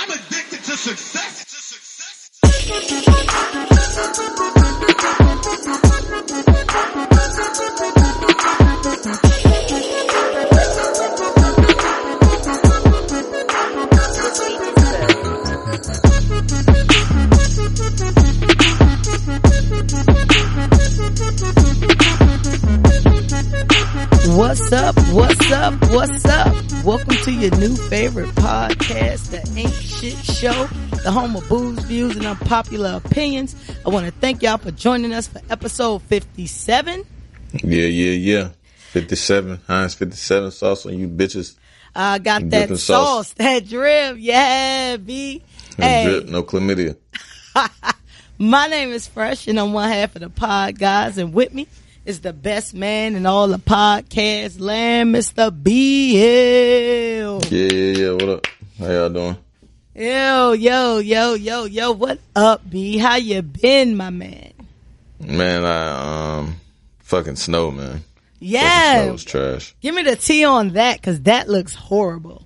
I'm addicted to success. What's up? What's up? What's up? Welcome to your new favorite podcast, The Ain't Shit Show, the home of booze, views, and unpopular opinions. I want to thank y'all for joining us for episode 57. Yeah. 57. Heinz 57 sauce on you bitches. I got that sauce, that drip. Yeah, B. No drip, no chlamydia. My name is Fresh, and I'm one half of the pod guys, and with me is the best man in all the podcast land, Mr. BL. Yeah. What up? How y'all doing? Yo. What up, B? How you been, my man? Man, I fucking snow, man. Yeah. Snow was trash. Give me the tea on that, because that looks horrible.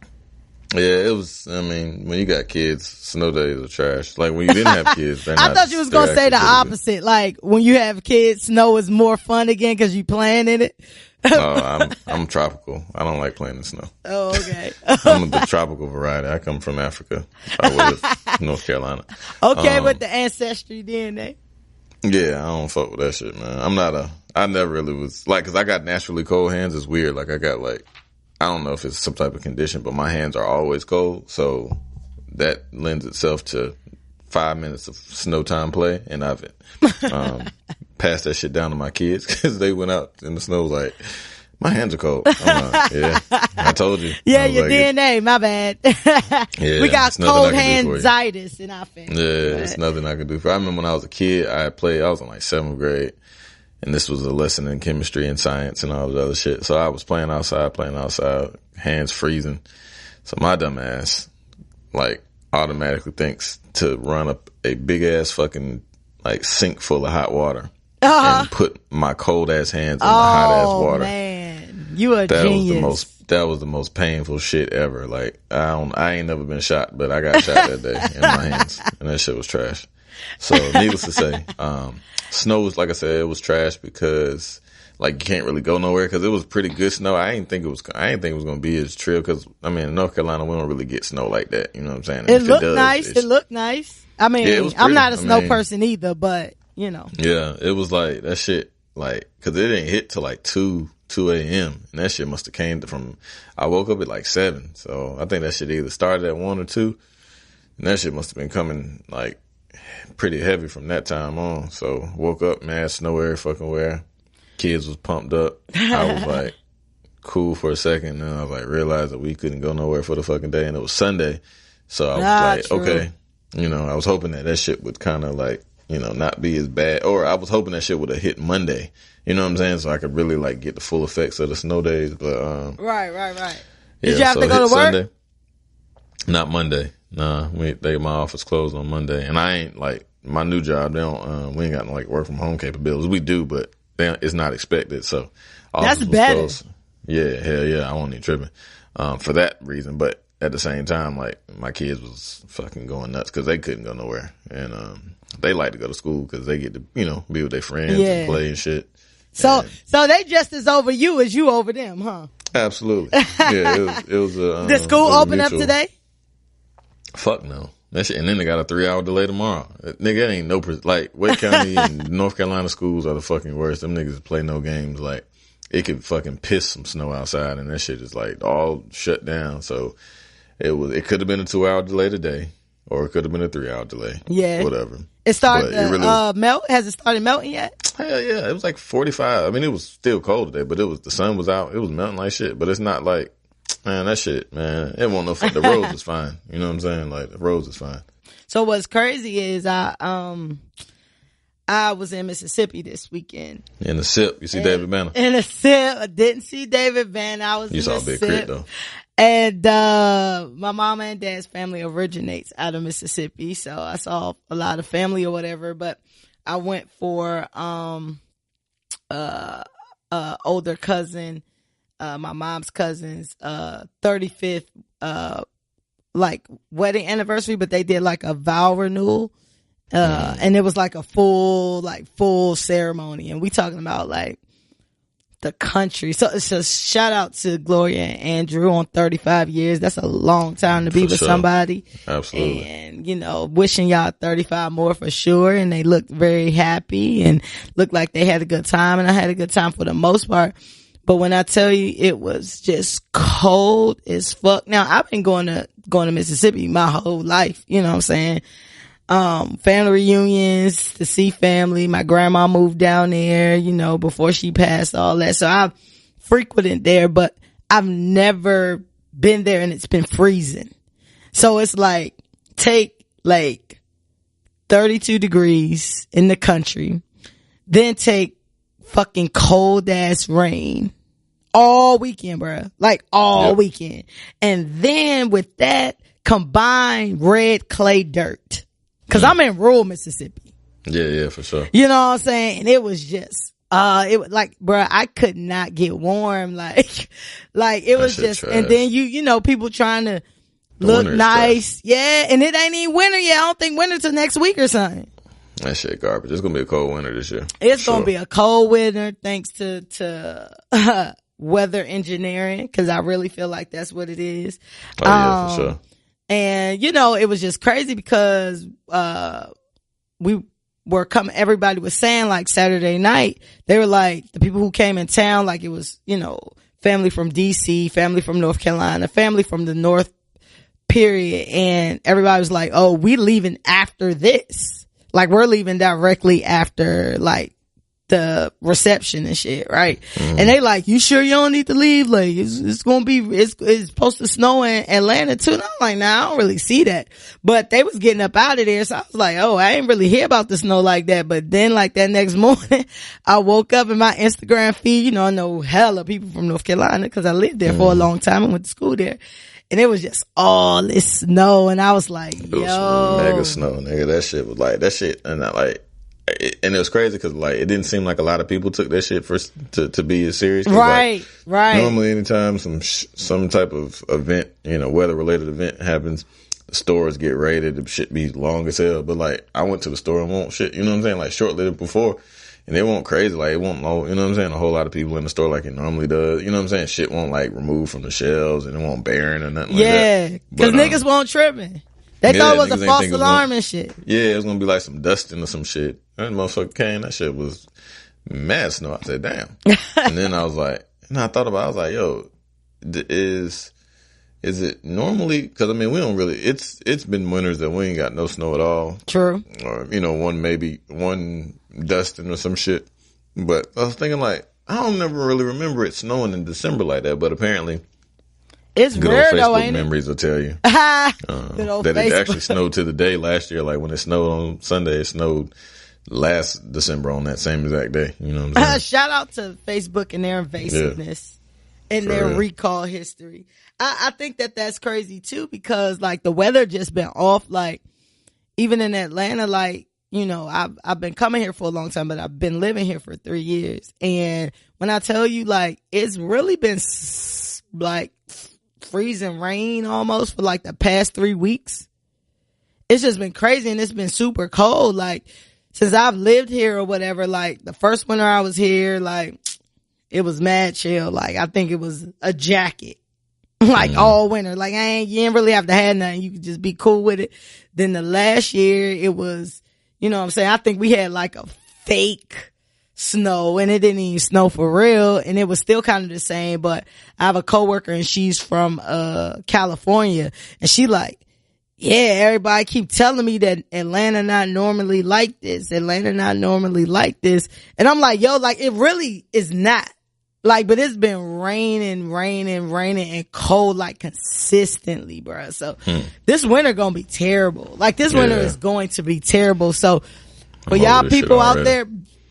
Yeah, it was, I mean, when you got kids, snow days are trash. Like, when you didn't have kids, they're not. I thought you was going to say the opposite. Like, when you have kids, snow is more fun again because you playing in it. No, I'm tropical. I don't like playing in snow. Oh, okay. I'm the tropical variety. I come from Africa. I live North Carolina. Okay, with the ancestry DNA. Yeah, I don't fuck with that shit, man. I never really was, like, because I got naturally cold hands. It's weird. Like, I got, like, I don't know if it's some type of condition, but my hands are always cold. So that lends itself to 5 minutes of snow time play. And I've passed that shit down to my kids because they went out in the snow like, my hands are cold. I'm like, yeah, I told you. Yeah, your like, DNA, my bad. Yeah, we got cold handitis in our family. Yeah, it's nothing I can do for you. I remember when I was a kid, I was in like 7th grade. And this was a lesson in chemistry and science and all this other shit. So I was playing outside, hands freezing. So my dumb ass, like, automatically thinks to run up a big ass fucking, like, sink full of hot water and put my cold ass hands in the hot ass water. Man, you a genius. That was the most painful shit ever. Like, I ain't never been shot, but I got shot that day in my hands, and that shit was trash. So, needless to say, snow was, like I said, it was trash because, like, you can't really go nowhere because it was pretty good snow. I didn't think it was going to be as trill because, I mean, in North Carolina, we don't really get snow like that. You know what I'm saying? It looked nice. I mean, yeah, I'm not a snow person either, but, you know. Yeah, it was like, that shit, like, because it didn't hit till like 2 a.m. And that shit must have came from, I woke up at like 7. So I think that shit either started at 1 or 2. And that shit must have been coming, like, pretty heavy from that time on. So woke up, mad snow every fucking where. Kids was pumped up. I was like cool for a second, and I was like realized that we couldn't go nowhere for the fucking day, and it was Sunday. So I was like, true. Okay, you know, I was hoping that shit would kind of like, you know, not be as bad, or I was hoping that shit would have hit Monday. You know what I'm saying? So I could really like get the full effects of the snow days. But right. Did you have to go to work? Sunday, not Monday. Nah, my office closed on Monday, and I ain't like my new job. They don't. We ain't got no like work from home capabilities. We do, but it's not expected. So that's better. Closed. Yeah, hell yeah. I won't need tripping for that reason. But at the same time, like my kids was fucking going nuts because they couldn't go nowhere, and they like to go to school because they get to be with their friends and play and shit. So they just as over you as you over them, huh? Absolutely. Yeah, it was. The school open up today? Fuck no. That shit, and then they got a 3-hour delay tomorrow. Nigga, that ain't no, like, Wake County and North Carolina schools are the fucking worst. Them niggas play no games. Like, it could fucking piss some snow outside, and that shit is, like, all shut down. So, it could have been a 2-hour delay today, or it could have been a 3-hour delay. Yeah. Whatever. It started to melt? Has it started melting yet? Hell yeah. It was like 45. I mean, it was still cold today, but the sun was out. It was melting like shit, but it's not like, man, that shit, man, it won't no fuck. The roads is fine. You know what I'm saying? Like, the roads is fine. So what's crazy is I was in Mississippi this weekend. In the SIP, you see David Banner? In the SIP, I didn't see David Banner. I was. You saw Big Crit though. And my mama and dad's family originates out of Mississippi, so I saw a lot of family or whatever. But I went for older cousin, my mom's cousin's 35th like wedding anniversary, but they did like a vow renewal. And it was like a full ceremony. And we talking about like the country. So it's a shout out to Gloria and Andrew on 35 years. That's a long time to be with somebody. Absolutely. And, you know, wishing y'all 35 more for sure. And they looked very happy and looked like they had a good time. And I had a good time for the most part. But when I tell you it was just cold as fuck. Now I've been going to Mississippi my whole life. You know what I'm saying? Family reunions to see family. My grandma moved down there, you know, before she passed, all that. So I've frequented there, but I've never been there and it's been freezing. So it's like, take like 32 degrees in the country, then take fucking cold ass rain all weekend, bruh. Like all weekend. And then with that, combine red clay dirt. Cause I'm in rural Mississippi. Yeah, for sure. You know what I'm saying? And it was just, it was like, bruh, I could not get warm. Like it was just, trash. And then you know, people trying to look nice. Yeah. And it ain't even winter yet. I don't think winter till next week or something. That shit garbage. It's going to be a cold winter this year. It's going to be a cold winter thanks to weather engineering. Cause I really feel like that's what it is. Oh yeah, for sure. And, you know, it was just crazy because, everybody was saying like Saturday night, they were like, the people who came in town, like it was, you know, family from DC, family from North Carolina, family from the North, period. And everybody was like, oh, we leaving after this. Like we're leaving directly after like the reception and shit, right? And they like, you sure you don't need to leave? Like it's gonna be, it's supposed to snow in Atlanta too. And I'm like, nah, I don't really see that. But they was getting up out of there. So I was like, oh, I ain't really hear about the snow like that. But then like that next morning, I woke up in my Instagram feed, you know, I know hella people from North Carolina cause I lived there for a long time and went to school there. And it was just all this snow. And I was like, yo. It was mega snow, nigga. That shit was like, that shit. And I like, and it was crazy because like it didn't seem like a lot of people took that shit to be as serious. Right, like, right. Normally, anytime some type of event, you know, weather related event happens, the stores get raided. The shit be long as hell. But like, I went to the store and won't shit. You know what I'm saying? Like shortly before, and it won't crazy. Like it won't. You know what I'm saying? A whole lot of people in the store like it normally does. You know what I'm saying? Shit won't like remove from the shelves and it won't burn or nothing. Yeah, like that. Because niggas won't tripping. They thought it was a false alarm and shit. Yeah, it was gonna be like some dusting or some shit. That motherfucker came, that shit was mad snow. I said, damn. And then I was like, and I thought about it, I was like, yo, is it normally, cause I mean, we don't really, it's been winters that we ain't got no snow at all. True. Or, you know, one dusting or some shit. But I was thinking like, I don't never really remember it snowing in December like that, but apparently, it's good rare old though, Facebook ain't memories will tell you that it actually snowed to the day last year. Like when it snowed on Sunday, it snowed last December on that same exact day. You know what I'm saying? Shout out to Facebook and their invasiveness and their recall history. I think that's crazy too because like the weather just been off. Like even in Atlanta, like, you know, I've been coming here for a long time, but I've been living here for 3 years. And when I tell you, like, it's really been like freezing rain almost for like the past 3 weeks. It's just been crazy and it's been super cold. Like since I've lived here or whatever, like the first winter I was here, like it was mad chill. Like I think it was a jacket like all winter. Like you ain't really have to have nothing. You could just be cool with it. Then the last year it was, you know what I'm saying? I think we had like a fake snow and it didn't even snow for real and it was still kind of the same. But I have a coworker and she's from California and she like, yeah, everybody keep telling me that Atlanta not normally like this. Atlanta not normally like this. And I'm like, yo, like it really is not. Like, but it's been raining and cold like consistently, bro. So this winter gonna be terrible. Like this winter is going to be terrible. So for y'all people out there,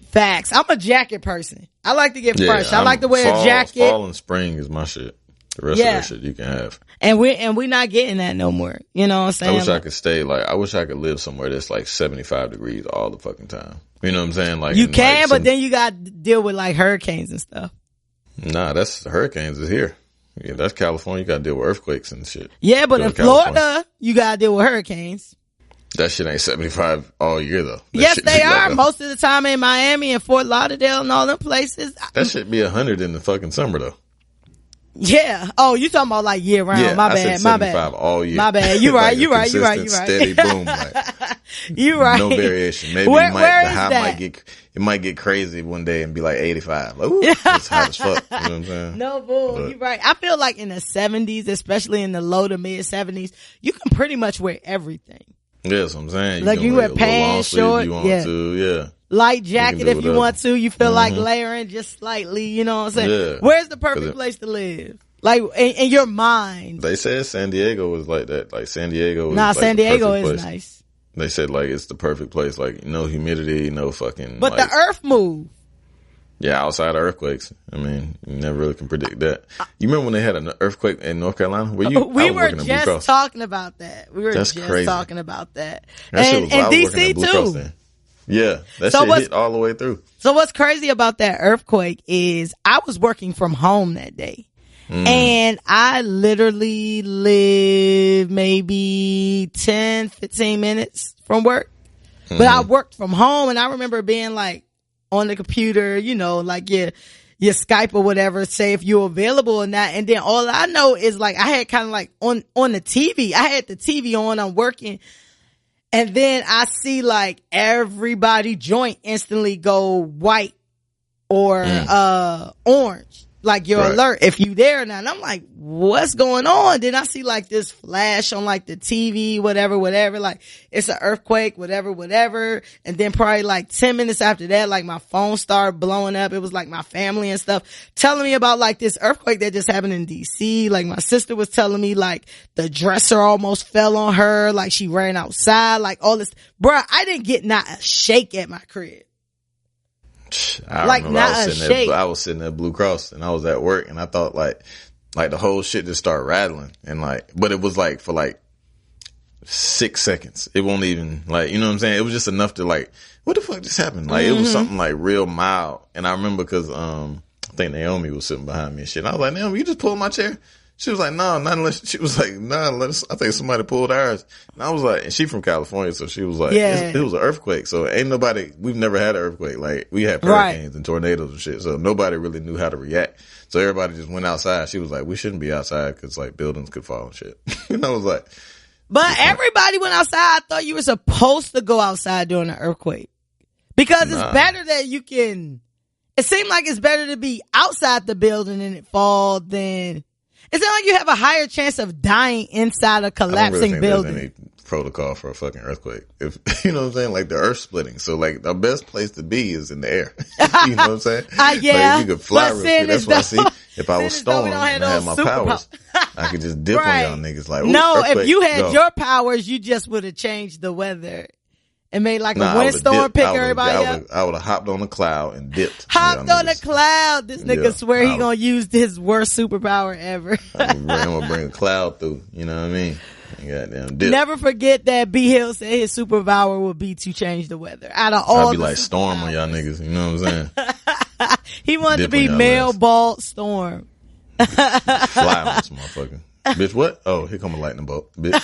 facts. I'm a jacket person. I like to get fresh. I like to wear a jacket. Fall and spring is my shit. The rest of that shit you can have. And we're not getting that no more. You know what I'm saying? I wish I could stay I wish I could live somewhere that's like 75 degrees all the fucking time. You know what I'm saying? Like you can, but then you got to deal with like hurricanes and stuff. Nah, that's hurricanes is here. Yeah, that's California. You got to deal with earthquakes and shit. Yeah, but in California. Florida, you got to deal with hurricanes. That shit ain't 75 all year, though. Yes, they are. Most of the time in Miami and Fort Lauderdale and all them places. That should be 100 in the fucking summer, though. Yeah. Oh, you talking about like year round. Yeah, my I bad. said 75 all year. My bad. You right. Like you right. You right. You right. Steady boom. Like, you right. No variation. Maybe where the high might get crazy one day and be like 85. Like, ooh, it's hot as fuck. You know what I'm saying? No bull. You're right. I feel like in the 70s, especially in the low to mid 70s, you can pretty much wear everything. Yeah, that's what I'm saying. Like you wear pants, short, you want to, yeah. Light jacket if you want to. You feel like layering just slightly. You know what I'm saying? Yeah. Where's the perfect place to live? Like in your mind. They said San Diego was like that. Like San Diego. San Diego is nice. They said like it's the perfect place. Like no humidity, no fucking. But the earth move. Yeah, outside of earthquakes. I mean, you never really can predict that. You remember when they had an earthquake in North Carolina? We were just talking about that. That's crazy. Talking about that. And DC too. Yeah, that shit hit all the way through. So what's crazy about that earthquake is I was working from home that day. And I literally live maybe 10, 15 minutes from work. But I worked from home and I remember being like on the computer, you know, like your Skype or whatever, say if you're available or not. And then all I know is like I had kind of like on the TV, I had the TV on, I'm working. And then I see like everybody joint instantly go white or orange. Like your alert if you there now. And I'm like, what's going on? Then I see like this flash on like the TV, whatever, like it's an earthquake, whatever. And then probably like 10 minutes after that, like my phone started blowing up. It was like my family and stuff telling me about like this earthquake that just happened in DC. Like my sister was telling me like the dresser almost fell on her. Like she ran outside, like all this. Bruh, I didn't get not a shake at my crib. I was sitting at Blue Cross and I was at work and I thought like the whole shit just started rattling and like, but it was like for like 6 seconds. It won't even like, you know what I'm saying? It was just enough to like, what the fuck just happened? Like it was something like real mild. And I remember cause, I think Naomi was sitting behind me and shit. And I was like, Naomi, you just pulled my chair? She was like, no, not unless, she was like, nah, I think somebody pulled ours. And I was like, and she from California, so she was like, it was an earthquake. So ain't nobody, we've never had an earthquake. Like, we had hurricanes and tornadoes and shit. So nobody really knew how to react. So everybody just went outside. She was like, we shouldn't be outside because like buildings could fall and shit. And I was like. But everybody went outside. I thought you were supposed to go outside during an earthquake. Because it's better that you can, it seemed like it's better to be outside the building and it fall than. It's not like you have a higher chance of dying inside a collapsing building. There's any protocol for a fucking earthquake. If you know what I'm saying, like the earth splitting. So like the best place to be is in the air. You know what I'm saying? Yeah. Like, you could fly real quick. That's why I see. If I was Storm and I had my powers, I could just dip on y'all niggas. Like, no, if you had your powers, you just would have changed the weather. And made like a windstorm, pick everybody up. I would have hopped on a cloud and dipped. Hopped on a cloud. This nigga swear he gonna use his worst superpower ever. I'm gonna bring a cloud through. You know what I mean? Goddamn dip. Never forget that B Hill said his superpower would be to change the weather. Out of all, I'd be like Storm on y'all niggas. You know what I'm saying? He wanted to be male bald Storm. Fly on this motherfucker. Bitch, what? Oh, here come a lightning bolt. Bitch.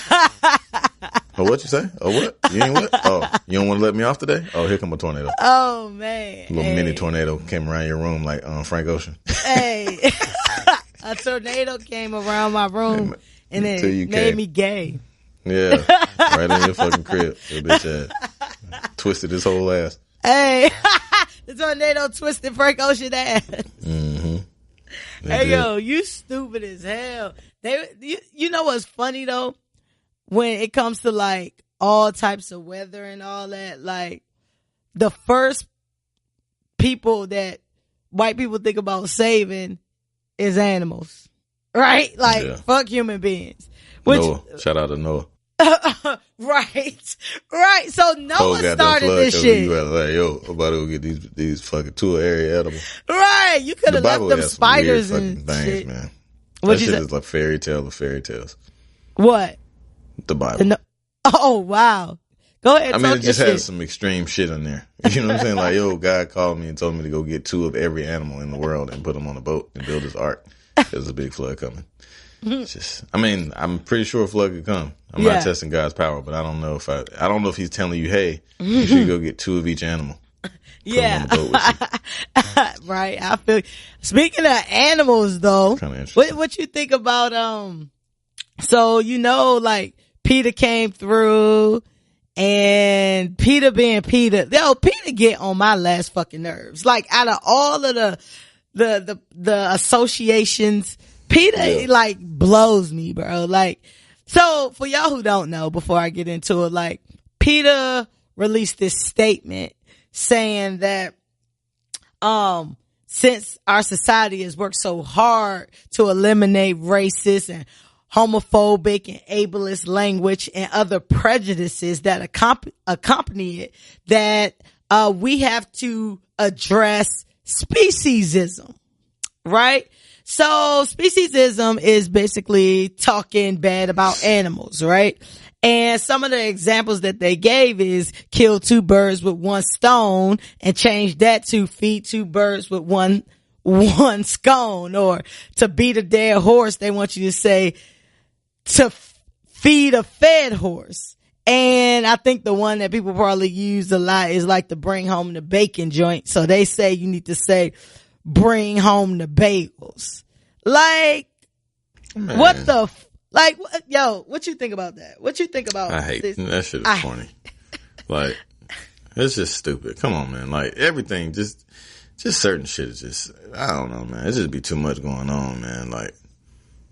Oh, what you say? Oh, what? You ain't what? Oh, you don't want to let me off today? Oh, here come a tornado. Oh, man. A little mini tornado came around your room like Frank Ocean. Hey. A tornado came around my room and it made me gay. Yeah. Right in your fucking crib. Your bitch ass. Twisted his whole ass. Hey. The tornado twisted Frank Ocean ass. Mm-hmm. Hey, yo, you stupid as hell. You know what's funny, though? When it comes to like all types of weather and all that, like the first people that white people think about saving is animals, right? Like fuck human beings. Noah. Shout out to Noah. Right. So Noah started this shit. You like, yo, I'm about to go get these fucking tour area animals. Right. You could have left them spiders and things, shit. Man. That shit is like fairy tale of fairy tales. What? The Bible. Oh, wow. Go ahead. I mean, it just has some extreme shit in there. You know what I'm saying? Like, yo, God called me and told me to go get 2 of every animal in the world and put them on a boat and build his ark. There's a big flood coming. I mean, I'm pretty sure a flood could come. I'm not testing God's power, but I don't know if he's telling you, hey, you should go get 2 of each animal. Yeah. On the boat with you. Right. I feel, speaking of animals though, what you think about, so, like PETA came through and PETA being PETA, PETA get on my last fucking nerves. Like out of all of the associations, PETA like blows me, bro. Like, so for y'all who don't know, before I get into it, like PETA released this statement saying that, since our society has worked so hard to eliminate racist and homophobic and ableist language and other prejudices that accompany it, that, we have to address speciesism, right? So speciesism is basically talking bad about animals, right? And some of the examples that they gave is kill 2 birds with 1 stone and change that to feed 2 birds with one scone, or to beat a dead horse. They want you to say to feed a fed horse. And I think the one that people probably use a lot is like the bring home the bacon joint. So they say you need to say bring home the bagels. Like, man. What the like, what you think about that? What you think about I hate this? That shit is funny. Like, it's just stupid. Come on, man. Like, everything, just certain shit is just, I don't know, man. It just be too much going on, man. Like,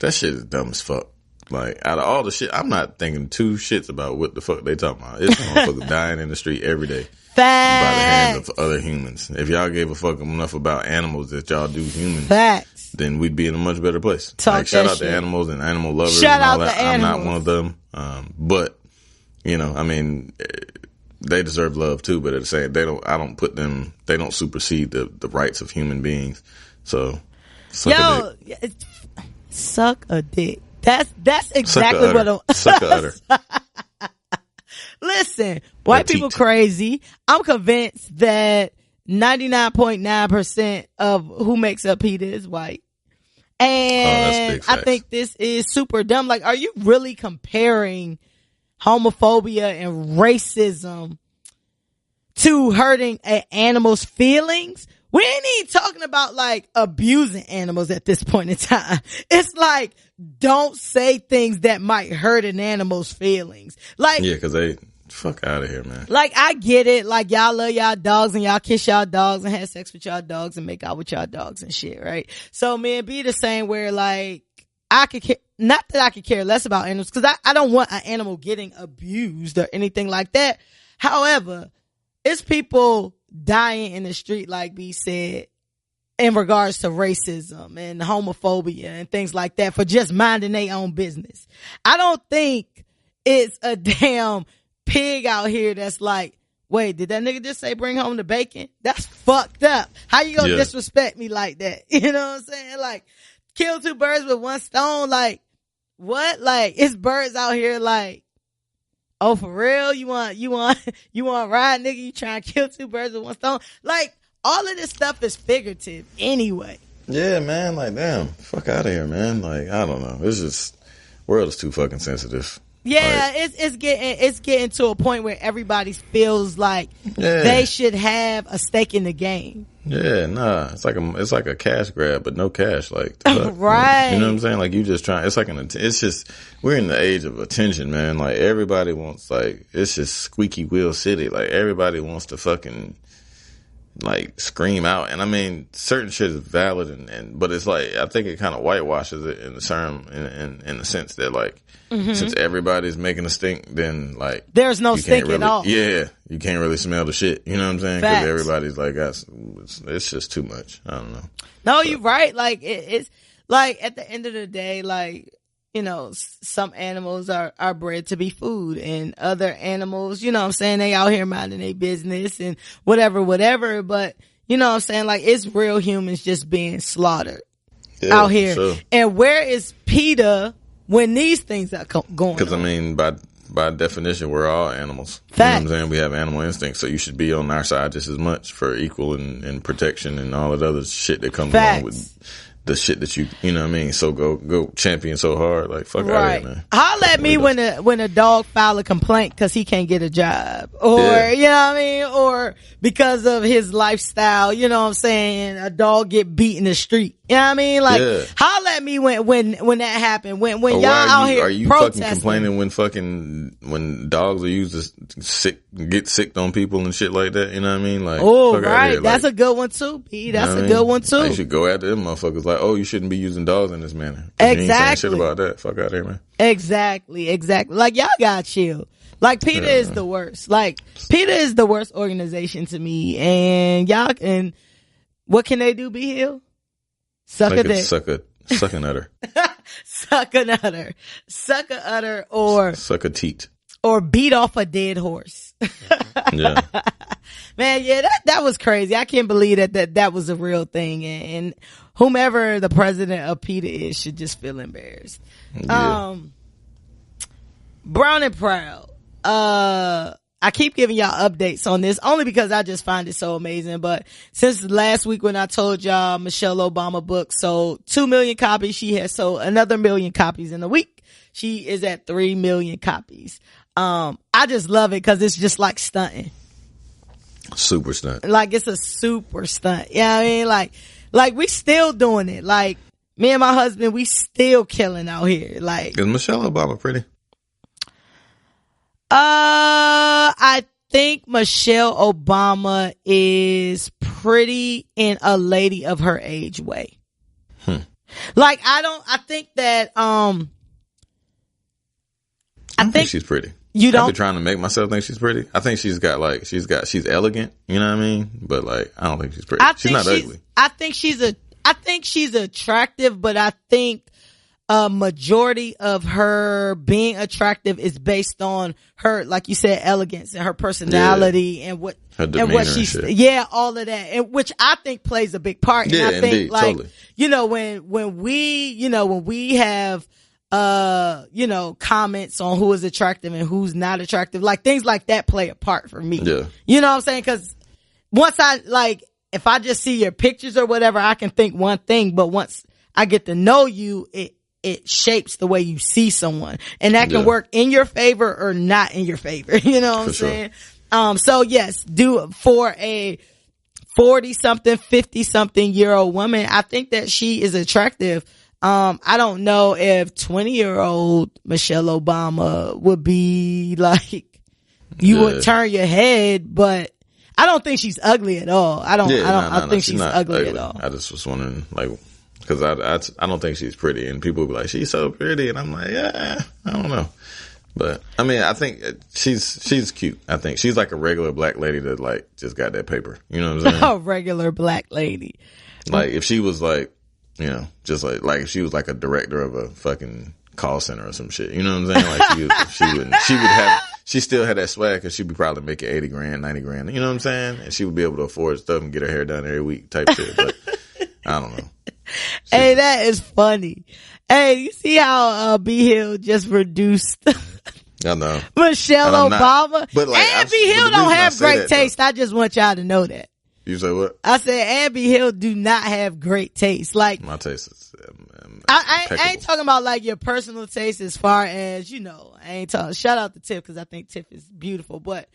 that shit is dumb as fuck. Like, out of all the shit, I'm not thinking 2 shits about what the fuck they talking about. It's motherfuckers dying in the street every day. Facts. By the hands of other humans. If y'all gave a fuck enough about animals that y'all do humans, facts, then we'd be in a much better place. Like, shout out to animals and animal lovers. Shout and all out that. to animals. I'm not one of them. But, I mean, they deserve love too, but at the same, they don't supersede the rights of human beings. So, suck a dick. That's exactly what I'm. Suck a udder. Listen, white people crazy. I'm convinced that 99.9% of who makes up PETA is white. And I think this is super dumb. Like, are you really comparing homophobia and racism to hurting an animal's feelings? We ain't even talking about like abusing animals at this point in time. It's like, don't say things that might hurt an animal's feelings. Like, yeah, cause they fuck out of here, man. Like, I get it. Like, y'all love y'all dogs and y'all kiss y'all dogs and have sex with y'all dogs and make out with y'all dogs and shit, right? So, man, be the same where like, I could care, not that I could care less about animals, cause I don't want an animal getting abused or anything like that. However, it's people dying in the street, like B said, in regards to racism and homophobia and things like that for just minding their own business. I don't think it's a damn pig out here that's like, wait, did that nigga just say bring home the bacon? That's fucked up. How you gonna disrespect me like that? You know what I'm saying? Like, kill 2 birds with 1 stone. Like, what? Like, it's birds out here like, oh, for real? You want ride, nigga? You trying to kill 2 birds with 1 stone? Like, all of this stuff is figurative anyway. Yeah, man. Like, damn, fuck out of here, man. Like, I don't know. It's just, world is too fucking sensitive. Yeah, like, it's getting to a point where everybody feels like they should have a stake in the game. Yeah, nah. It's like a cash grab, but no cash. Like, right. You know what I'm saying? Like, you just trying. It's like it's just, we're in the age of attention, man. Like, everybody wants, like, it's just squeaky wheel city. Like, everybody wants to fucking like scream out. And I mean, certain shit is valid, but it's like, I think it kind of whitewashes it in the term, in the sense that like, since everybody's making a stink, then like, there's no stink at all. Yeah, you can't really smell the shit. You know what I'm saying? Because everybody's like, it's just too much. I don't know. No, you're right. Like, it's like, at the end of the day, like, you know, some animals are bred to be food, and other animals, you know what I'm saying, they out here minding their business and whatever. But, you know what I'm saying, like, it's real humans just being slaughtered out here. Sure. And where is PETA when these things are going on? Because, I mean, by definition, we're all animals. Facts. You know what I'm saying? We have animal instincts, so you should be on our side just as much for equal and protection and all that other shit that comes along with the shit that you know what I mean? So go champion so hard. Like, fuck out of here, man. Holla at me when a dog file a complaint because he can't get a job. Or, you know what I mean? Or because of his lifestyle, you know what I'm saying? A dog get beat in the street. You know what I mean? Like, holla at me when that happened. When y'all out here are you protesting. fucking complaining when dogs are used to get sick on people and shit like that? You know what I mean? Like, oh, right. That's a good one too, P. That's a good one too. Like, you should go after them motherfuckers like, oh, you shouldn't be using dogs in this manner. Exactly. You ain't saying shit about that. Fuck out of here, man. Exactly. Like, y'all gotta chill. Like, PETA is the worst. Like, PETA is the worst organization to me. And and what can they do, B Hill? Suck a dick. Suck a nutter. Suck a nutter. Suck a udder or suck a teat. Or beat off a dead horse. Yeah. Man, yeah, that was crazy. I can't believe that was a real thing. And whomever the president of PETA is should just feel embarrassed. Yeah. Brown and Proud. I keep giving y'all updates on this only because I just find it so amazing. But since last week when I told y'all Michelle Obama book sold 2 million copies, she has sold another 1 million copies in a week. She is at 3 million copies. I just love it because it's just like stunting. Super stunt. Like, it's a super stunt. You know what I mean? Like we still doing it. Like, me and my husband, we still killing out here. Like, is Michelle Obama pretty? I think Michelle Obama is pretty in a lady of her age way. Like, I think that, I think she's pretty. You don't? I've been trying to make myself think she's pretty. I think she's elegant, you know what I mean? But, like, I don't think she's pretty. She's not ugly. I think she's attractive, but I think a majority of her being attractive is based on her, like you said, elegance and her personality and what she's, all of that, and which I think plays a big part. Yeah, and I think, indeed, like, totally. you know, when we have, comments on who is attractive and who's not attractive, like, things like that play a part for me. Yeah. You know what I'm saying? Cause once if I just see your pictures or whatever, I can think one thing, but once I get to know you, it shapes the way you see someone, and that can work in your favor or not in your favor. You know what I'm saying? So yes, for a 40-something, 50-something-year-old woman, I think that she is attractive. I don't know if 20-year-old Michelle Obama would be like, you would turn your head, but I don't think she's ugly at all. I don't think she's ugly at all. I just was wondering, like, cause I don't think she's pretty, and people be like, she's so pretty, and I'm like, yeah, I don't know. But I mean, I think she's cute. I think she's like a regular black lady that, like, just got that paper. You know what I'm saying? A regular black lady. Like, if she was like, you know, just like if she was like a director of a fucking call center or some shit. You know what I'm saying? Like, she still had that swag, because she'd be probably making 80 grand, 90 grand. You know what I'm saying? And she would be able to afford stuff and get her hair done every week type shit. But I don't know. Hey, that is funny. Hey, you see how B Hill just reduced I know Michelle Obama? But, like, and B Hill don't have great taste. I just want y'all to know that. You say what? I said Abby Hill do not have great taste. Like, my taste is I ain't talking about like your personal taste as far as, you know, I ain't talking, shout out to Tiff, because I think Tiff is beautiful, but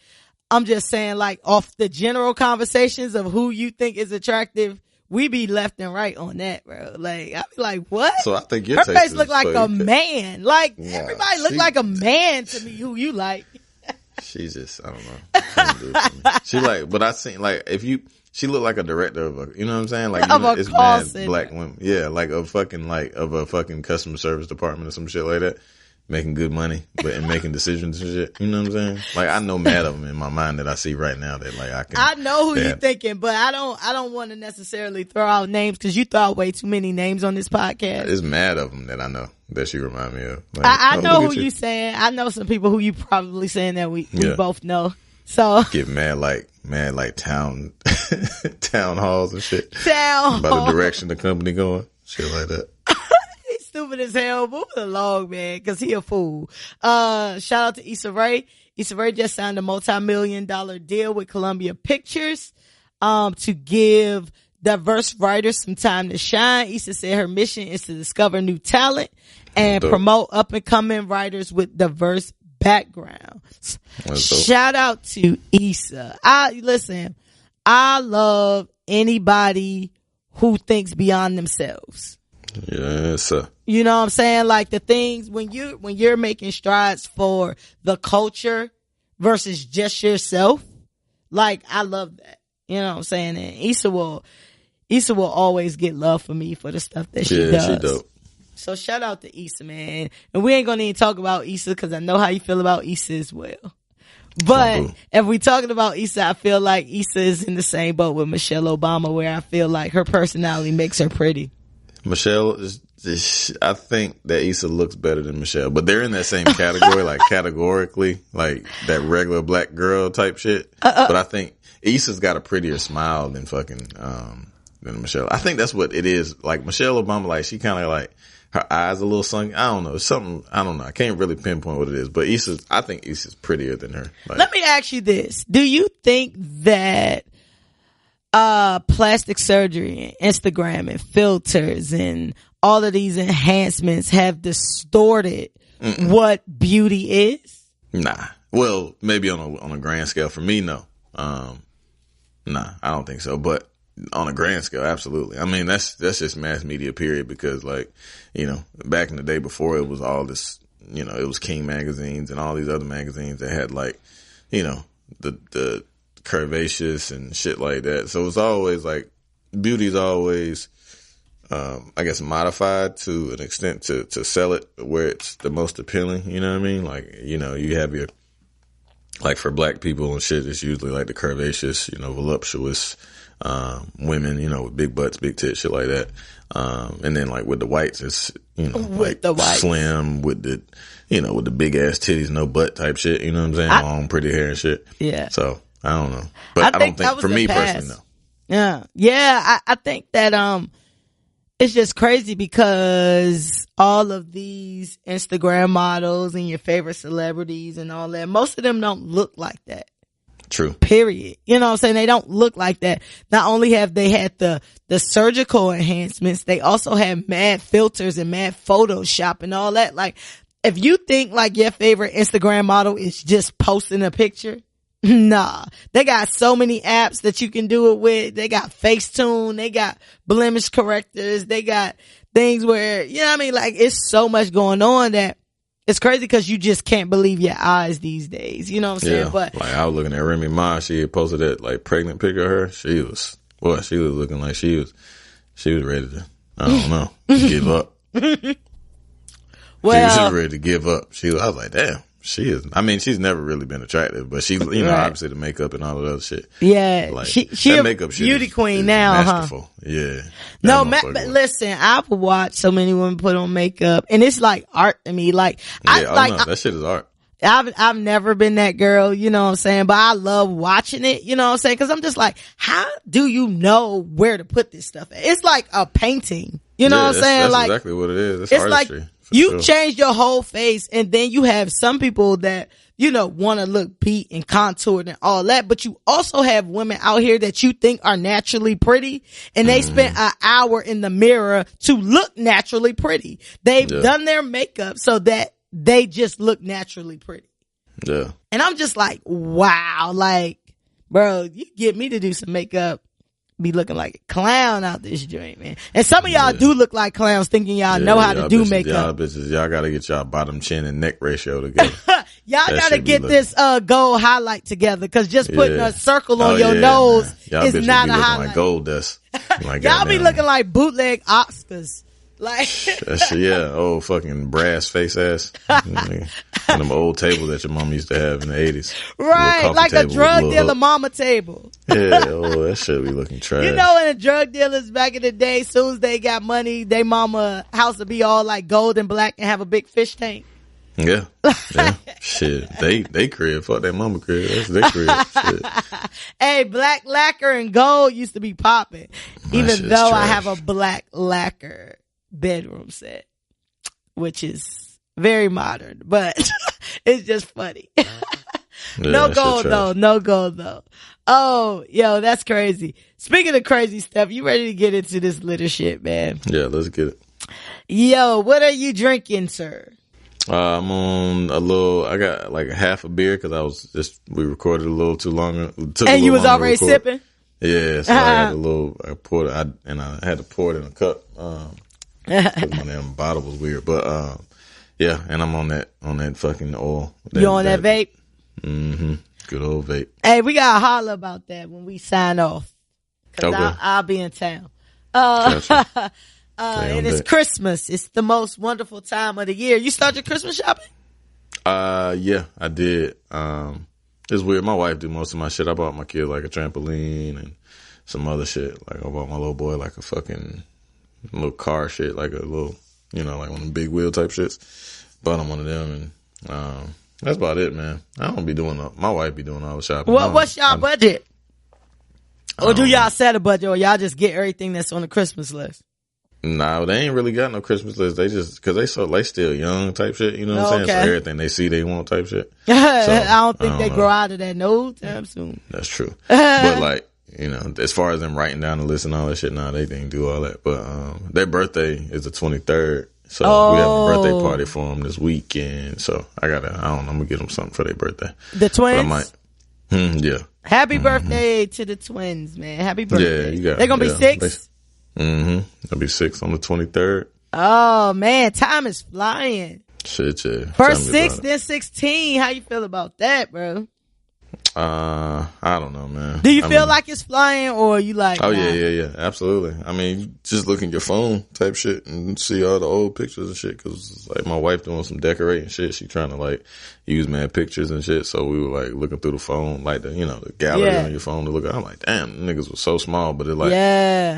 I'm just saying, like, off the general conversations of who you think is attractive, we be left and right on that, bro. Like, I be like, what? So I think your her taste face look like a man. Like, everybody look she, like a man to me. Who you like? She's just, I don't know. She like, but I seen, like, she looked like a director of a, you know what I'm saying? Like, you know, it's mad black women. Yeah, like a fucking customer service department or some shit like that. Making good money, and making decisions and shit. You know what I'm saying? Like, I know mad of them in my mind that I see right now that, like, I know who you're thinking, but I don't want to necessarily throw out names, because you throw out way too many names on this podcast. It's mad of them that I know that she remind me of. Like, I know who you saying. I know some people who you probably saying that we both know. So get mad like town halls and shit. Town about the direction the company going, shit like that. He's stupid as hell. Move it along, man, because he a fool. Shout out to Issa Rae. Issa Rae just signed a multi-million-dollar deal with Columbia Pictures to give diverse writers some time to shine. Issa said her mission is to discover new talent and promote up and coming writers with diverse backgrounds. Shout out to Issa. I love anybody who thinks beyond themselves. Yes, sir. You know what I'm saying? Like the things when you're making strides for the culture versus just yourself. Like I love that. You know what I'm saying? And Issa will always get love for me for the stuff that she does. Yeah, she dope. So shout out to Issa, man. And we ain't gonna even talk about Issa because I know how you feel about Issa as well. But if we talking about Issa, I feel like Issa is in the same boat with Michelle Obama, where I feel like her personality makes her pretty. Michelle I think that Issa looks better than Michelle, but they're in that same category, like categorically, like that regular black girl type shit. But I think Issa's got a prettier smile than than Michelle. I think that's what it is. Like Michelle Obama, like she kind of like her eyes a little sunken. I don't know. It's something, I don't know. I can't really pinpoint what it is, but I think Issa's prettier than her. Like, let me ask you this. Do you think that plastic surgery and Instagram and filters and all of these enhancements have distorted what beauty is? Nah. Well, maybe on a grand scale. For me, no. Nah, I don't think so. But on a grand scale, absolutely. I mean, that's just mass media, period. Because, like, you know, back in the day before it was all this, you know, it was King magazines and all these other magazines that had, like, you know, the curvaceous and shit like that. So it's always like beauty's always, I guess, modified to an extent to sell it where it's the most appealing. You know what I mean? Like, you know, you have your, like for black people and shit, it's usually like the curvaceous, you know, voluptuous, women, you know, with big butts, big tits, shit like that. And then like with the whites, it's, you know, like slim with the, you know, with the big ass titties, no butt type shit. You know what I'm saying? Long, pretty hair and shit. Yeah. So I don't know, but I don't think for me personally, no. Yeah. Yeah. I think that, it's just crazy because all of these Instagram models and your favorite celebrities and all that, most of them don't look like that. True. Period. You know what I'm saying? They don't look like that. Not only have they had the surgical enhancements, they also have mad filters and mad Photoshop and all that. Like, if you think like your favorite Instagram model is just posting a picture, nah, they got so many apps that you can do it with. They got Facetune, they got blemish correctors, they got things where, you know what I mean? Like, it's so much going on that it's crazy because you just can't believe your eyes these days. You know what I'm saying? Yeah, but like I was looking at Remy Ma, she had posted that like pregnant picture of her. She was looking like she was ready to, I don't know, give up. Well, she was ready to give up. I was like, damn. She is. I mean, she's never really been attractive, but she's, you know, obviously the makeup and all of that other shit. Yeah, like, she that a makeup shit beauty queen is now, masterful. Huh? Yeah. No, but listen, I've watched so many women put on makeup, and it's like art to me. Like, that shit is art. I've never been that girl, you know what I'm saying? But I love watching it, you know what I'm saying? Cause I'm just like, how do you know where to put this stuff at? It's like a painting, you know what I'm saying? That's like, exactly what it is. It's artistry. Like, you change your whole face, and then you have some people that, you know, want to look beat and contoured and all that, but you also have women out here that you think are naturally pretty, and they spent an hour in the mirror to look naturally pretty. They've done their makeup so that they just look naturally pretty. Yeah. And I'm just like, wow, like, bro, you get me to do some makeup, be looking like a clown out this joint, man. And some of y'all do look like clowns thinking y'all know how to do makeup. Y'all gotta get y'all bottom chin and neck ratio together. Y'all gotta get this gold highlight together, cause just putting a circle on your nose is not a highlight. Like gold dust. Like y'all be looking like bootleg Oscars. Like, old fucking brass face ass. One of them old tables that your mom used to have in the 80s. Right, like a drug dealer mama table. Yeah, that shit be looking trash. You know, when the drug dealers back in the day, as soon as they got money, they mama house would be all like gold and black and have a big fish tank. Yeah. Shit. They crib. Fuck that mama crib. That's their crib. Shit. Hey, black lacquer and gold used to be popping. Even though I have a black lacquer bedroom set, which is very modern, but it's just funny. No gold though. No gold though. Oh, yo, that's crazy. Speaking of crazy stuff, you ready to get into this litter shit, man? Yeah, let's get it. Yo, what are you drinking, sir? I'm on I got like half a beer because we recorded a little too long. And you was already sipping? Yeah, so I poured it, and I had to pour it in a cup. Cause my damn bottle was weird. But, yeah, and I'm on that fucking oil. You on that vape? Mm-hmm. Good old vape. Hey, we gotta holler about that when we sign off. Cause okay. I'll be in town. Gotcha. And it's Christmas. It's the most wonderful time of the year. You start your Christmas shopping? Yeah, I did. It's weird. My wife do most of my shit. I bought my kid like a trampoline and some other shit. Like I bought my little boy like a fucking little car shit, like a little, like one of them big wheel type shits. Bought him one of them, and that's about it, man. I don't be doing my wife be doing all the shopping. What's y'all budget? Or do y'all set a budget, or y'all just get everything that's on the Christmas list? Nah, they ain't really got no Christmas list. They just, cause they still young type shit, you know what I'm saying? So everything they see, they want type shit. So, I don't think they grow out of that no time soon. That's true. But like, as far as them writing down the list and all that shit, nah, they didn't do all that. But, their birthday is the 23rd. So we have a birthday party for them this weekend. So I'm gonna get them something for their birthday. The twins? But I might, yeah. Happy birthday to the twins, man. Happy birthday. Yeah, they're gonna be 6? They'll be 6 on the 23rd. Oh man, time is flying. Shit, yeah. First 6, then 16. How you feel about that, bro? I don't know, man. Do you feel like it's flying, or you like? Oh, yeah, absolutely. I mean, you just look in your phone type shit and see all the old pictures and shit. Cause like my wife doing some decorating shit. She trying to like use mad pictures and shit. So we were like looking through the phone, like the gallery on your phone to look at. I'm like, damn, niggas was so small, but it like,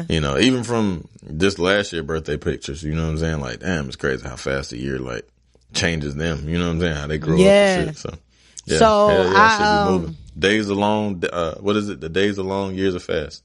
even from just last year birthday pictures, you know what I'm saying? Like, damn, it's crazy how fast the year like changes them. You know what I'm saying? How they grow up and shit. So. Yeah, so shit be moving. Days are long. What is it? The days are long, years are fast.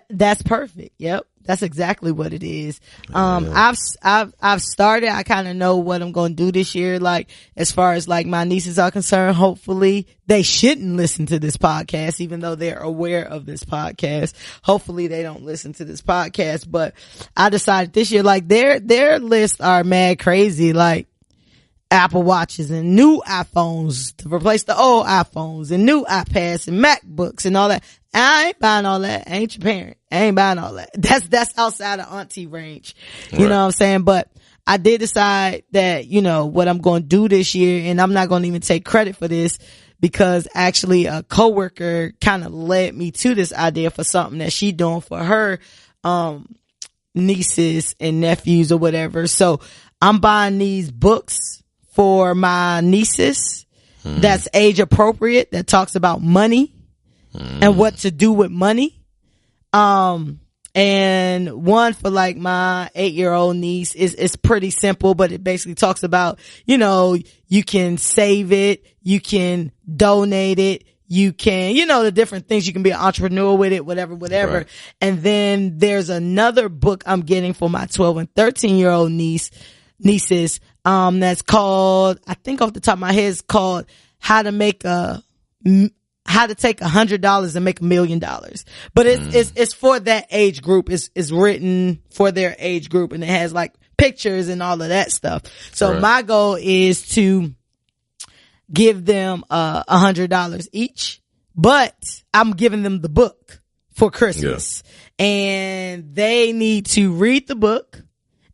That's perfect. Yep, that's exactly what it is. I've started. I kind of know what I'm going to do this year. Like as far as like my nieces are concerned, hopefully they shouldn't listen to this podcast, even though they're aware of this podcast. Hopefully they don't listen to this podcast. But I decided this year, like their lists are mad crazy. Like Apple Watches and new iPhones to replace the old iPhones and new iPads and MacBooks and all that. I ain't buying all that. I ain't your parent. I ain't buying all that. That's outside of auntie range. You know what I'm saying? But I did decide that, what I'm going to do this year, and I'm not going to even take credit for this because actually a coworker kind of led me to this idea for something that she doing for her, nieces and nephews or whatever. So I'm buying these books for my nieces that's age appropriate, that talks about money and what to do with money. And one for like my 8-year-old niece is pretty simple, but it basically talks about, you can save it, you can donate it, you can, the different things. You can be an entrepreneur with it, whatever. Right. And then there's another book I'm getting for my 12 and 13-year-old nieces. That's called, I think off the top of my head, it's called How to Take $100 and Make $1 million. But it's for that age group. It's written for their age group, and it has like pictures and all of that stuff. So my goal is to give them $100 each, but I'm giving them the book for Christmas, and they need to read the book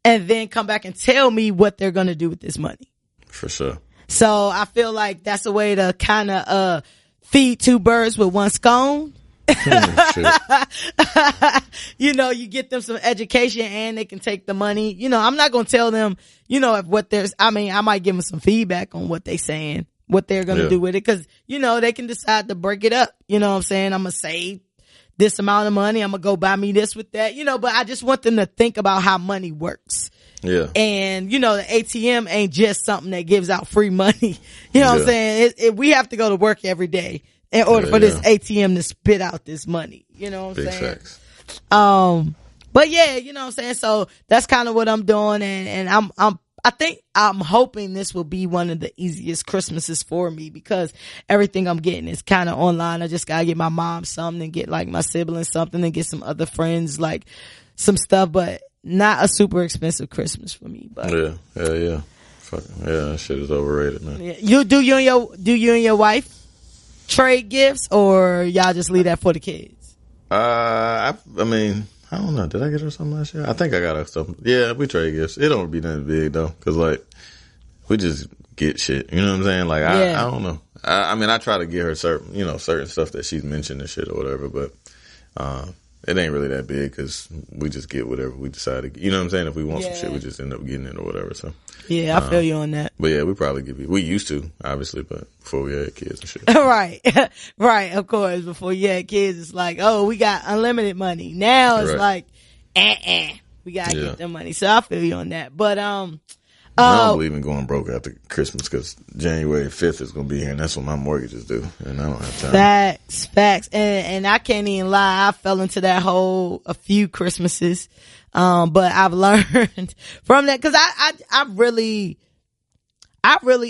and then come back and tell me what they're going to do with this money. For sure. So I feel like that's a way to kind of feed two birds with one scone. You get them some education and they can take the money. I'm not going to tell them, if what I might give them some feedback on what they saying, what they're going to do with it. Cause, they can decide to break it up. You know what I'm saying? I'm going to save this amount of money. I'm going to go buy me this with that, but I just want them to think about how money works. Yeah. And, the ATM ain't just something that gives out free money. You know what I'm saying? We have to go to work every day in order for this ATM to spit out this money. You know what I'm saying? Big facts. But yeah, you know what I'm saying? So that's kind of what I'm doing. And I think I'm hoping this will be one of the easiest Christmases for me because everything I'm getting is kind of online. I just gotta get my mom something and get like my siblings something and get some other friends like some stuff, but not a super expensive Christmas for me. But yeah. Fucking, that shit is overrated, man. Yeah. You and your wife trade gifts, or y'all just leave that for the kids? I mean, I don't know. Did I get her something last year? I think I got her something. Yeah, we trade gifts. It don't be nothing big though, cause like we just get shit. You know what I'm saying? Like I don't know. I mean, I try to get her certain stuff that she's mentioned and shit or whatever, but it ain't really that big because we just get whatever we decide to get. You know what I'm saying? If we want some shit, we just end up getting it or whatever. So yeah, I feel you on that. But yeah, we probably we used to, obviously, but before we had kids and shit. Right. Of course. Before you had kids, it's like, oh, we got unlimited money. Now it's like, we gotta get the money. So I feel you on that. But I don't believe in going broke after Christmas because January 5th is going to be here and that's when my mortgage is due and I don't have time. Facts. And I can't even lie. I fell into that hole a few Christmases. But I've learned from that because I really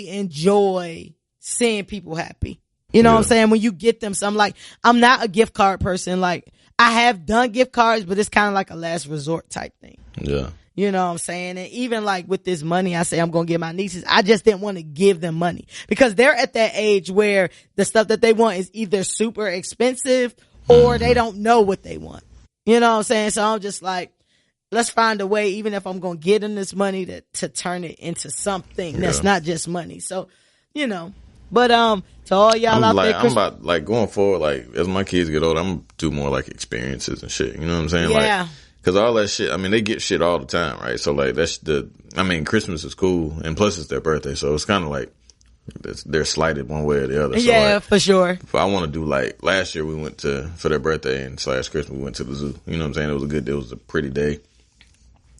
enjoy seeing people happy. You know what I'm saying? When you get them something, like, I'm not a gift card person. Like, I have done gift cards, but it's kind of like a last resort type thing. Yeah. You know what I'm saying? And even like with this money, I say I'm going to give my nieces. I just didn't want to give them money because they're at that age where the stuff that they want is either super expensive or they don't know what they want. You know what I'm saying? So I'm just like, let's find a way, even if I'm going to give them this money to turn it into something that's not just money. So, you know, but, to all y'all out there, I'm about like going forward, like as my kids get older, I'm going to do more like experiences and shit. You know what I'm saying? Yeah. Like, cause all that shit, I mean, they get shit all the time, right? So like Christmas is cool and plus it's their birthday. So it's kind of like they're slighted one way or the other. So yeah, like, for sure. I want to do like last year we went for their birthday and / Christmas, we went to the zoo. You know what I'm saying? It was a pretty day.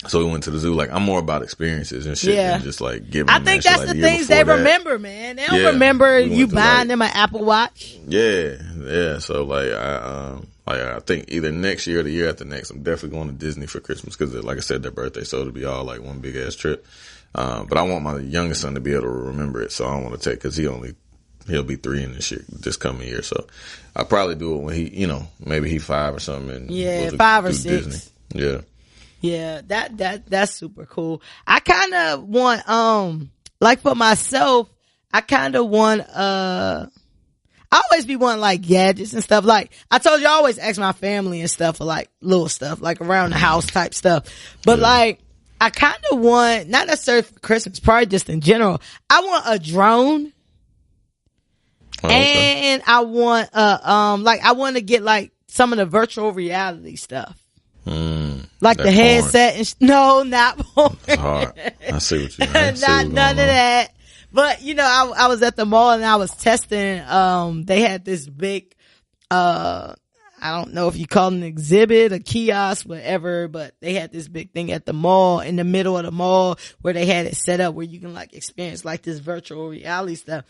So we went to the zoo. Like, I'm more about experiences and shit than just like giving them. I think that's the things they remember, man. They don't remember you buying them an Apple Watch. Yeah. So like, I think either next year or the year after next, I'm definitely going to Disney for Christmas because, like I said, their birthday. So it'll be all like one big ass trip. But I want my youngest son to be able to remember it. So I don't want to take because he'll be 3 in this coming year. So I'll probably do it when he, maybe he 5 or something. And 5 or 6. Disney. Yeah. Yeah, that's super cool. I kind of want, like for myself, I kind of want, I always be wanting like gadgets and stuff. Like I told you, I always ask my family and stuff for like little stuff, like around the house type stuff. But like, I kind of want, not necessarily for Christmas, probably just in general, I want a drone. Oh, okay. And I want, I want to get like some of the virtual reality stuff. Like the headset and no, not porn. It's hard. I see what you mean. Not none of that. But I was at the mall and I was testing. They had this big, I don't know if you call it an exhibit, a kiosk, whatever, but they had this big thing at the mall, in the middle of the mall, where they had it set up where you can like experience like this virtual reality stuff.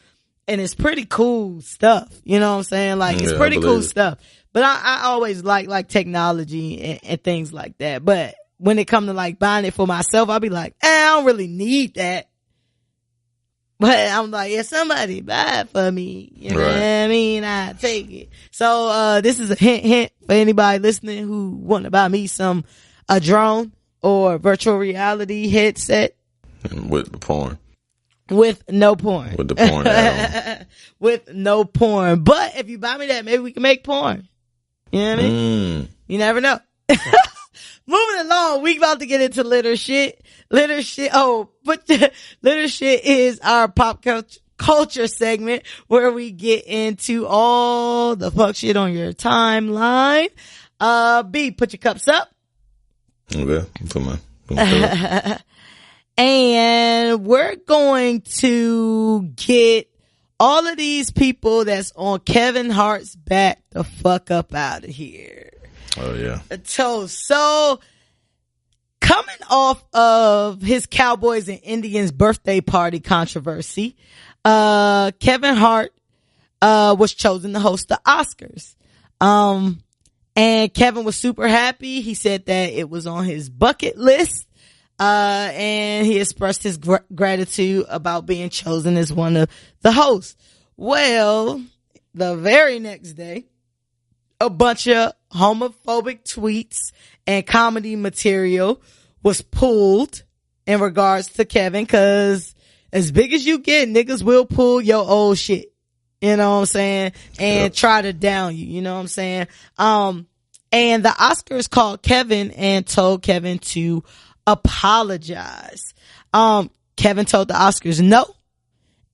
And it's pretty cool stuff. You know what I'm saying? Like, it's pretty cool stuff. But I always like technology and things like that. But when it comes to like buying it for myself, I'll be like, I don't really need that. But I'm like, if somebody buy it for me, you know what I mean? I take it. So, this is a hint for anybody listening who want to buy me a drone or virtual reality headset. And with the porn. With no porn. With the porn add-on. With no porn. But if you buy me that, maybe we can make porn. You know what I mean? You never know. Moving along, we about to get into litter shit. Litter shit is our pop culture segment where we get into all the fuck shit on your timeline. B, put your cups up. Okay, put my and we're going to get all of these people that's on Kevin Hart's back the fuck up out of here. Oh, yeah. So coming off of his Cowboys and Indians birthday party controversy, Kevin Hart was chosen to host the Oscars. And Kevin was super happy. He said that it was on his bucket list. and he expressed his gratitude about being chosen as one of the hosts. Well, the very next day, a bunch of homophobic tweets and comedy material was pulled in regards to Kevin, cause as big as you get, niggas will pull your old shit. You know what I'm saying? And try to down you. You know what I'm saying? And the Oscars called Kevin and told Kevin to apologize. Kevin told the Oscars no,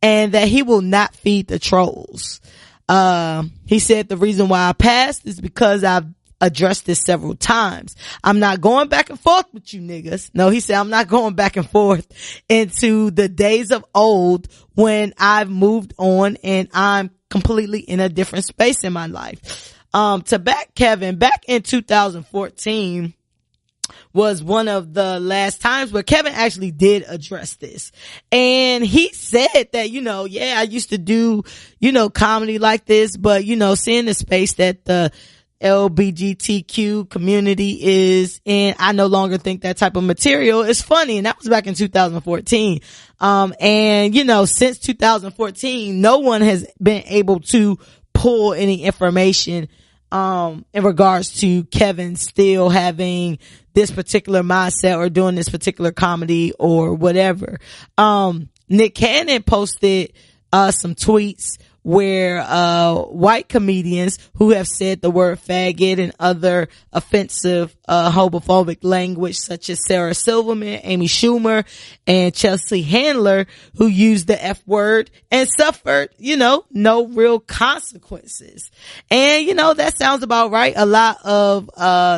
and that he will not feed the trolls. He said the reason why I passed is because I've addressed this several times. I'm not going back and forth with you niggas. No, he said I'm not going back and forth into the days of old when I've moved on and I'm completely in a different space in my life. To back Kevin, back in 2014 was one of the last times where Kevin actually did address this. And he said that, yeah, I used to do, comedy like this, but, seeing the space that the LGBTQ community is in, I no longer think that type of material is funny. And that was back in 2014. And, since 2014, no one has been able to pull any information in regards to Kevin still having this particular mindset or doing this particular comedy or whatever. Nick Cannon posted some tweets where white comedians who have said the word faggot and other offensive homophobic language, such as Sarah Silverman, Amy Schumer, and Chelsea Handler, who used the F word and suffered, no real consequences. And that sounds about right. A lot of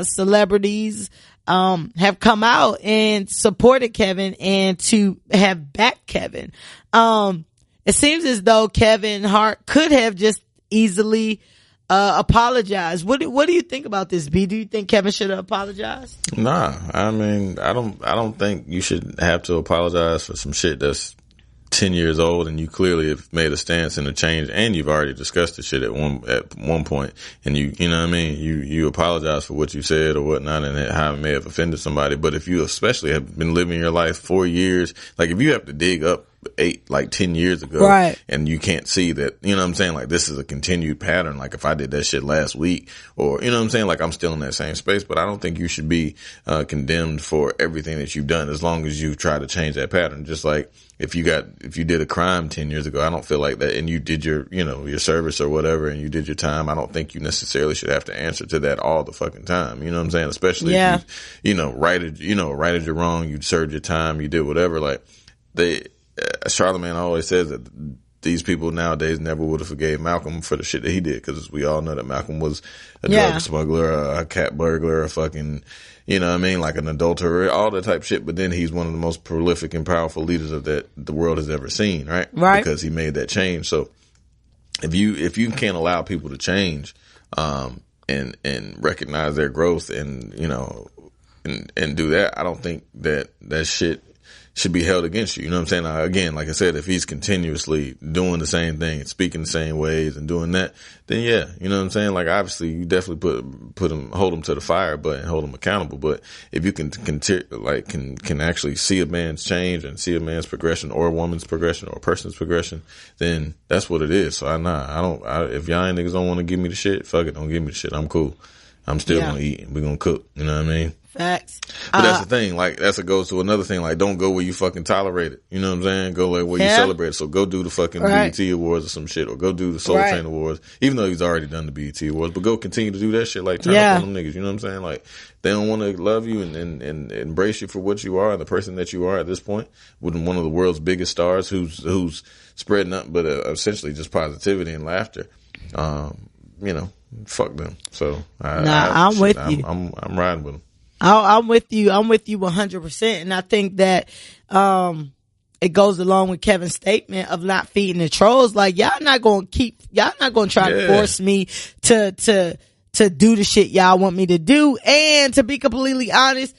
celebrities have come out and supported Kevin and to have backed Kevin. It seems as though Kevin Hart could have just easily apologized. What do you think about this, B? Do you think Kevin should have apologized? Nah, I mean, I don't think you should have to apologize for some shit that's 10 years old and you clearly have made a stance and a change, and you've already discussed the shit at one point, and you know what I mean? You apologize for what you said or whatnot and how it may have offended somebody. But if you especially have been living your life 4 years, like if you have to dig up 10 years ago, right, and you can't see that, you know what I'm saying, like this is a continued pattern, like if I did that shit last week, or you know what I'm saying, like I'm still in that same space. But I don't think you should be condemned for everything that you've done as long as you try to change that pattern. Just like if you did a crime 10 years ago, I don't feel like that, and you did your service or whatever, and you did your time, I don't think you necessarily should have to answer to that all the fucking time. You know what I'm saying? Especially if you righted your wrong, you served your time, you did whatever. Like Charlamagne always says that these people nowadays never would have forgave Malcolm for the shit that he did, because we all know that Malcolm was a drug smuggler, a cat burglar, a fucking, you know what I mean, like an adulterer, all that type of shit. But then he's one of the most prolific and powerful leaders of that the world has ever seen, right? Because he made that change. So if you can't allow people to change, and recognize their growth and and do that, I don't think that shit should be held against you. You know what I'm saying? Now, again, like I said, if he's continuously doing the same thing and speaking the same ways and doing that, then yeah, you know what I'm saying? Like obviously you definitely hold him to the fire, and hold him accountable. But if you can actually see a man's change and see a man's progression or a woman's progression or a person's progression, then that's what it is. So if y'all niggas don't want to give me the shit, fuck it, don't give me the shit. I'm cool. I'm still gonna eat. We're gonna cook. You know what I mean? Facts. But that's the thing. Like goes to another thing. Like don't go where you fucking tolerate it. You know what I'm saying? Go like where you celebrate it. So go do the fucking BET Awards or some shit, or go do the Soul Train Awards. Even though he's already done the BET Awards, but go continue to do that shit. Like turn up on them niggas. You know what I'm saying? Like they don't want to love you and embrace you for what you are and the person that you are at this point, with one of the world's biggest stars who's spreading up, but essentially just positivity and laughter. Fuck them. So I'm with you. I'm riding with them. I'm with you. I'm with you 100%. And I think that, it goes along with Kevin's statement of not feeding the trolls. Like y'all not going to try to force me to do the shit y'all want me to do. And to be completely honest,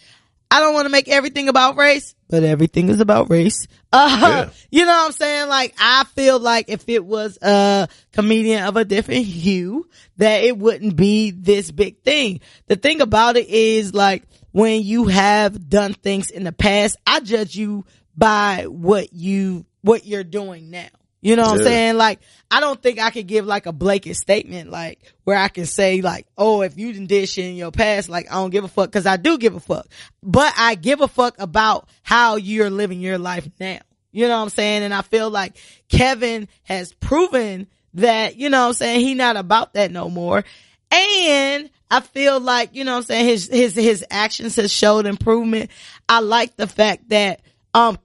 I don't want to make everything about race, but everything is about race. You know what I'm saying? Like, I feel like if it was a comedian of a different hue, that it wouldn't be this big thing. The thing about it is, like, when you have done things in the past. I judge you by what you're doing now. You know what I'm saying? Like, I don't think I could give like a blanket statement, like, where I can say like, oh, if you did shit in your past, like, I don't give a fuck, cause I do give a fuck. But I give a fuck about how you're living your life now. You know what I'm saying? And I feel like Kevin has proven that, you know what I'm saying, he not about that no more. And I feel like, you know what I'm saying, his actions has showed improvement. I like the fact that,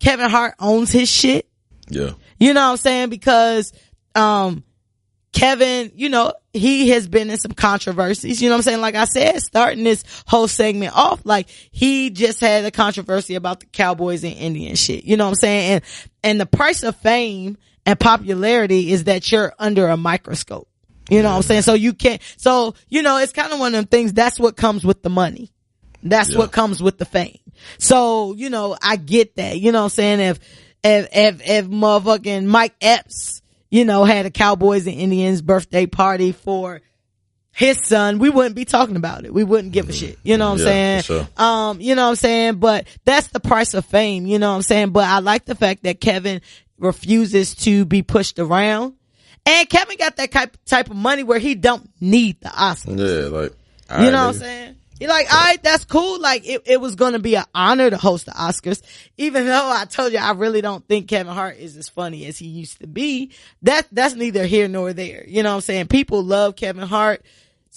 Kevin Hart owns his shit. Yeah. You know what I'm saying? Because, Kevin, you know, he has been in some controversies. You know what I'm saying? Like I said, starting this whole segment off, like, he just had a controversy about the Cowboys and Indian shit. You know what I'm saying? And the price of fame and popularity is that you're under a microscope. You know what I'm saying? So you can't, so, you know, it's kind of one of them things. That's what comes with the money. That's what comes with the fame. So, you know, I get that. You know what I'm saying? If motherfucking Mike Epps, you know, had a Cowboys and Indians birthday party for his son, we wouldn't be talking about it. We wouldn't give a shit. You know what I'm saying? Sure. You know what I'm saying? But that's the price of fame. You know what I'm saying? But I like the fact that Kevin refuses to be pushed around. And Kevin got that type of money where he don't need the Oscars. Yeah, like, you know what I'm saying? You're like, all right, that's cool. Like, it was going to be an honor to host the Oscars. Even though I told you, I really don't think Kevin Hart is as funny as he used to be. That's neither here nor there. You know what I'm saying? People love Kevin Hart's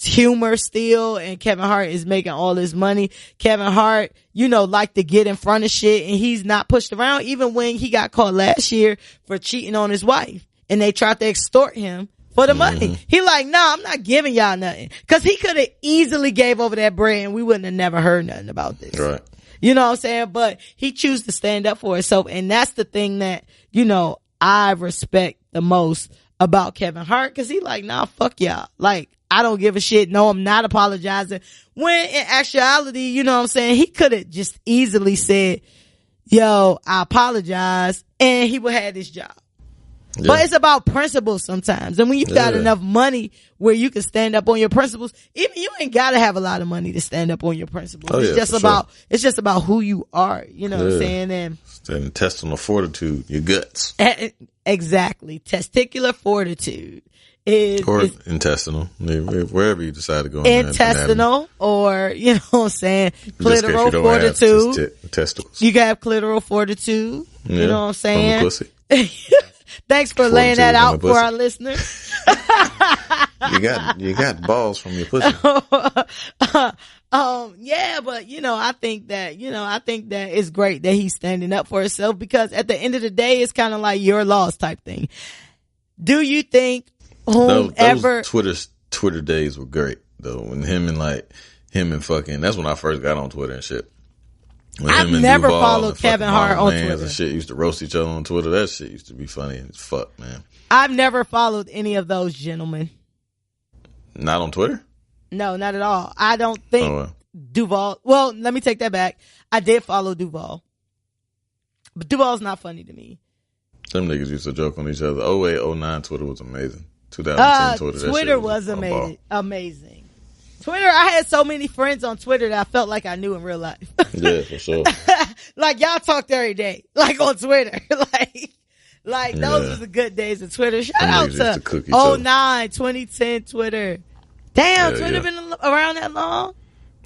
humor still, and Kevin Hart is making all this money. Kevin Hart, you know, like to get in front of shit, and he's not pushed around, even when he got caught last year for cheating on his wife, and they tried to extort him for the money. He like, nah, I'm not giving y'all nothing. Cause he could have easily gave over that bread and we wouldn't have never heard nothing about this. Right. You know what I'm saying? But he choose to stand up for himself. And that's the thing that, you know, I respect the most about Kevin Hart. Cause he like, nah, fuck y'all. Like, I don't give a shit. No, I'm not apologizing. When in actuality, you know what I'm saying? He could have just easily said, yo, I apologize. And he would have had his job. Yeah. But it's about principles sometimes. And when you got enough money where you can stand up on your principles, even you ain't gotta have a lot of money to stand up on your principles. It's just about who you are. You know what I'm saying? And it's the intestinal fortitude, your guts. Exactly. Testicular fortitude is intestinal, wherever you decide to go. Intestinal, or, you know what I'm saying, clitoral fortitude. Testicles. You got clitoral fortitude. Yeah, you know what I'm saying? From the pussy. Thanks for laying that out for our listeners. You got balls from your pussy. Yeah, but you know, I think that it's great that he's standing up for himself, because at the end of the day, it's kind of like your loss type thing. Do you think whomever those Twitter days were great though, when him and fucking, that's when I first got on Twitter and shit. I've never followed Kevin Hart on Twitter. And shit used to roast each other on Twitter. That shit used to be funny as fuck, man. I've never followed any of those gentlemen. Not on Twitter? No, not at all. I don't think Duval. Well, let me take that back. I did follow Duval, but Duval's not funny to me. Them niggas used to joke on each other. 08, 09 Twitter was amazing. 2010 Twitter was amazing. Twitter, I had so many friends on Twitter that I felt like I knew in real life. Yeah, for sure. Like, y'all talked every day, like on Twitter. like those were the good days of Twitter. Shout out to 09, 2010 Twitter. Damn, Twitter been around that long?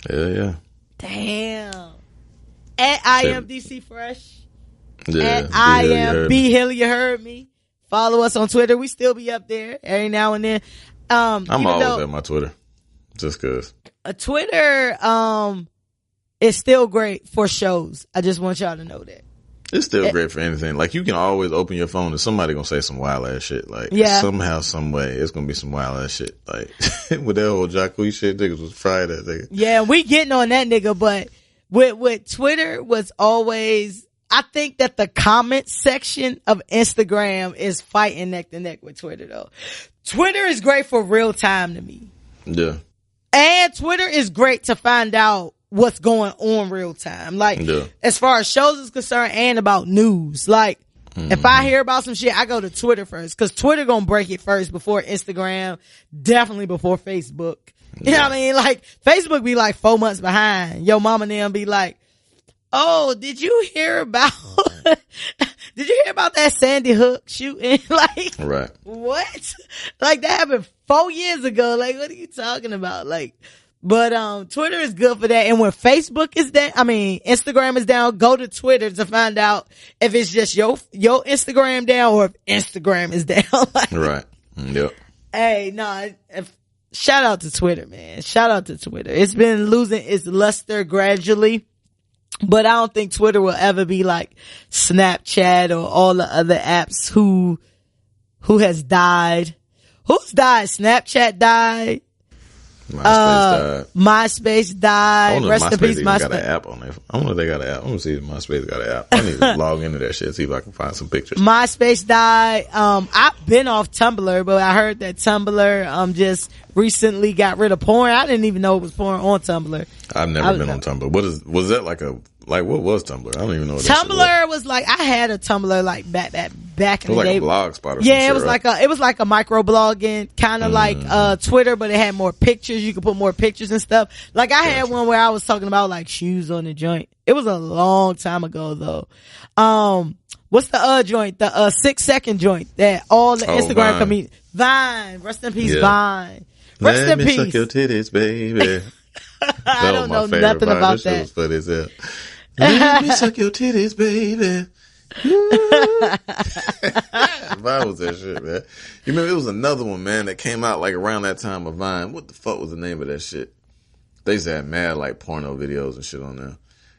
Yeah. Damn. At IMDC Fresh. Yeah. At IM B Hill, you heard me. Follow us on Twitter. We still be up there every now and then. I'm always at my Twitter. Just cause. Twitter, is still great for shows. I just want y'all to know that. It's still great for anything. Like, you can always open your phone and somebody gonna say some wild ass shit. Like, somehow, some way, it's gonna be some wild ass shit. Like, with that whole Jaquese shit, niggas was fried that nigga. Yeah, we getting on that nigga, but with Twitter was always, I think that the comment section of Instagram is fighting neck to neck with Twitter though. Twitter is great for real time to me. Yeah. And Twitter is great to find out what's going on real time. Like, as far as shows is concerned and about news. Like, If I hear about some shit, I go to Twitter first, cause Twitter gonna break it first before Instagram, definitely before Facebook. You know what I mean? Like, Facebook be like 4 months behind. Yo mama and them be like, oh, did you hear about that Sandy Hook shooting? Like, right. What? Like, that happened 4 years ago. Like, what are you talking about? Like, but, Twitter is good for that. And when Facebook is down, Instagram is down, go to Twitter to find out if it's just your Instagram down or if Instagram is down. Like, right. Yep. Hey, no, shout out to Twitter, man. Shout out to Twitter. It's been losing its luster gradually, but I don't think Twitter will ever be like Snapchat or all the other apps who has died. Who's died? Snapchat died. MySpace died. Rest in peace, MySpace. Got an app on there. I wonder if they got an app. I want to see if MySpace got an app. I need to log into that shit, see if I can find some pictures. MySpace died. I've been off Tumblr, but I heard that Tumblr just recently got rid of porn. I didn't even know it was porn on Tumblr. I've never been on Tumblr. Was that like what was Tumblr? I don't even know what Tumblr was like. I had a Tumblr like back in the day. It was like a blog spot or something. Yeah, it was like a micro blogging, kind of like Twitter, but it had more pictures. You could put more pictures and stuff. Like I had one where I was talking about like shoes on the joint. It was a long time ago though. What's the joint? The 6-second joint that all the Instagram comedians. Vine. Rest in peace, Vine. Rest in peace. Let me suck your titties, baby. I don't know nothing about that. Was funny as hell. Let me suck your titties, baby. Vine was that shit, man. You remember it was another one, man, that came out like around that time of Vine. What the fuck was the name of that shit? They used to have mad like porno videos and shit on there.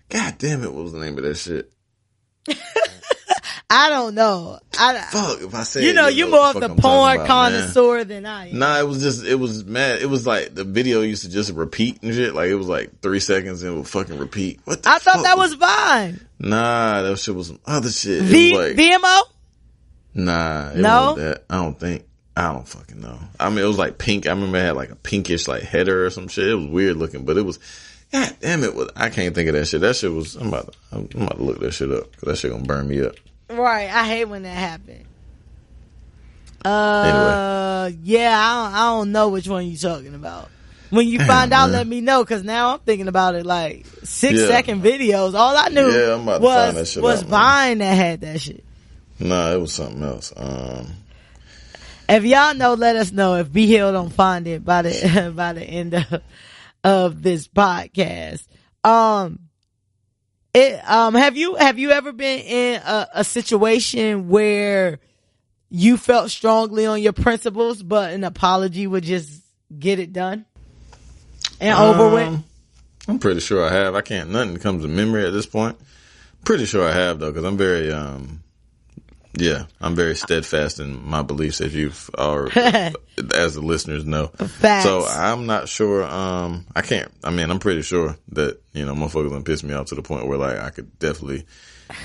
God damn it, what was the name of that shit? I don't know. Fuck, if I say you're more of the porn connoisseur than I am. Nah, it was mad. It was like the video used to just repeat and shit. Like it was like 3 seconds and it would fucking repeat. What the fuck? I thought that was Vine. Nah, that shit was some other shit. VMO? Nah, it wasn't that. I don't think. I don't fucking know. I mean, it was like pink. I remember it had like a pinkish like header or some shit. It was weird looking, but it was, god damn it. I can't think of that shit. That shit was, I'm about to look that shit up because that shit gonna burn me up. Right. I hate when that happened. Anyway. Yeah, I don't know which one you're talking about. When you find out, let me know, because now I'm thinking about it like 6-second videos. All I knew was Vine that had that shit. Nah, it was something else. If y'all know, let us know. If B Hill don't find it by the by the end of this podcast. Have you ever been in a situation where you felt strongly on your principles, but an apology would just get it done and over with? I'm pretty sure I have. Nothing comes to memory at this point. Pretty sure I have though, because I'm very, I'm very steadfast in my beliefs, as as the listeners know. Facts. So I'm not sure. I'm pretty sure that, motherfuckers done piss me off to the point where like I could definitely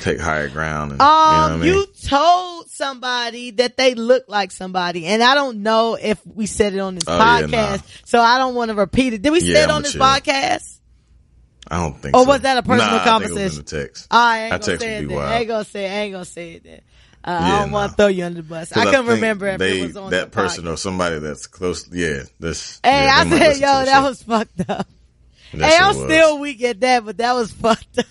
take higher ground. And, you know what I mean? You told somebody that they look like somebody, and I don't know if we said it on this podcast, so I don't want to repeat it. Did we say it on this podcast? I don't think so. Or was that a personal conversation? I think it was in the text. I ain't gonna text say would it be then. wild. I ain't gonna say it then. I don't want to throw you under the bus. I couldn't remember if it was on that person or somebody that's close. Yeah, this. Hey, I said, yo, that was fucked up. Hey, I'm still weak at that, but that was fucked up.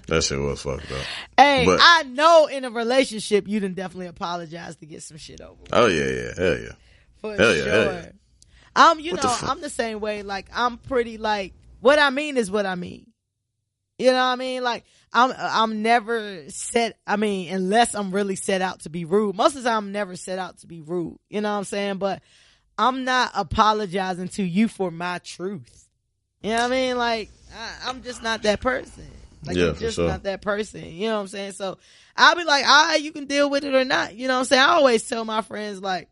That shit was fucked up. Hey, I know in a relationship you done definitely apologize to get some shit over with. Oh yeah, hell yeah, for hell sure. Yeah, hell yeah. I'm the same way. Like I'm pretty like what I mean is what I mean. You know what I mean? Like I'm never unless I'm really set out to be rude. Most of the time I'm never set out to be rude. You know what I'm saying? But I'm not apologizing to you for my truth. You know what I mean? Like I'm just not that person. Like I'm just not that person. You know what I'm saying? So I'll be like, all right, you can deal with it or not. You know what I'm saying? I always tell my friends like,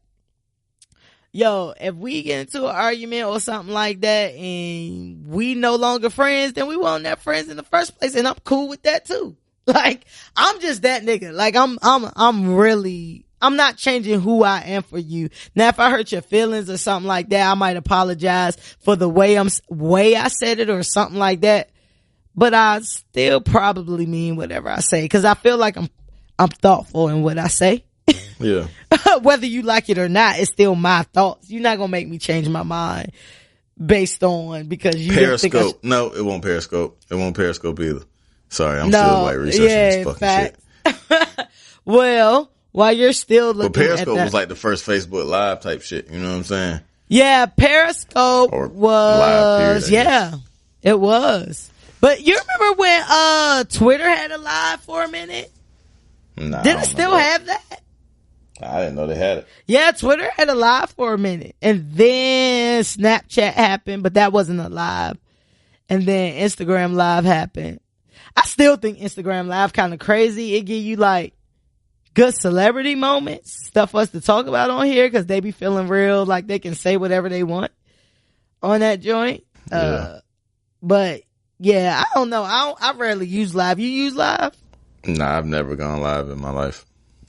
yo, if we get into an argument or something like that and we no longer friends, then we weren't that friends in the first place, and I'm cool with that too. Like, I'm just that nigga. Like, I'm not changing who I am for you. Now, if I hurt your feelings or something like that, I might apologize for the way I said it or something like that. But I still probably mean whatever I say, because I feel like I'm thoughtful in what I say. Yeah. Whether you like it or not, it's still my thoughts. You're not gonna make me change my mind based on because you Periscope. No, it won't Periscope. It won't Periscope either. Sorry, I'm still like researching this fucking shit. Well, while you're still looking but Periscope at that, was like the first Facebook Live type shit. You know what I'm saying? Yeah, Periscope Or was live period, it was. But you remember when Twitter had a live for a minute? Nah, Did it still have that? I didn't know they had it. Yeah, Twitter had a live for a minute. And then Snapchat happened, but that wasn't a live. And then Instagram Live happened. I still think Instagram Live kind of crazy. It give you like good celebrity moments, stuff for us to talk about on here because they be feeling real, like they can say whatever they want on that joint. Yeah. But yeah, I don't know. I rarely use Live. You use Live? Nah, I've never gone live in my life.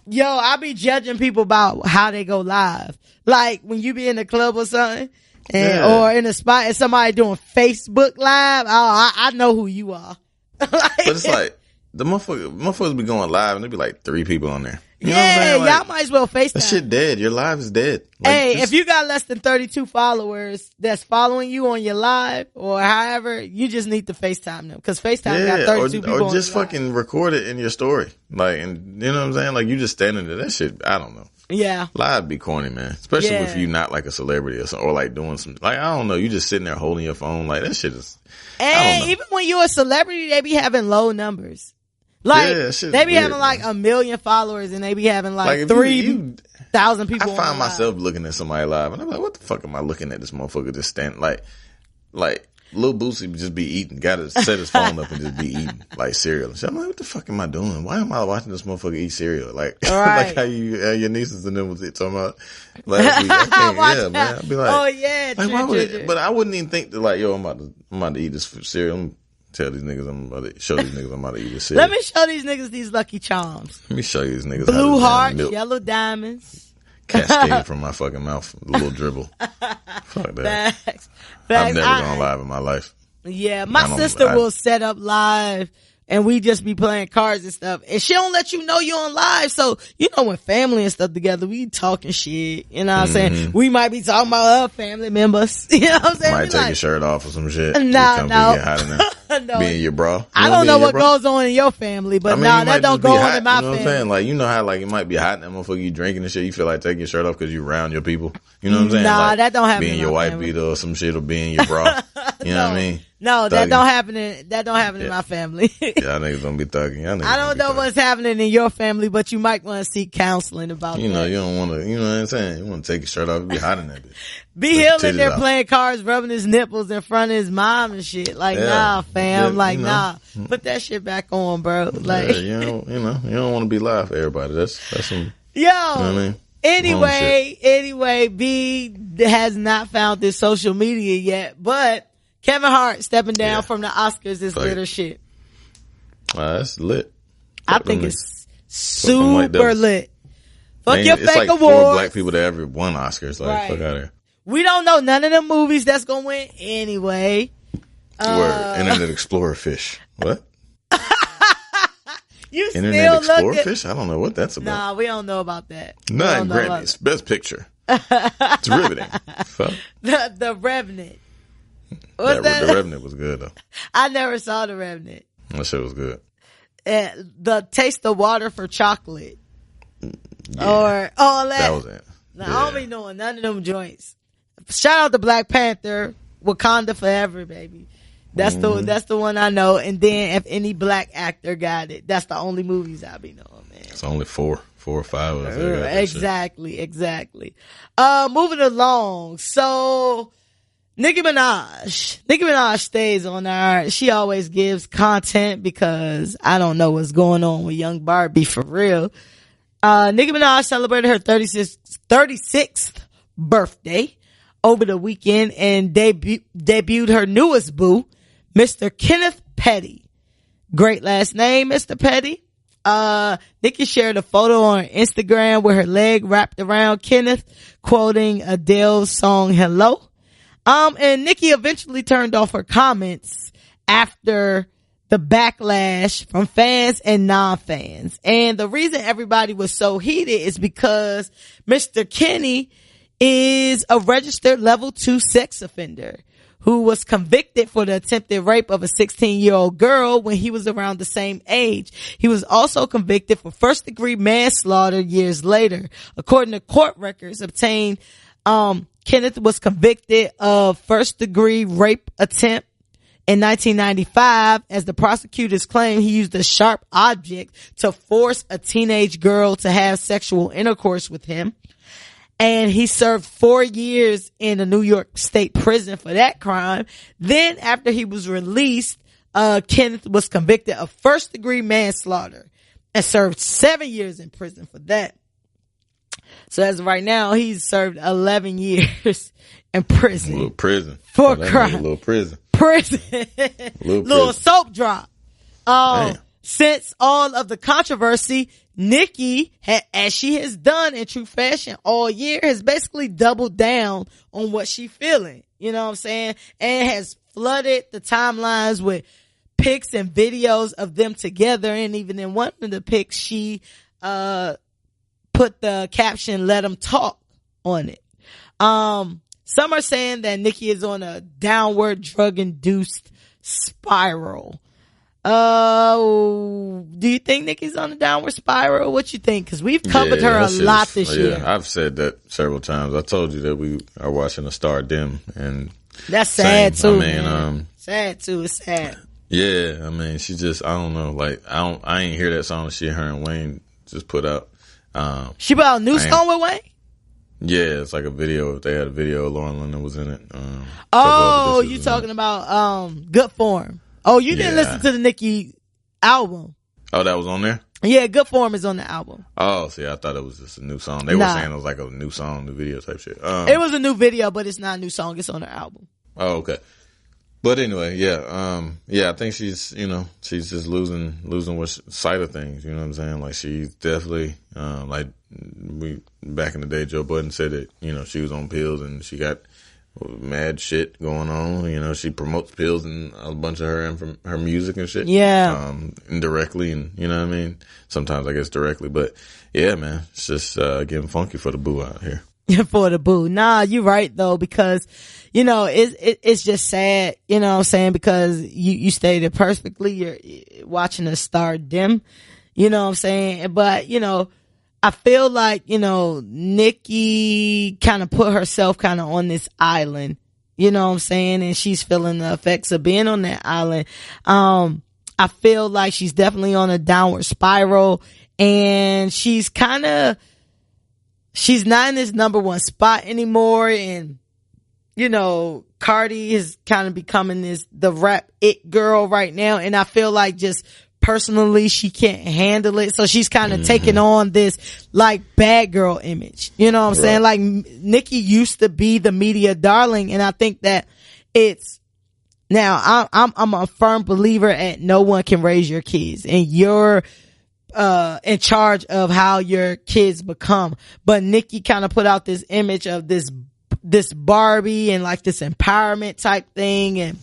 Yo, I be judging people about how they go live. Like when you be in a club or something, or in a spot and somebody doing Facebook Live. Oh, I know who you are. Like, but it's like the motherfuckers be going live and there be like 3 people on there. You know what I'm yeah, saying? Like, y'all might as well FaceTime. that shit dead. Your live is dead. Like, Hey, if you got less than 32 followers that's following you on your live or however, you just need to FaceTime them because FaceTime got 32 people or just on fucking record it in your story. Like, and you know what I'm saying? Like, you just standing there. That shit, I don't know. Yeah. Live be corny, man. Especially if you not like a celebrity or something, or like doing some, like, I don't know. You just sitting there holding your phone. Like, that shit is, And even when you're a celebrity, they be having low numbers. Like, they be weird, having like 1 million followers and they be having like 3,000 people. I find myself looking at somebody live and I'm like, what the fuck am I looking at this motherfucker just standing? Like Lil Boosie just be eating, gotta set his phone up and just be eating like cereal and shit. I'm like, what the fuck am I doing? Why am I watching this motherfucker eat cereal? Like, right. like how your nieces and them was talking about last week. Yeah, man. I'd be like, oh yeah, like, but I wouldn't even think that like, yo, I'm about to eat this cereal. I'm tell these niggas I'm about to show these niggas I'm about to eat this cereal. Let me show these niggas these Lucky Charms. Let me show you these niggas. Blue Heart, yellow diamonds. Cascading from my fucking mouth. A little dribble. Fuck that. Facts. I've never gone live in my life. Yeah, my sister will set up live and we just be playing cards and stuff. And she don't let you know you're on live. So, you know, when family and stuff together, we talking shit. You know what I'm saying? We might be talking about other family members. You know what I'm saying? Might take your shirt off or some shit. No. No. Being your bra. I don't know what goes on in your family, but that don't go on in my family. You know what I'm saying? Like, you know how like it might be hot in that motherfucker, you drinking and shit, you feel like taking your shirt off because you around your people. You know what I'm saying? Nah, like, that don't happen. Being your wife beater or some shit or being your bra. You know what I mean? No, that don't happen in my family. Y'all niggas don't be thugging. I don't know what's happening in your family, but you might want to seek counseling about you know, you don't want to, you know what I'm saying? You want to take your shirt off, it be hot in that bitch. Be Hill in there playing cards, rubbing his nipples in front of his mom and shit. Like, nah, fam. Like, nah. Put that shit back on, bro. Like, you don't want to be live for everybody. That's some. Yo. You know what I mean? Anyway, B has not found this social media yet, but Kevin Hart stepping down from the Oscars is lit or shit. That's lit. I think it's super lit. Fuck your fake like awards. 4 black people that ever won Oscars. Like, fuck out of here. We don't know none of the movies that's gonna win anyway. Word. Internet Explorer fish. What? You Internet still Explorer fish? I don't know what that's about. Nah, we don't know about that. Nine Grammys. Best picture. It's riveting. Fuck. The Revenant. What's that? The Revenant was good though. I never saw The Revenant. That shit was good. The Taste of Water for Chocolate. Yeah. Or all that. That was it. Nah, I don't be knowing none of them joints. Shout out to Black Panther, Wakanda Forever, baby. That's the one I know. And then if any black actor got it, that's the only movies I be knowing, man. It's only 4 or 5 of us. Exactly. Moving along. So Nicki Minaj stays on our, she always gives content because I don't know what's going on with young Barbie for real. Nicki Minaj celebrated her 36th birthday over the weekend and debuted her newest boo, Mr. Kenneth Petty. Great last name, Mr. Petty. Nicki shared a photo on Instagram with her leg wrapped around Kenneth, quoting Adele's song Hello. And Nicki eventually turned off her comments after the backlash from fans and non-fans. And the reason everybody was so heated is because Mr. Kenny is a registered level 2 sex offender who was convicted for the attempted rape of a 16-year-old girl when he was around the same age. He was also convicted for first-degree manslaughter years later. According to court records obtained, Kenneth was convicted of first-degree rape attempt in 1995. As the prosecutors claim, he used a sharp object to force a teenage girl to have sexual intercourse with him. And he served 4 years in a New York State prison for that crime. Then after he was released, Kenneth was convicted of first degree manslaughter and served 7 years in prison for that. So as of right now, he's served 11 years in prison. A little prison. For crime. A little prison. Prison. Little soap drop. Damn. Since all of the controversy, Nicki, as she has done in true fashion all year, has basically doubled down on what she feeling. You know what I'm saying? And has flooded the timelines with pics and videos of them together. And even in one of the pics, she put the caption, "Let them talk" on it. Some are saying that Nicki is on a downward drug-induced spiral. Do you think Nicki's on a downward spiral? What you think? Because we've covered her a lot this year. Yeah, I've said that several times. I told you that we are watching A Star Dim, and that's sad too. I mean, man. Sad too. It's sad. Yeah, I mean, she just, I don't know. Like, I ain't hear that song that her and Wayne just put out. She put out a new song with Wayne? Yeah, it's like a video. They had a video. Lauren London was in it. Oh, you talking about Good Form? Oh, you didn't listen to the Nicki album? Oh, that was on there? Yeah, Good Form is on the album. Oh, see, I thought it was just a new song. They were saying it was like a new song, new video type shit. It was a new video, but it's not a new song. It's on her album. Oh, okay. But anyway, I think she's just losing sight of things. You know what I'm saying? Like, she's definitely, like back in the day, Joe Budden said that, she was on pills and she got mad shit going on. She promotes pills and a bunch of her music and shit. Yeah. Indirectly, and you know what I mean? Sometimes I guess directly, but yeah, man, it's just, getting funky for the boo out here. For the boo. Nah, you're right though, because, it's just sad, you know what I'm saying? Because you stated perfectly, you're watching a star dim, you know what I'm saying? But, I feel like, Nicki kind of put herself kind of on this island, you know what I'm saying? And she's feeling the effects of being on that island. I feel like she's definitely on a downward spiral, and she's not in this number one spot anymore. And, Cardi is kind of becoming the rap it girl right now. And I feel like just personally, she can't handle it. So she's kind of taking on this like bad girl image. You know what I'm saying? Like, Nicki used to be the media darling. And I think that now I'm a firm believer at no one can raise your kids, and you're in charge of how your kids become. But Nicki kind of put out this image of this Barbie and like this empowerment type thing. And,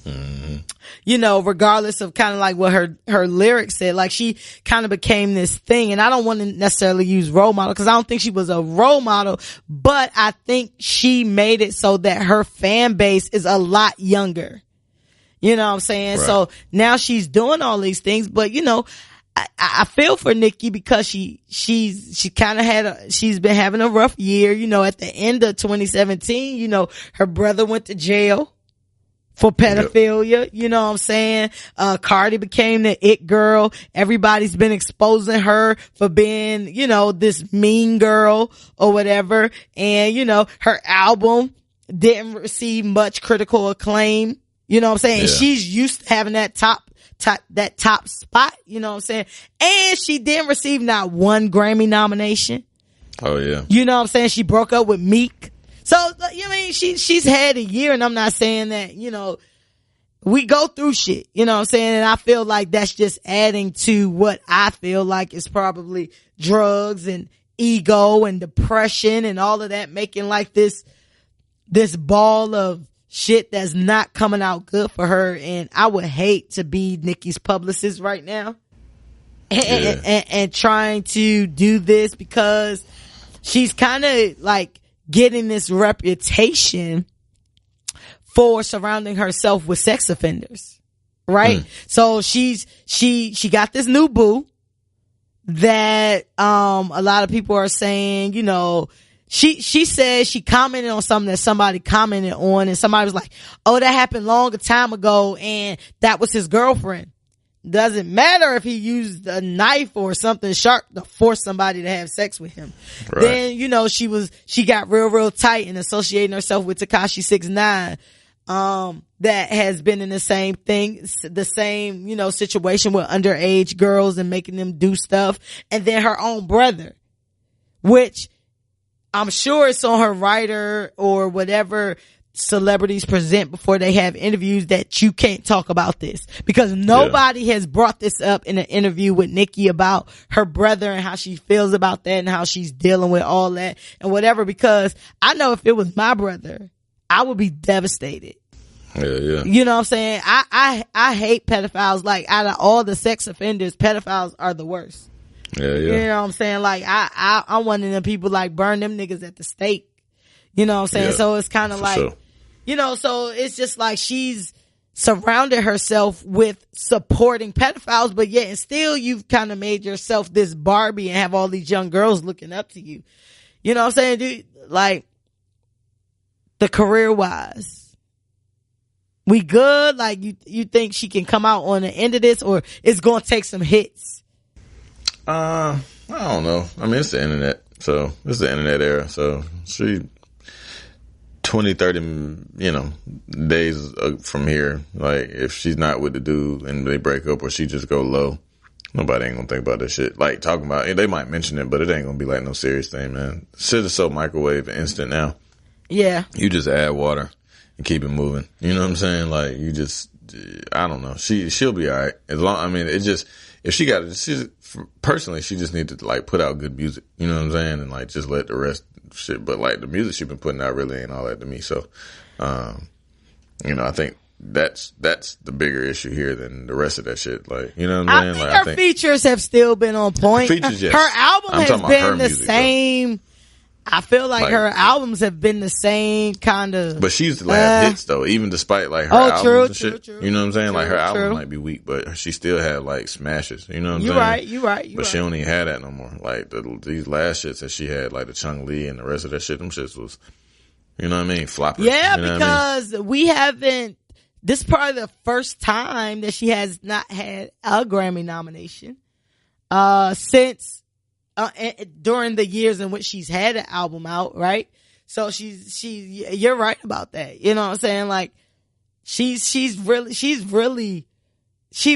regardless of kind of like what her lyrics said, like she kind of became this thing. And I don't want to necessarily use role model, because I don't think she was a role model, but I think she made it so that her fan base is a lot younger. You know what I'm saying? Right. So now she's doing all these things, but I feel for Nicki, because she's been having a rough year. At the end of 2017, her brother went to jail for pedophilia. Yep. You know what I'm saying? Cardi became the it girl. Everybody's been exposing her for being, this mean girl or whatever. And, her album didn't receive much critical acclaim. You know what I'm saying? Yeah. She's used to having that top spot, you know what I'm saying? And she didn't receive not one Grammy nomination. Oh yeah. You know what I'm saying? She broke up with Meek. So, she's had a year, and I'm not saying that, we go through shit, you know what I'm saying? And I feel like that's just adding to what I feel like is probably drugs and ego and depression and all of that, making like this ball of shit that's not coming out good for her. And I would hate to be Nicki's publicist right now and trying to do this, because she's kind of like getting this reputation for surrounding herself with sex offenders. Right. So she got this new boo that, a lot of people are saying, you know, she said she commented on something that somebody commented on, and somebody was like, oh, that happened long a time ago and that was his girlfriend. Doesn't matter if he used a knife or something sharp to force somebody to have sex with him. Right. Then, you know, she got real tight and associating herself with Tekashi 6ix9ine. That has been in the same thing, the same, you know, situation with underage girls and making them do stuff. And then her own brother, which I'm sure it's on her writer or whatever celebrities present before they have interviews, that you can't talk about this, because nobody has brought this up in an interview with Nicki about her brother and how she feels about that and how she's dealing with all that and whatever. Because I know if it was my brother, I would be devastated. Yeah. You know what I'm saying? I hate pedophiles. Like, out of all the sex offenders, pedophiles are the worst. Yeah. You know what I'm saying? Like, I'm one of them people, like, burn them niggas at the stake. You know what I'm saying? Yeah, so it's kind of like, sure. You know, so it's just like she's surrounded herself with supporting pedophiles, but yet and still you've kind of made yourself this Barbie and have all these young girls looking up to you. You know what I'm saying, dude? Like, the career wise, we good? Like, you think she can come out on the end of this, or it's gonna take some hits? I don't know. I mean, it's the internet. So it's the internet era. So she 20, 30, you know, days from here, like, if she's not with the dude and they break up or she just go low, nobody ain't gonna think about that shit. Like, talking about it, they might mention it, but it ain't gonna be like no serious thing, man. Shit is so microwave and instant now. Yeah. You just add water and keep it moving. You know what I'm saying? Like, you just, I don't know. She'll be all right. As long, I mean, it just, if she got it, personally, she just need to, like, put out good music. You know what I'm saying? And, like, just let the rest shit. But, like, the music she been putting out really ain't all that to me. So, you know, I think that's the bigger issue here than the rest of that shit. Like, you know what I'm saying? Her features have still been on point. Features, yes. Her album has been the same. Though. I feel like her albums have been the same kind of. But she's the last hits though, even despite like her albums and shit. True. You know what I'm saying? Like, her album might be weak, but she still had like smashes. You know what I'm saying? You're right. But she don't even have that no more. Like, these last shits that she had, like the Chung Lee and the rest of that shit, them shits was, you know what I mean, floppers. Yeah, you know because we haven't. This is probably the first time that she has not had a Grammy nomination since. During the years in which she's had an album out, right? So you're right about that. You know what I'm saying? Like, she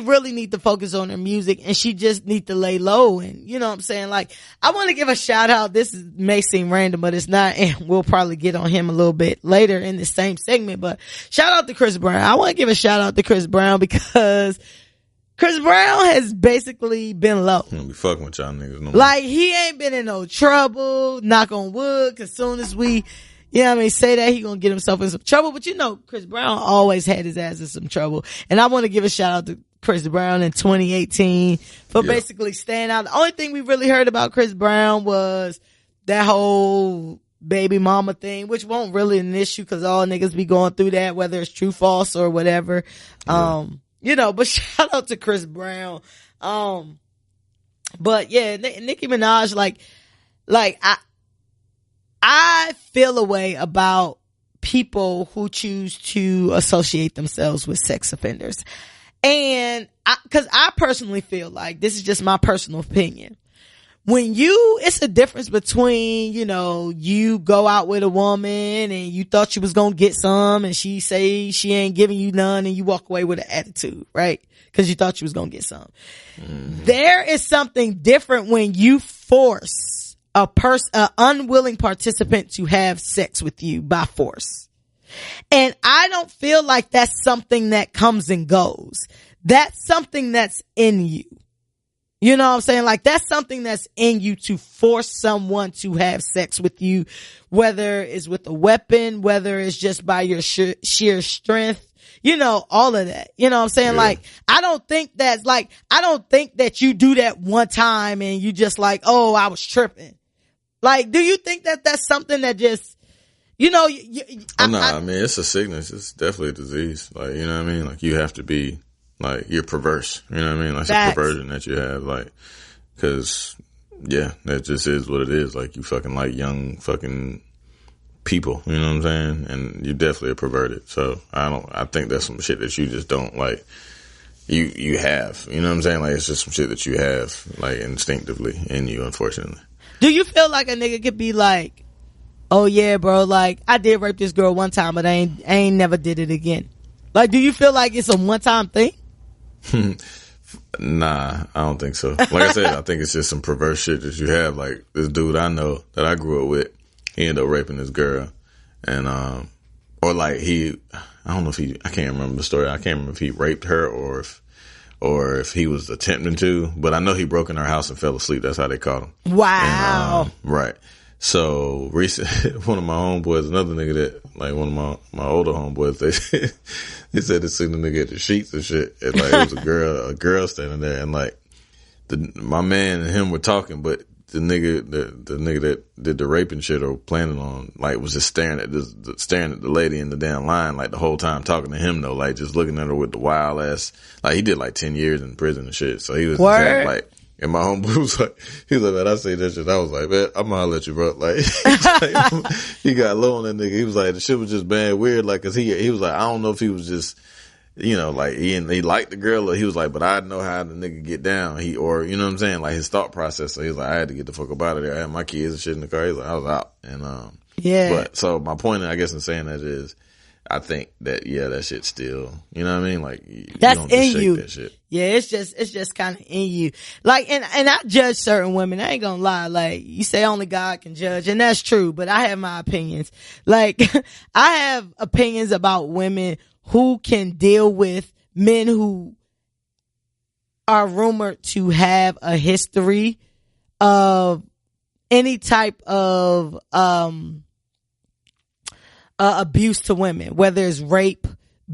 really need to focus on her music, and she just need to lay low. And you know what I'm saying? Like, I want to give a shout out. This may seem random, but it's not, and we'll probably get on him a little bit later in the same segment, but shout out to Chris Brown. I want to give a shout out to Chris Brown because Chris Brown has basically been low. I don't be fucking with y'all niggas no more. Like, he ain't been in no trouble, knock on wood, cause soon as we, you know what I mean, say that, he gonna get himself in some trouble. But you know, Chris Brown always had his ass in some trouble. And I want to give a shout out to Chris Brown in 2018 for basically staying out. The only thing we really heard about Chris Brown was that whole baby mama thing, which won't really an issue cause all niggas be going through that, whether it's true, false, or whatever. You know, but shout out to Chris Brown. But yeah, Nicki Minaj, like I feel a way about people who choose to associate themselves with sex offenders. And cause I personally feel like, this is just my personal opinion. It's a difference between, you know, you go out with a woman and you thought you was gonna get some and she say she ain't giving you none and you walk away with an attitude, right? Cause you thought you was gonna get some. Mm-hmm. There is something different when you force an unwilling participant to have sex with you by force. And I don't feel like that's something that comes and goes. That's something that's in you. You know what I'm saying? Like, that's something that's in you to force someone to have sex with you, whether it's with a weapon, whether it's just by your sheer strength, you know, all of that. You know what I'm saying? Yeah. Like, I don't think that you do that one time and you just like, oh, I was tripping. Like, do you think that that's something that just, you know, I mean, it's a sickness. It's definitely a disease. Like, you know what I mean? Like, you have to be, like, you're perverse. You know what I mean? Like, it's a perversion that you have, like, cause, yeah, that just is what it is. Like, you fucking like young fucking people, you know what I'm saying? And you definitely are perverted. So, I think that's some shit that you just don't, like, you have, you know what I'm saying? Like, it's just some shit that you have, like, instinctively in you, unfortunately. Do you feel like a nigga could be like, oh yeah, bro, like, I did rape this girl one time, but I ain't never did it again? Like, do you feel like it's a one-time thing? Nah, I don't think so. Like I said, I think it's just some perverse shit that you have. Like, this dude I know that I grew up with, he ended up raping this girl. And, or like I don't know if I can't remember the story. I can't remember if he raped her or if he was attempting to, but I know he broke in her house and fell asleep. That's how they caught him. Wow. And, right. So recent, one of my homeboys, another nigga that, like, one of my older homeboys, they said they seen the nigga at the sheets and shit. And like, it was a girl standing there, and like, my man and him were talking, but the nigga that did the raping shit or planning on, like, was just staring at the lady in the damn line, like, the whole time, talking to him though, like, just looking at her with the wild ass, like, he did like 10 years in prison and shit. So he was like, and my homeboy was like, man, I say that shit. I was like, man, I'm gonna holler at you, bro. Like, he got low on that nigga. He was like, the shit was just bad, weird. Like, cause he was like, I don't know if he was just, you know, like, he liked the girl, or he was like, but I know how the nigga get down. Or, you know what I'm saying? Like, his thought process. So he was like, I had to get the fuck up out of there. I had my kids and shit in the car. He's like, I was out. And, yeah. But, so my point, I guess, in saying that is, I think that, yeah, that shit's still, you know what I mean? Like, that's you don't just in you. that shit. Yeah, it's just kind of in you. Like, and I judge certain women. I ain't gonna lie. Like, you say only God can judge, and that's true, but I have my opinions. Like, I have opinions about women who can deal with men who are rumored to have a history of any type of, abuse to women, whether it's rape,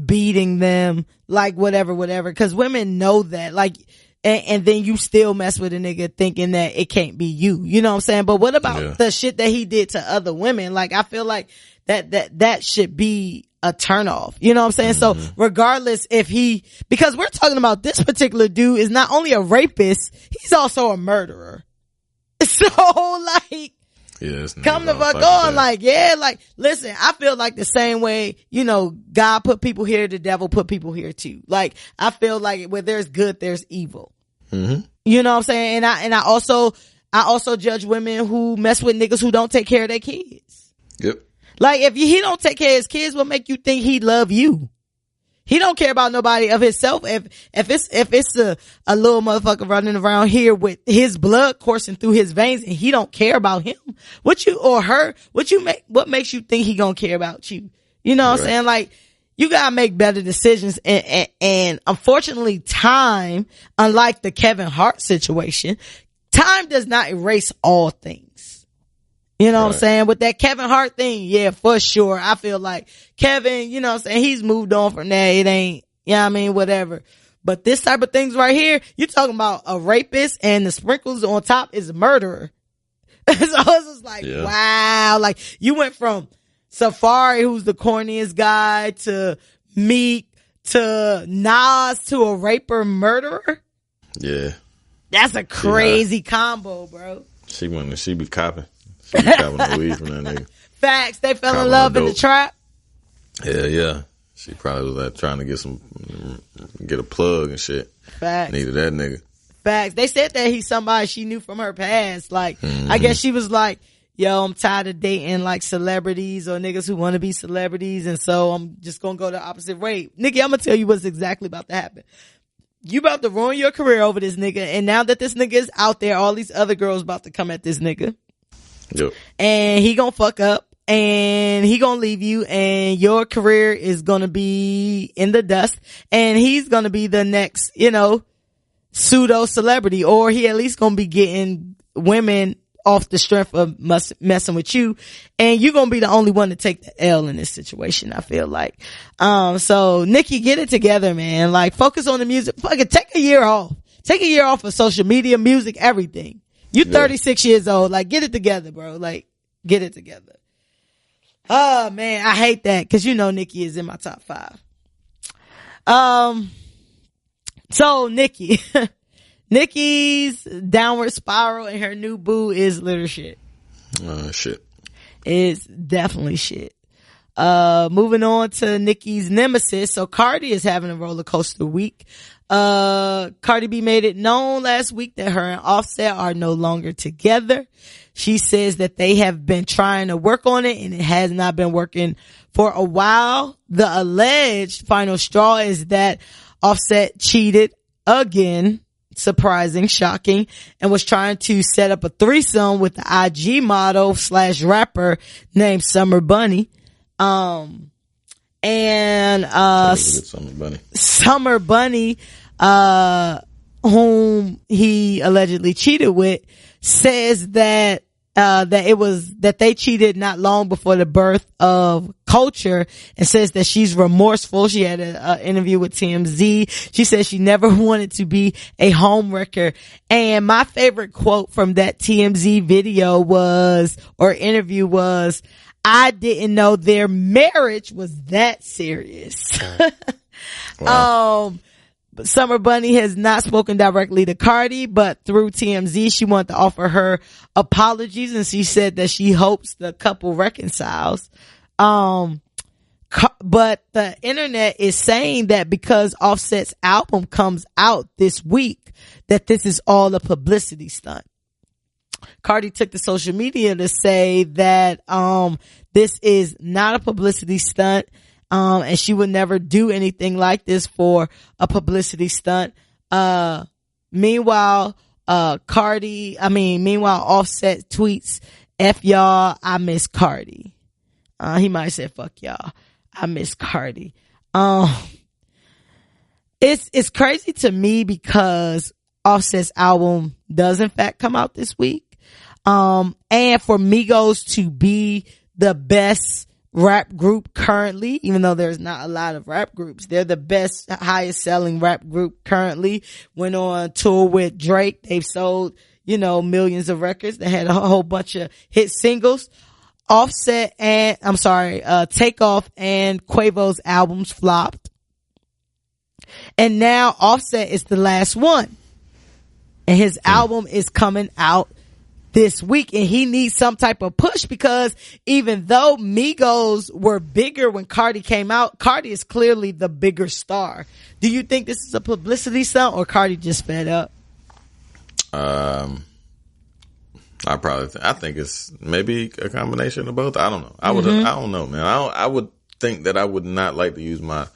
beating them, like whatever. Cause women know that, like, and then you still mess with a nigga thinking that it can't be you. You know what I'm saying? But what about the shit that he did to other women? Like, I feel like that should be a turnoff. You know what I'm saying? Mm-hmm. So regardless because we're talking about this particular dude is not only a rapist, he's also a murderer. So like, come the fuck on. Like, yeah, like, listen, I feel like the same way, you know, God put people here, the devil put people here too. Like, I feel like where there's good, there's evil. Mm-hmm. You know what I'm saying? And I also judge women who mess with niggas who don't take care of their kids. Yep. Like, if he don't take care of his kids, what make you think he love you? He don't care about nobody of himself. If it's a little motherfucker running around here with his blood coursing through his veins and he don't care about him, what makes you think he gonna care about you? You know what I'm saying? Like, you gotta make better decisions. And unfortunately, time, unlike the Kevin Hart situation, time does not erase all things. You know what I'm saying? With that Kevin Hart thing, yeah, for sure. I feel like Kevin, you know what I'm saying, he's moved on from that. It ain't, you know what I mean, whatever. But this type of things right here, you're talking about a rapist and the sprinkles on top is a murderer. So it's just like, wow. Like, you went from Safari, who's the corniest guy, to Meek, to Nas, to a raper murderer. Yeah. That's a crazy combo, bro. She be copping. She be copping the weed from that nigga. Facts. They fell in love in the trap. Yeah. She probably was like trying to get a plug and shit. Facts. Needed that nigga. Facts. They said that he's somebody she knew from her past. Like, I guess she was like, yo, I'm tired of dating like celebrities or niggas who want to be celebrities, and so I'm just gonna go the opposite way. Nicki, I'm gonna tell you what's exactly about to happen. You about to ruin your career over this nigga, and now that this nigga is out there, all these other girls about to come at this nigga. Yep. And he gonna fuck up, and he gonna leave you, and your career is gonna be in the dust, and he's gonna be the next, you know, pseudo celebrity, or he at least gonna be getting women off the strength of messing with you, and you're gonna be the only one to take the L in this situation, I feel like. So Nicki, get it together, man. Like, focus on the music. Fucking take a year off. Take a year off of social media, music, everything. You 36 years old. Like, get it together, bro. Like, get it together. Oh man, I hate that, cause you know Nicki is in my top 5. So Nicki. Nicki's downward spiral and her new boo is literal shit. Shit. It's definitely shit. Moving on to Nicki's nemesis. So Cardi is having a roller coaster week. Cardi B made it known last week that her and Offset are no longer together. She says that they have been trying to work on it and it has not been working for a while. The alleged final straw is that Offset cheated again. Surprising, shocking, and was trying to set up a threesome with the IG model / rapper named Summer Bunny. Summer Bunny, whom he allegedly cheated with, says that they cheated not long before the birth of Culture, and says that she's remorseful. She had an interview with TMZ. She says she never wanted to be a homewrecker. And my favorite quote from that TMZ video interview was, "I didn't know their marriage was that serious." Wow. But Summer Bunny has not spoken directly to Cardi, but through TMZ, she wanted to offer her apologies, and she said that she hopes the couple reconciles. But the internet is saying that because Offset's album comes out this week, that this is all a publicity stunt. Cardi took to social media to say that, this is not a publicity stunt. And she would never do anything like this for a publicity stunt. Meanwhile, Offset tweets, "F y'all, I miss Cardi." He might have said, "Fuck y'all, I miss Cardi." It's crazy to me because Offset's album does in fact come out this week. And for Migos to be the best rap group currently, even though there's not a lot of rap groups, they're the best, highest selling rap group currently. Went on tour with Drake. They've sold, millions of records. They had a whole bunch of hit singles. Takeoff and Quavo's albums flopped. And now Offset is the last one. And his album is coming out this week, and he needs some type of push, because even though Migos were bigger when Cardi came out, Cardi is clearly the bigger star. Do you think this is a publicity stunt, or Cardi just fed up? I think it's maybe a combination of both. I don't know. I don't know, man. I would think that I would not like to use my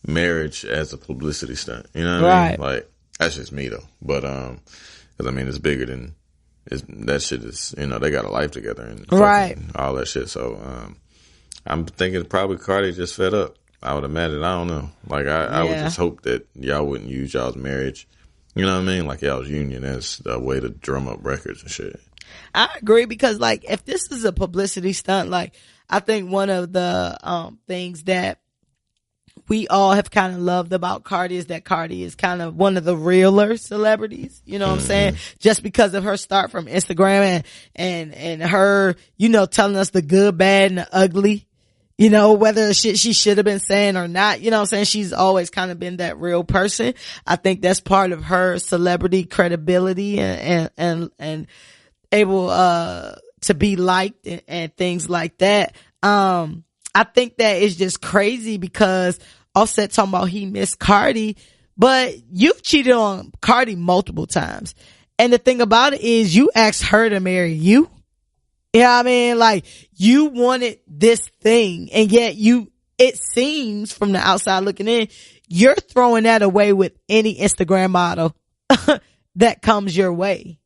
marriage as a publicity stunt. You know what I mean? Like, that's just me though. But, cause it's bigger than, that shit is, they got a life together and all that shit. So, I'm thinking probably Cardi just fed up. I would imagine. I don't know. Like, I would just hope that y'all wouldn't use y'all's marriage, you know what I mean? Like y'all's union as a way to drum up records and shit. I agree, because like, if this is a publicity stunt, like, I think one of the, things that we all have kind of loved about Cardi is that Cardi is kind of one of the realer celebrities. You know what I'm saying? Just because of her start from Instagram and her, telling us the good, bad, and the ugly, whether shit she should have been saying or not. You know what I'm saying? She's always kind of been that real person. I think that's part of her celebrity credibility and able, to be liked and things like that. I think that is just crazy, because Offset talking about he missed Cardi, but you've cheated on Cardi multiple times. And the thing about it is, you asked her to marry you. You know what I mean? Like, you wanted this thing, and yet it seems from the outside looking in, you're throwing that away with any Instagram model that comes your way.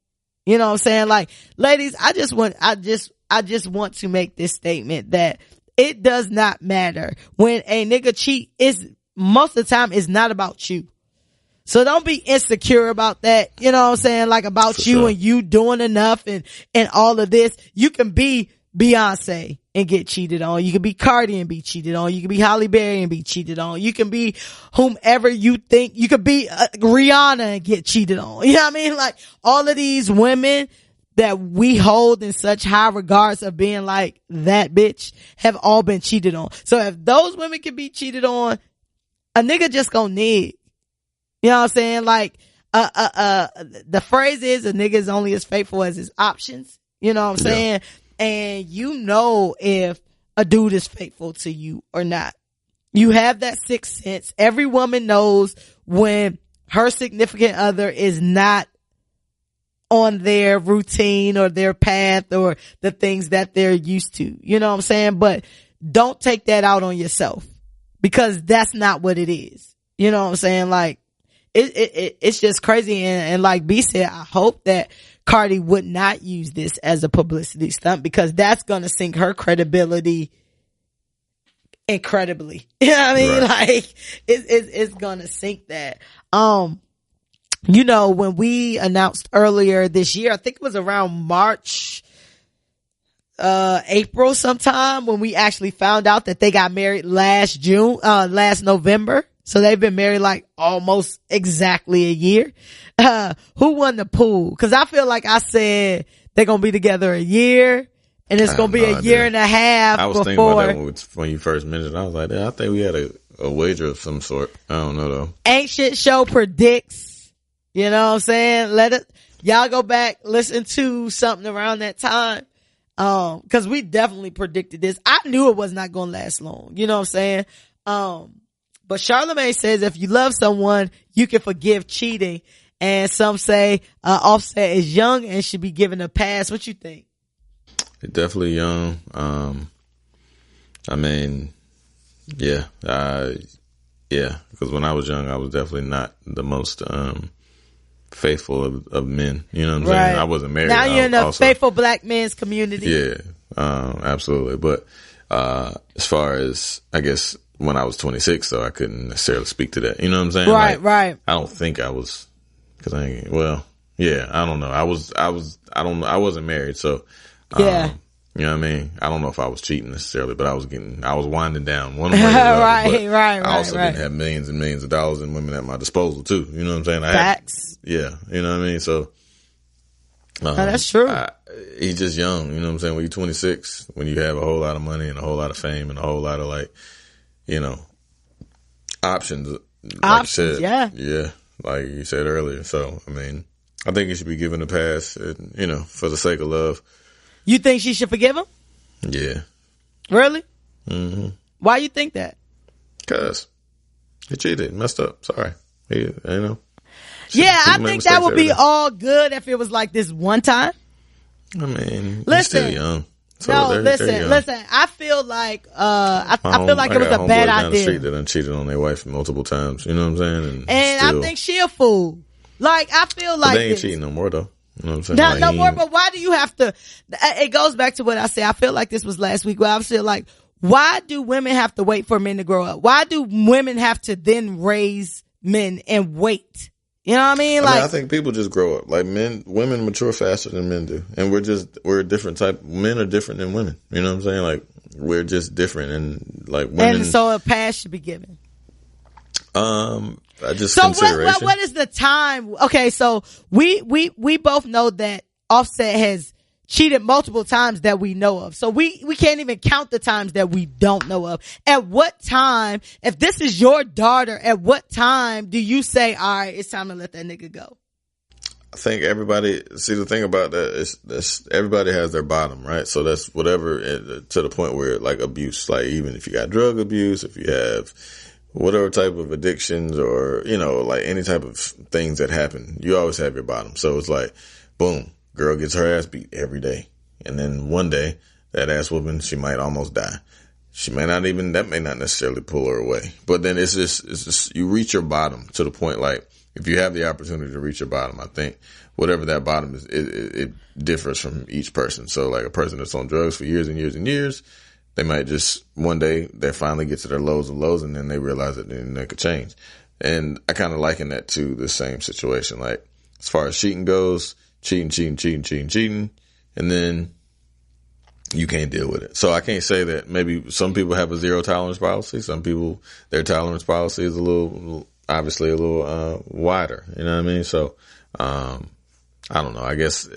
You know what I'm saying? Like, ladies, I just want to make this statement that it does not matter when a nigga cheat. Is most of the time it's not about you. So don't be insecure about that. You know what I'm saying? Like about For you sure. and you doing enough and all of this. You can be Beyonce and get cheated on. You can be Cardi and be cheated on. You can be Halle Berry and be cheated on. You can be whomever you think. You could be Rihanna and get cheated on. You know what I mean? Like all of these women that we hold in such high regards of being like that bitch have all been cheated on. So if those women can be cheated on, a nigga just gonna nig. You know what I'm saying? Like, the phrase is a nigga is only as faithful as his options. You know what I'm saying? And you know if a dude is faithful to you or not. You have that sixth sense. Every woman knows when her significant other is not on their routine or their path or the things that they're used to. You know what I'm saying? But don't take that out on yourself because that's not what it is. You know what I'm saying? Like, it's just crazy. And like B said, I hope that Cardi would not use this as a publicity stunt because that's going to sink her credibility incredibly. You know what I mean? Right. Like it's going to sink that. You know, when we announced earlier this year, I think it was around March, April sometime when we actually found out that they got married last November. So they've been married like almost exactly a year. Who won the pool? Cause I feel like I said they're going to be together a year and it's going to be a year and a half. I was thinking about that when you first mentioned it. I was like, I think we had a wager of some sort. I don't know though. Ain't Shit Show predicts, you know what I'm saying? Y'all go back, listen to something around that time. Cause we definitely predicted this. I knew it was not going to last long. You know what I'm saying? But Charlamagne says if you love someone, you can forgive cheating. And some say Offset is young and should be given a pass. What you think? Definitely young. I mean, yeah. Because when I was young, I was definitely not the most faithful of men. You know what I'm saying? I wasn't married. Now you're in the faithful black men's community. Yeah, absolutely. But as far as, I guess, when I was 26, so I couldn't necessarily speak to that. You know what I'm saying? Right. I don't think I was, cause I don't know. I wasn't married. So, yeah. You know what I mean? I don't know if I was cheating necessarily, but I was winding down one way or the other. Right. I also didn't have millions and millions of dollars in women at my disposal too. You know what I'm saying? Facts. Yeah. You know what I mean? So, that's true. He's just young. You know what I'm saying? When you're 26, when you have a whole lot of money and a whole lot of fame and a whole lot of options. Like you said, yeah, like you said earlier. So, I mean, I think he should be given a pass, for the sake of love. You think she should forgive him? Yeah. Really? Mm-hmm. Why you think that? Because he cheated, messed up. Sorry. I think that would be all good if it was like this one time. I mean, he's still young. So listen. I feel like I feel like it was a bad idea. Down the street that done cheated on their wife multiple times. You know what I'm saying? And I think she a fool. Like I feel like they ain't cheating no more though. You know what I'm saying? No more. But why do you have to? It goes back to what I said. I feel like this was last week. Where I feel like, why do women have to wait for men to grow up? Why do women have to then raise men and wait? You know what I mean? I think people just grow up. Like women mature faster than men do. And we're a different type. Men are different than women. You know what I'm saying? Like, we're just different. And like women. And so a pass should be given. Consideration. What is the time? Okay. So we both know that Offset has cheated multiple times that we know of. So we can't even count the times that we don't know of. At what time, if this is your daughter, at what time do you say, all right, it's time to let that nigga go? I think the thing about that is everybody has their bottom, right? So that's whatever to the point where like abuse, like even if you got drug abuse, if you have whatever type of addictions or, like any type of things that happen, you always have your bottom. So it's like, boom. Girl gets her ass beat every day. And then one day, that ass woman, she might almost die. That may not necessarily pull her away. But then it's just, you reach your bottom to the point, like, if you have the opportunity to reach your bottom, I think whatever that bottom is, it differs from each person. So like a person that's on drugs for years and years and years, they might just, one day, they finally get to their lows of lows and then they realize that then they could change. And I kind of liken that to the same situation. Like, as far as cheating goes, cheating. And then you can't deal with it. So I can't say that maybe some people have a zero tolerance policy. Some people, their tolerance policy is obviously a little wider. You know what I mean? So, I don't know. I guess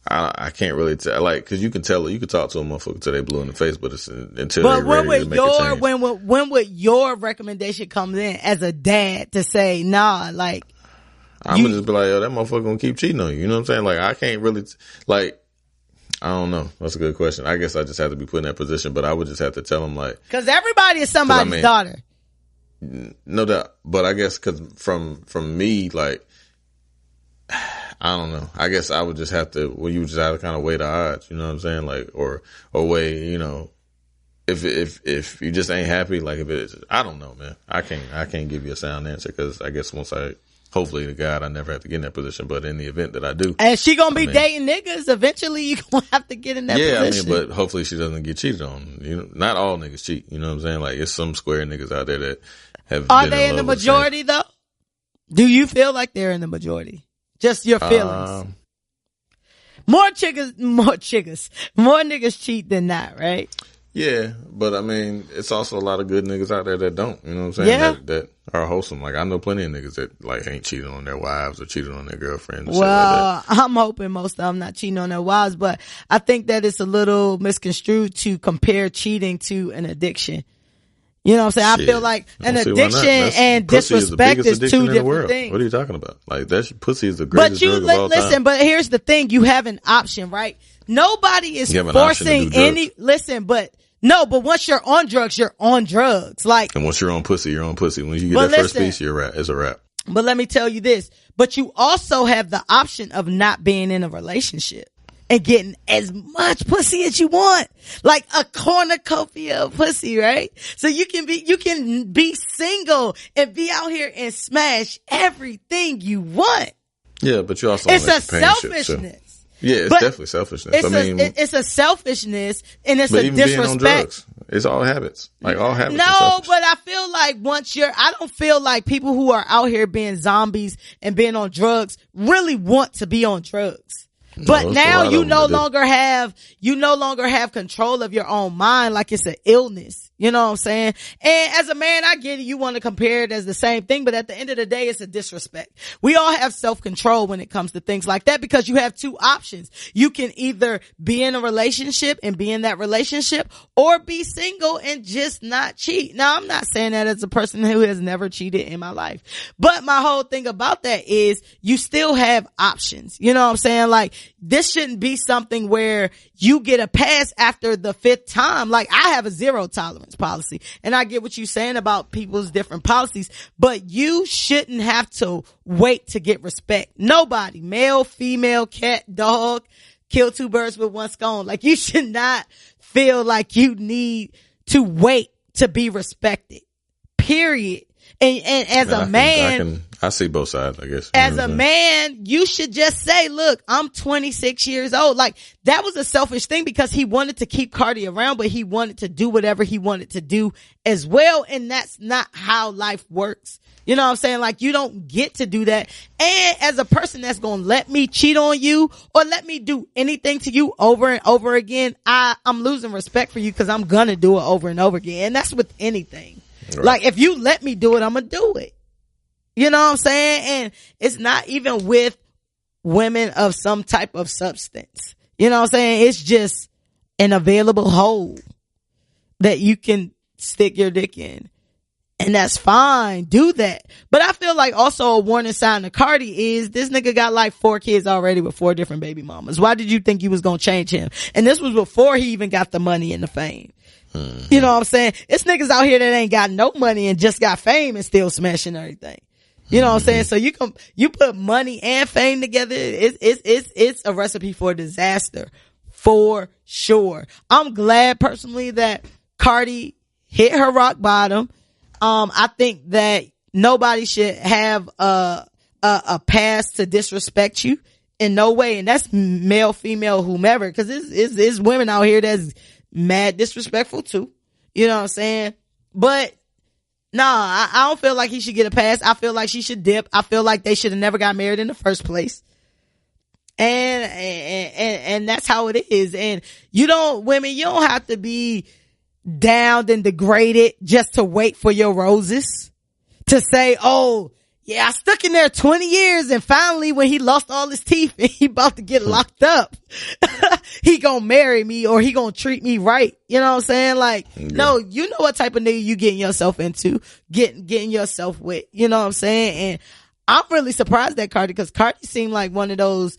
I can't really tell, like, cause you can talk to a motherfucker until they blue in the face, but it's until they're ready to make a change. When would your recommendation come in as a dad to say, nah, like, I'm gonna just be like, yo, that motherfucker gonna keep cheating on you. You know what I'm saying? Like, I can't really, like, I don't know. That's a good question. I guess I just have to be put in that position, but I would just have to tell him, like, cause everybody is somebody's daughter. No doubt. But I guess cause from me, like, I don't know. I guess I would just have to, you just have to kind of weigh the odds, you know what I'm saying? Like, or weigh, you know, if you just ain't happy, like if it's, I don't know, man. I can't give you a sound answer, cause I guess hopefully to God, I never have to get in that position, but in the event that I do. And she gonna be dating niggas, eventually you gonna have to get in that position. Yeah, I mean, but hopefully she doesn't get cheated on. You know, not all niggas cheat, you know what I'm saying? Like, it's some square niggas out there that have Are they in the majority though? Do you feel like they're in the majority? Just your feelings. More niggas cheat than not, right? Yeah, but I mean, it's also a lot of good niggas out there that don't, you know what I'm saying? Yeah. That are wholesome. Like, I know plenty of niggas that, like, ain't cheating on their wives or cheating on their girlfriends. Well, shit like that. I'm hoping most of them not cheating on their wives, but I think that it's a little misconstrued to compare cheating to an addiction. You know what I'm saying? I feel like an addiction and disrespect is two different things. What are you talking about? Like, pussy is the greatest drug of all time. Listen, but here's the thing. You have an option, right? Nobody is forcing but once you're on drugs, you're on drugs. Like, and once you're on pussy, you're on pussy. When you get that first piece, it's a wrap. But let me tell you this. But you also have the option of not being in a relationship and getting as much pussy as you want. Like a cornucopia of pussy, right? So you can be single and be out here and smash everything you want. Yeah, but you also it's a selfishness. Yeah, it's definitely selfishness. It's a selfishness and it's a disrespect. Being on drugs, it's all habits. Like, all habits. No, but I feel like I don't feel like people who are out here being zombies and being on drugs really want to be on drugs. But now you no longer have control of your own mind, like it's an illness. You know what I'm saying? And as a man, I get it. You want to compare it as the same thing, but at the end of the day, it's a disrespect. We all have self-control when it comes to things like that because you have two options. You can either be in a relationship and be in that relationship or be single and just not cheat. Now, I'm not saying that as a person who has never cheated in my life, but my whole thing about that is you still have options. You know what I'm saying? Like, this shouldn't be something where you get a pass after the 5th time. Like, I have a zero tolerance policy, and I get what you're saying about people's different policies, but you shouldn't have to wait to get respect. Nobody, male, female, cat, dog, kill 2 birds with 1 stone. Like, you should not feel like you need to wait to be respected. Period. And as a man, I see both sides, I guess. As a man, you should just say, look, I'm 26 years old. Like, that was a selfish thing because he wanted to keep Cardi around, but he wanted to do whatever he wanted to do as well. And that's not how life works. You know what I'm saying? Like, you don't get to do that. And as a person that's going to let me cheat on you or let me do anything to you over and over again, I'm losing respect for you because I'm going to do it over and over again. And that's with anything. Right. Like, if you let me do it, I'm going to do it. You know what I'm saying? And it's not even with women of some type of substance. You know what I'm saying? It's just an available hole that you can stick your dick in. And that's fine. Do that. But I feel like also a warning sign to Cardi is this nigga got like 4 kids already with 4 different baby mamas. Why did you think you was going to change him? And this was before he even got the money and the fame. You know what I'm saying? It's niggas out here that ain't got no money and just got fame and still smashing everything. You know what I'm saying? So you put money and fame together. It's a recipe for disaster for sure. I'm glad personally that Cardi hit her rock bottom. I think that nobody should have a pass to disrespect you in no way. And that's male, female, whomever, cause it's women out here that's mad disrespectful too. You know what I'm saying? But No, I don't feel like he should get a pass. I feel like she should dip. I feel like they should have never got married in the first place. And that's how it is. And women, you don't have to be downed and degraded just to wait for your roses. To say, oh, yeah, I stuck in there 20 years and finally when he lost all his teeth and he about to get locked up, he gonna marry me or he gonna treat me right. You know what I'm saying? Like, no, you know what type of nigga you getting yourself into, getting yourself with. You know what I'm saying? And I'm really surprised at Cardi because Cardi seemed like one of those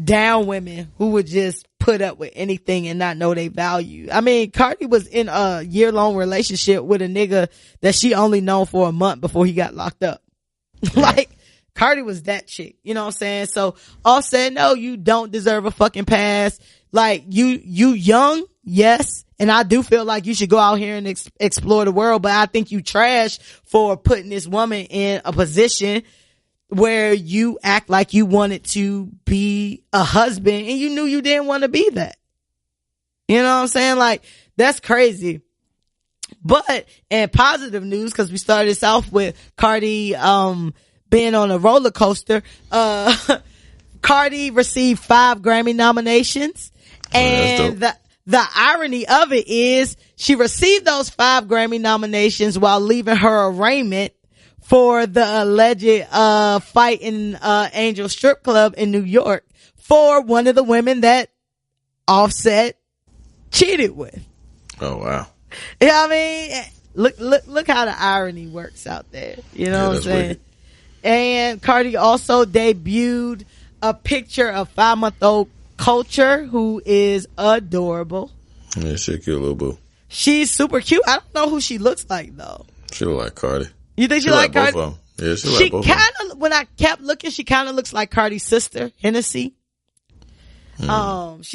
down women who would just put up with anything and not know they value. I mean, Cardi was in a year-long relationship with a nigga that she only known for a month before he got locked up. Like, Cardi was that chick. You know what I'm saying? So, Offset, no, you don't deserve a fucking pass. Like, you young, yes. And I do feel like you should go out here and explore the world, but I think you trash for putting this woman in a position where you act like you wanted to be a husband and you knew you didn't want to be that. You know what I'm saying? Like, that's crazy. But, and positive news, cause we started this off with Cardi, being on a roller coaster. Cardi received 5 Grammy nominations. And the irony of it is she received those 5 Grammy nominations while leaving her arraignment for the alleged, fight in, Angel Strip Club in New York for one of the women that Offset cheated with. Oh, wow. Yeah, I mean, look how the irony works out there. You know what I'm saying? Weird. And Cardi also debuted a picture of 5-month-old Culture, who is adorable. Yeah, she's a cute little boo. She's super cute. I don't know who she looks like though. She look like Cardi. You think she like Cardi? Both of them. Yeah, she like both of them. She kind of, when I kept looking, she kind of looks like Cardi's sister, Hennessy. She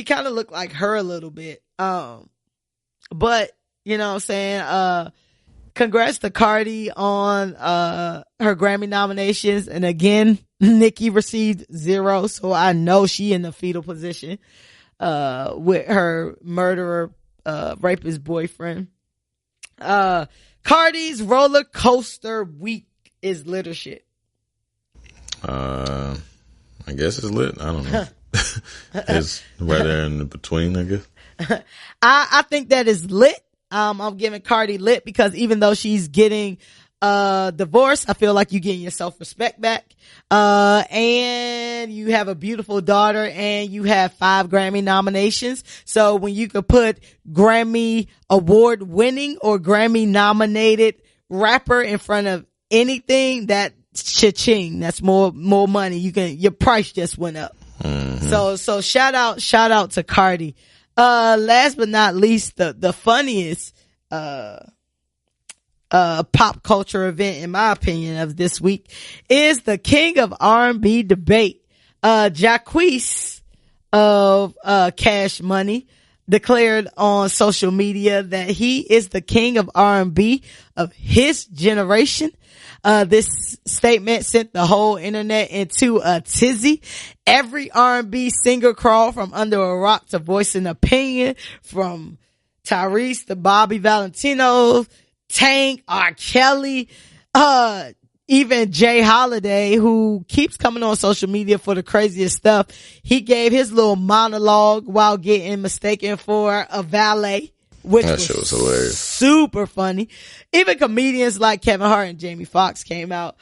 kind of looked like her a little bit. But you know what I'm saying? Congrats to Cardi on, her Grammy nominations. And again, Nicki received 0. So I know she in the fetal position, with her murderer, rapist boyfriend. Cardi's roller coaster week is lit or shit. I guess it's lit. I don't know. It's right there in between, I guess. I think that is lit. I'm giving Cardi lit because even though she's getting divorced, I feel like you're getting your self-respect back. And you have a beautiful daughter and you have 5 Grammy nominations. So when you could put Grammy award winning or Grammy nominated rapper in front of anything, that cha-ching, that's more money. Your price just went up. Mm-hmm. So shout out to Cardi. Last but not least, the funniest, pop culture event, in my opinion, of this week is the king of R&B debate. Jaquese of, Cash Money declared on social media that he is the king of R&B of his generation. This statement sent the whole internet into a tizzy. Every R&B singer crawled from under a rock to voice an opinion, from Tyrese to Bobby Valentino, Tank, R. Kelly, even Jay Holiday, who keeps coming on social media for the craziest stuff. He gave his little monologue while getting mistaken for a valet, which was hilarious. Super funny. Even comedians like Kevin Hart and Jamie Foxx came out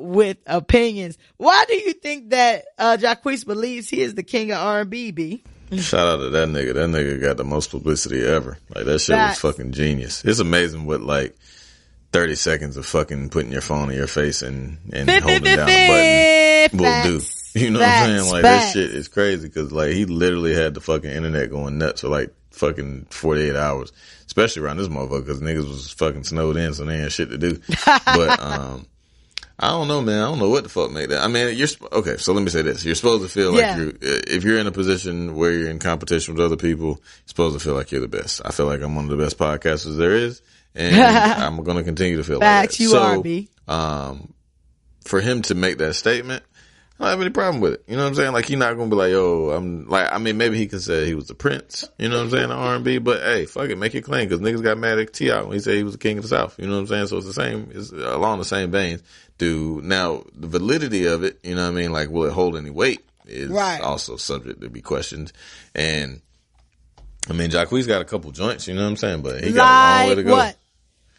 with opinions. Why do you think that Jaquese believes he is the king of R&B, B? Shout out to that nigga. That nigga got the most publicity ever. Like, that shit was fucking genius. It's amazing what, like, 30 seconds of fucking putting your phone in your face and holding down a button will do. You know what I'm saying? Like, that shit is crazy because, like, he literally had the fucking internet going nuts for, like, fucking 48 hours. Especially around this motherfucker because niggas was fucking snowed in, so they ain't shit to do. But, I don't know, man. I don't know what the fuck made that. I mean, okay, so let me say this. You're supposed to feel like if you're in a position where you're in competition with other people, you're supposed to feel like you're the best. I feel like I'm one of the best podcasters there is, and I'm going to continue to feel like that. You are, B. For him to make that statement, I don't have any problem with it. You know what I'm saying? Like, he's not gonna be like, yo, I'm like, I mean, maybe he could say he was the prince, you know what I'm saying, R&B, but hey, fuck it, make it clean, cause niggas got mad at T.I. when he said he was the king of the South, you know what I'm saying? So it's along the same veins. Now, the validity of it, you know what I mean, like, will it hold any weight is also subject to be questioned. And, I mean, Jaquese got a couple joints, you know what I'm saying, but he got a long way to go.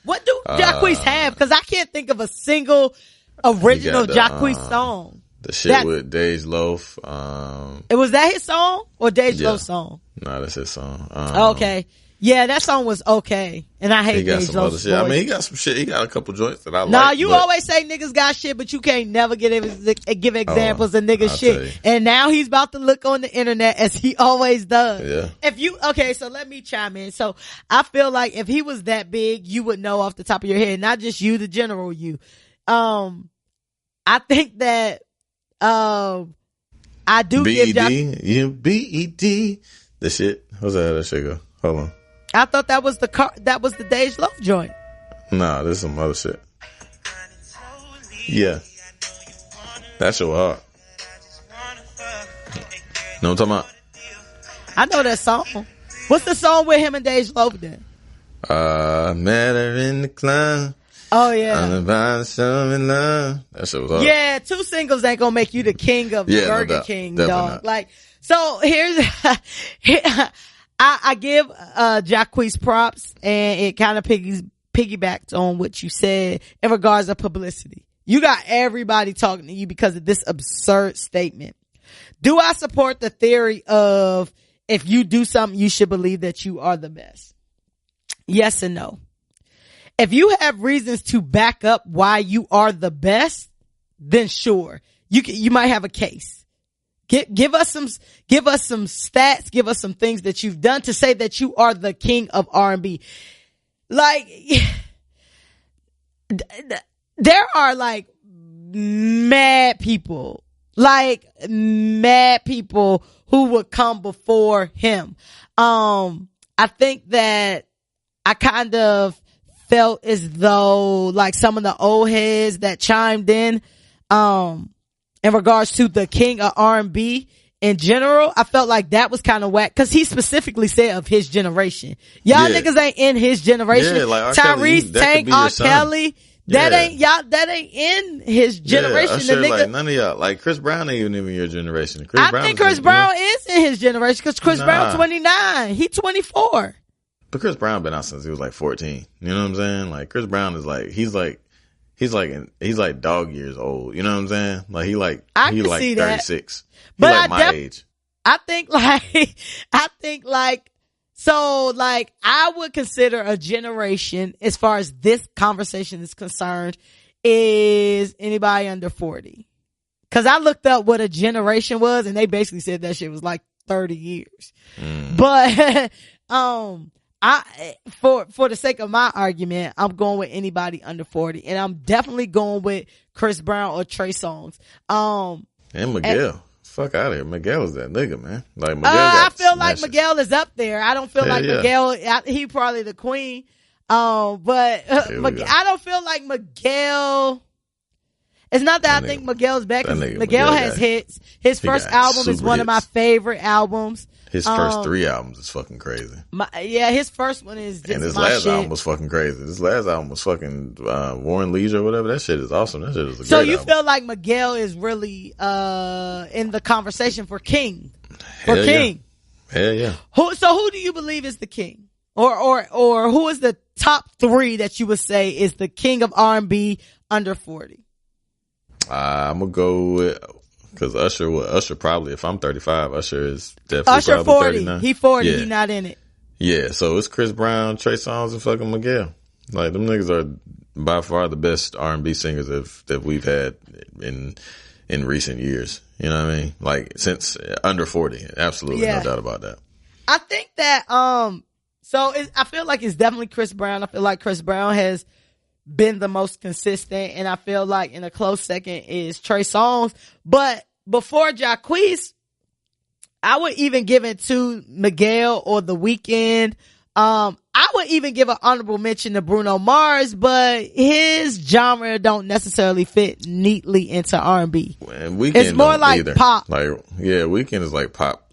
What do Jaquese have? Cause I can't think of a single original Jaquese song. The shit with Dej Loaf. Was that his song or Dej Loaf's song? No, that's his song. Okay. Yeah, that song was okay. And I hate Dej Loaf's voice. I mean, he got some shit. He got a couple joints that I like. Nah, you always say niggas got shit, but you can't never give examples of niggas shit. And now he's about to look on the internet as he always does. Yeah. So let me chime in. So I feel like if he was that big, you would know off the top of your head, not just you, the general you. I think that I do give BED. The shit. What's that shit go? Hold on. I thought that was the Dej Loaf joint. Nah, this is some other shit. Yeah. That's your heart. Know what I'm talking about? I know that song. What's the song with him and Dej Loaf then? Met her in the club. Oh yeah. I'm about to show me love. That shit was hard. Yeah, 2 singles ain't gonna make you the king of Burger King, dog. Not. Like, so here's, I give, Jaquese props, and it kind of piggybacked on what you said in regards to publicity. You got everybody talking to you because of this absurd statement. Do I support the theory of if you do something, you should believe that you are the best? Yes and no. If you have reasons to back up why you are the best, then sure, you might have a case. Give us some stats, give us some things that you've done to say that you are the king of R&B. Like, there are like mad people who would come before him. I think that I kind of felt as though like some of the old heads that chimed in regards to the king of R&B in general, I felt like that was kind of whack because he specifically said of his generation. Y'all niggas ain't in his generation. Yeah, like Tyrese, Tank, R. Kelly. That ain't in his generation. Yeah, the nigga, like none of y'all. Like Chris Brown ain't even in your generation. I think Chris Brown is in his generation because Chris Brown 29. He 24. But Chris Brown been out since he was like 14. You know what I'm saying? Like Chris Brown is like he's like dog years old. You know what I'm saying? Like he like 36. But like my age. I think I would consider a generation as far as this conversation is concerned is anybody under 40. Cause I looked up what a generation was and they basically said that shit was like 30 years. But, for the sake of my argument, I'm going with anybody under 40 and I'm definitely going with Chris Brown or Trey Songz. And Miguel. Fuck out of here. Miguel is that nigga, man. Like Miguel I feel like Miguel is up there. I don't feel like Miguel, he probably the queen. But I don't feel like Miguel. It's not that I think Miguel's back. Miguel has hits. His first album is one of my favorite albums. His first 3 albums is fucking crazy. His first one is just and his last album was fucking crazy. His last album was fucking War and Leisure or whatever. That shit is awesome. That shit is a great album. Feel like Miguel is really in the conversation for king. King. Hell yeah. Who do you believe is the king? Or who is the top 3 that you would say is the king of R&B under 40? I'm gonna go with because Usher probably, if I'm 35, Usher is definitely Usher 40. 39. He 40. He not in it. Yeah, so it's Chris Brown, Trey Songz, and fucking Miguel. Like them niggas are by far the best R&B singers that we've had in recent years. You know what I mean? Like since under 40, absolutely no doubt about that. I think that I feel like it's definitely Chris Brown. I feel like Chris Brown has been the most consistent, and I feel like in a close second is Trey Songz. But before Jaquese, I would even give it to Miguel or The Weeknd. I I would even give an honorable mention to Bruno Mars, but his genre don't necessarily fit neatly into R&B. And Weeknd it's more like either. pop. Like, yeah, Weeknd is like pop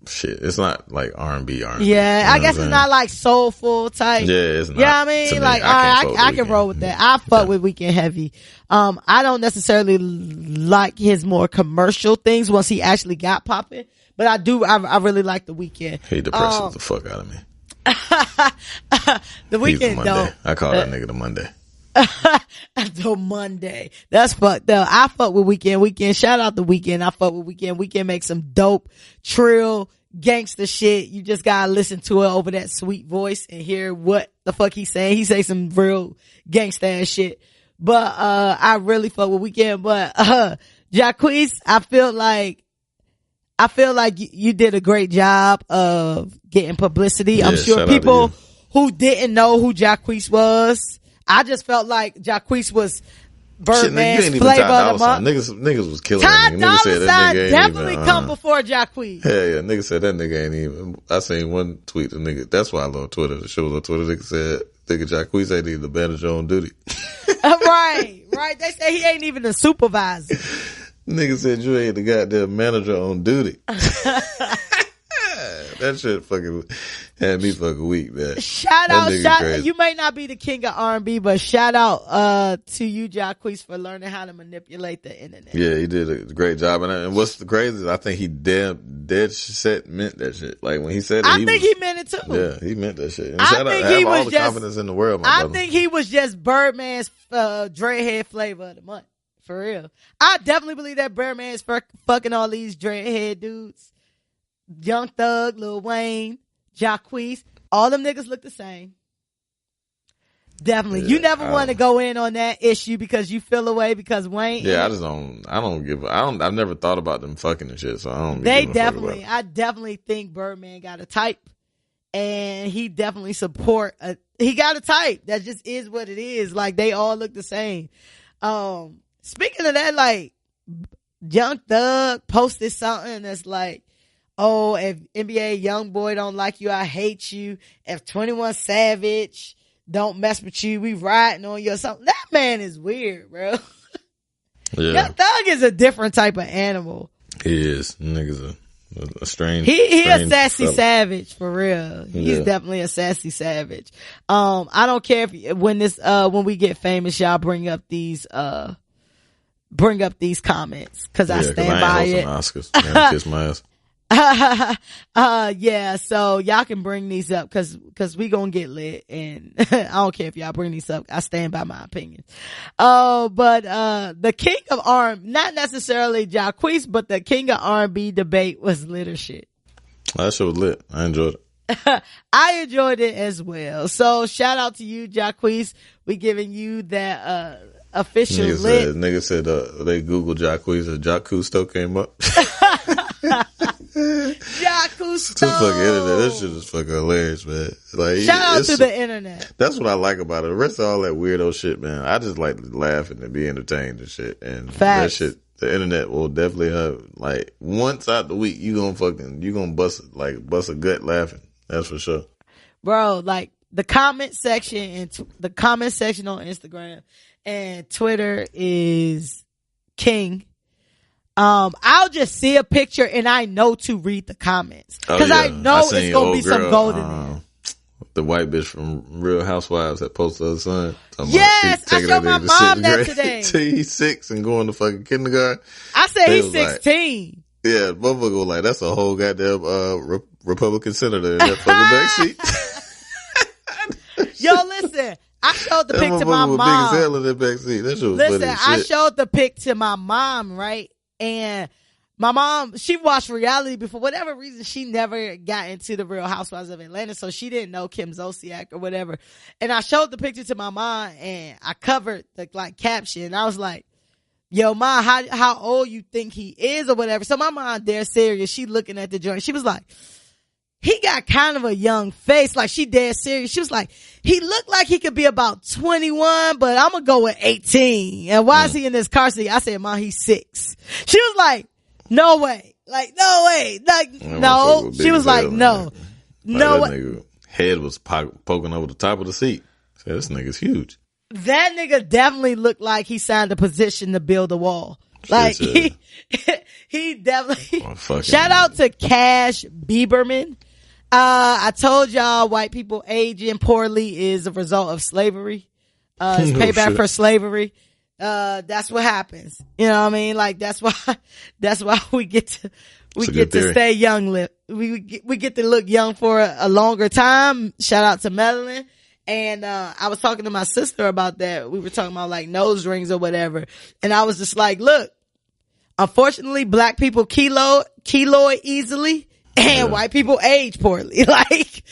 shit. It's not like R&B. Yeah, you know I guess it's not like soulful type. Yeah, it's not. Yeah, I mean, like, I can roll with that. I fuck with Weeknd heavy. I don't necessarily like his more commercial things once he actually got popping, but I really like the Weeknd. He depresses the fuck out of me. The Weeknd though. I call that nigga the Monday. The Monday. That's fucked up. I fuck with Weeknd. Shout out the Weeknd. I fuck with Weeknd. Weeknd makes some dope, trill, gangster shit. You just gotta listen to it over that sweet voice and hear what the fuck he's saying. He say some real gangsta ass shit. But, I really fuck with Weeknd. But, Jaquese, I feel like you did a great job of getting publicity. I'm sure people who didn't know who Jaquese was, I just felt like Jaquese was Birdman's flavor of the month. Niggas was killing Ty that nigga. Dolla Said that Sign nigga definitely even, come before Jaquese. Yeah, nigga said that nigga ain't even. I seen one tweet. The nigga. That's why I love Twitter. The show was on Twitter. Nigga said, "Nigga Jaquese ain't even the manager on duty." Right. They say he ain't even the supervisor. Nigga said you ain't the goddamn manager on duty. That shit fucking had me fucking weak, man. Shout out. You may not be the king of R&B, but shout out to you, Jaquese, for learning how to manipulate the internet. Yeah, he did a great job. And what's the craziest? I think he dead set meant that shit. Like when he said it, I think he meant it too. Yeah, he meant that shit. And I think he was all the confidence in the world, my brother. I think he was just Birdman's dreadhead flavor of the month. For real. I definitely believe that Birdman's fucking all these dreadhead dudes. Young Thug, Lil Wayne, Jaquese, all them niggas look the same. Definitely. Yeah, you never want to go in on that issue because you feel away because Wayne. Yeah, I've never thought about them fucking and shit, so I don't. I definitely think Birdman got a type and he definitely he got a type. That just is what it is. Like they all look the same. Speaking of that, like Young Thug posted something that's like, oh, if NBA YoungBoy don't like you, I hate you. If 21 Savage don't mess with you, we riding on you or something. That man is weird, bro. Yeah. Young Thug is a different type of animal. He is. Nigga's a strange. He strange a sassy fella. Savage for real. He's definitely a sassy savage. I don't care if when we get famous, y'all bring up these comments because I stand by it. Oscars. Man, kiss my ass. Yeah, so y'all can bring these up cause we gonna get lit and I don't care if y'all bring these up. I stand by my opinion. But the king of R&B, not necessarily Jaquese, but the king of R&B debate was lit as shit. That shit was lit. I enjoyed it. I enjoyed it as well. So shout out to you, Jaquese. We giving you that, official nigga said they Googled Jaquese and Jacusto came up. Jacusto. This fucking internet, that shit is fucking hilarious, man. Like, shout out to the internet. That's what I like about it. The rest of all that weirdo shit, man, I just like laughing and be entertained and shit. And that shit, the internet will definitely have, like, once out the week, you gonna bust a gut laughing. That's for sure. Bro, like, the comment section on Instagram and Twitter is king. I'll just see a picture and I know to read the comments because I know it's gonna be some gold in there. The white bitch from Real Housewives that posted her son. Yes, I showed my mom that today. He's 6 and going to fucking kindergarten. I said he's 16. Like, yeah, motherfucker was like, that's a whole goddamn Republican senator in that fucking backseat. Yo, listen. I showed the pic to my mom. Big as hell in that backseat. That shit was funny as shit. I showed the pic to my mom, right? And my mom, she watched reality before. Whatever reason, she never got into the Real Housewives of Atlanta, so she didn't know Kim Zolciak or whatever. And I showed the picture to my mom, and I covered the caption. I was like, "Yo, Ma, how old you think he is or whatever?" So my mom, dead serious. She looking at the joint. She was like, he got kind of a young face. Like, she dead serious. She was like, he looked like he could be about 21, but I'm gonna go with 18. And why is he in this car seat? I said, Mom, he's 6. She was like, no way. Like, no way. Like, no. She was like, no. No way. head was poking over the top of the seat. I said, this nigga's huge. That nigga definitely looked like he signed a petition to build a wall. Like, he definitely, shout out to Cash Bieberman. I told y'all white people aging poorly is a result of slavery. It's payback for slavery. That's what happens. You know what I mean? Like, that's why we get to stay young. We get to look young for a longer time. Shout out to Madeline. And, I was talking to my sister about that. We were talking about like nose rings or whatever. And I was just like, look, unfortunately, black people keloid easily and white people age poorly. Like,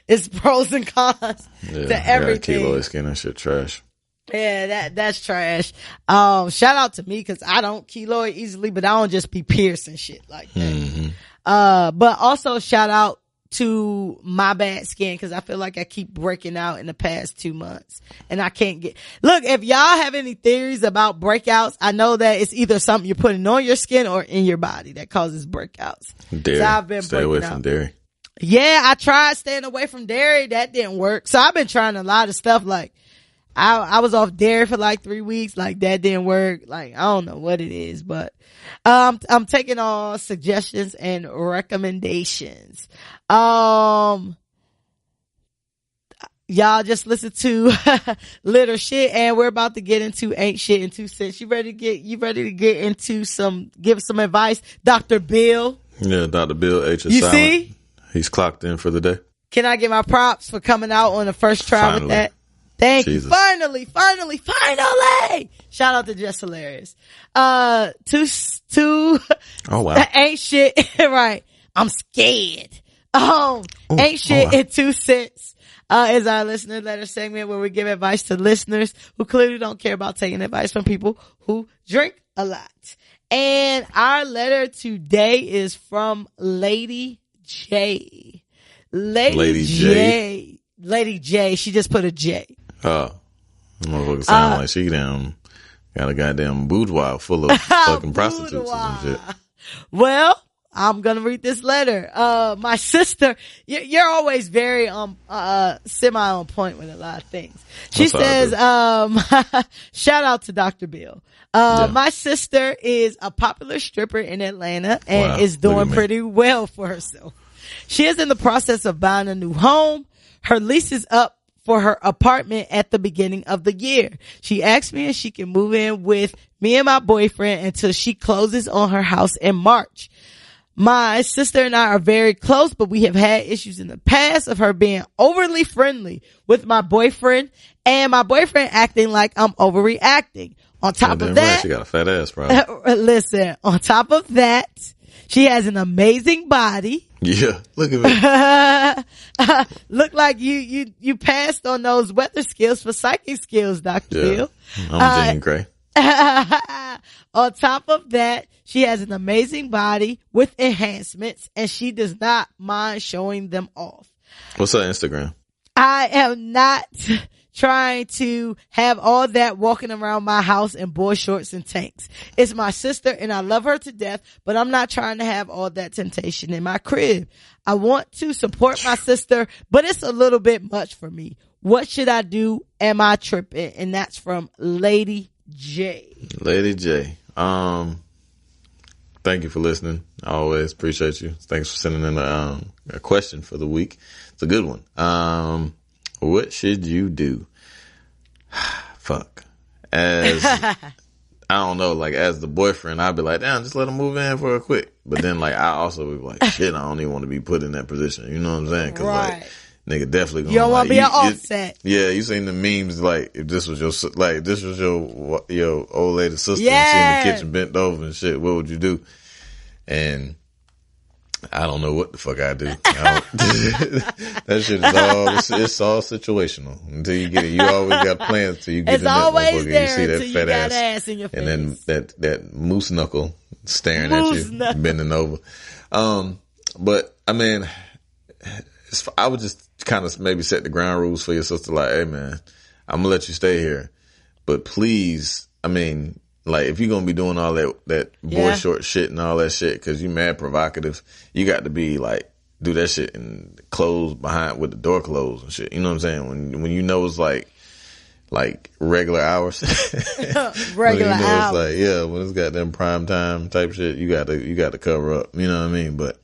it's pros and cons to everything. Keloid skin and shit trash. Yeah, that's trash. Shout out to me because I don't keloid easily, but I don't just be piercing shit like that. Mm-hmm. But also shout out to my bad skin because I feel like I keep breaking out in the past 2 months and I can't look, if y'all have any theories about breakouts, I know that it's either something you're putting on your skin or in your body that causes breakouts. Dairy. So I've been Stay away from dairy. Yeah, I tried staying away from dairy. That didn't work. So I've been trying a lot of stuff. Like I was off dairy for like 3 weeks. Like that didn't work. Like I don't know what it is, but I'm taking all suggestions and recommendations. Y'all just listen to Little Shit and we're about to get into Ain't Shit in 2 Cents. You ready to get into give some advice? Dr. Bill. Yeah, Dr. Bill H. is you silent. See? He's clocked in for the day. Can I get my props for coming out on the first try with that? Thank you. Finally. Shout out to Just Hilarious. Oh wow. Ain't Shit. Right. I'm scared. Ain't Shit in 2 Cents. Is our listener letter segment where we give advice to listeners who clearly don't care about taking advice from people who drink a lot. And our letter today is from Lady J. Lady J. She just put a J. Oh. Motherfucker sound like she got a goddamn boudoir full of fucking prostitutes and shit. Well, I'm gonna read this letter. My sister, you're always very, semi on point with a lot of things. She says, shout out to Dr. Bill. My sister is a popular stripper in Atlanta and is doing pretty well for herself. She is in the process of buying a new home. Her lease is up for her apartment at the beginning of the year. She asked me if she can move in with me and my boyfriend until she closes on her house in March. My sister and I are very close, but we have had issues in the past of her being overly friendly with my boyfriend and my boyfriend acting like I'm overreacting. On top of that, she got a fat ass, bro. Listen, on top of that, she has an amazing body. Yeah, look at me. Look like you passed on those weather skills for psychic skills, Dr. Bill. I'm Jane Grey. On top of that, she has an amazing body with enhancements and she does not mind showing them off. What's her Instagram? I am not trying to have all that walking around my house in boy shorts and tanks. It's my sister and I love her to death, but I'm not trying to have all that temptation in my crib. I want to support my sister, but it's a little bit much for me. What should I do? Am I tripping? And that's from Lady J. Lady J. Thank you for listening. I always appreciate you. Thanks for sending in a question for the week. It's a good one. What should you do? Fuck. As, I don't know, like as the boyfriend, I'd be like, damn, just let him move in for a quick. But then like, I also would be like, shit, I don't even want to be put in that position. You know what I'm saying? Cause like, nigga definitely gonna. You don't want to be an offset. Yeah, you seen the memes like, if this was your old lady sister and she in the kitchen bent over and shit, what would you do? And I don't know what the fuck I do. That shit it's all situational until you get it. You always got plans till you get in that motherfucker. You see that fat ass in your face. And then that moose knuckle staring at you, bending over. But I mean, I would just kind of maybe set the ground rules for your sister. Like, hey man, I'm gonna let you stay here, but please, I mean, like if you're gonna be doing all that boy short shit and all that shit, cause you mad provocative, you got to be like do that shit and close behind with the door closed and shit. You know what I'm saying? When you know it's like regular hours. Regular hours. It's like, yeah, when it's got them prime time type shit, you got to cover up. You know what I mean? But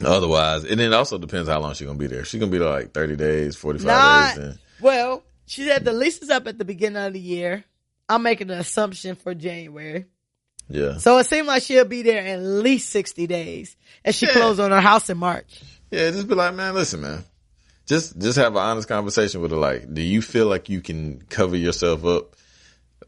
otherwise, and it also depends how long she's gonna be there. She's gonna be there like 30 days, 45 days. Well, she said the lease is up at the beginning of the year. I'm making an assumption for January. Yeah. So it seems like she'll be there at least 60 days as she closed on her house in March. Yeah, just be like, man, listen, man. Just have an honest conversation with her. Like, do you feel like you can cover yourself up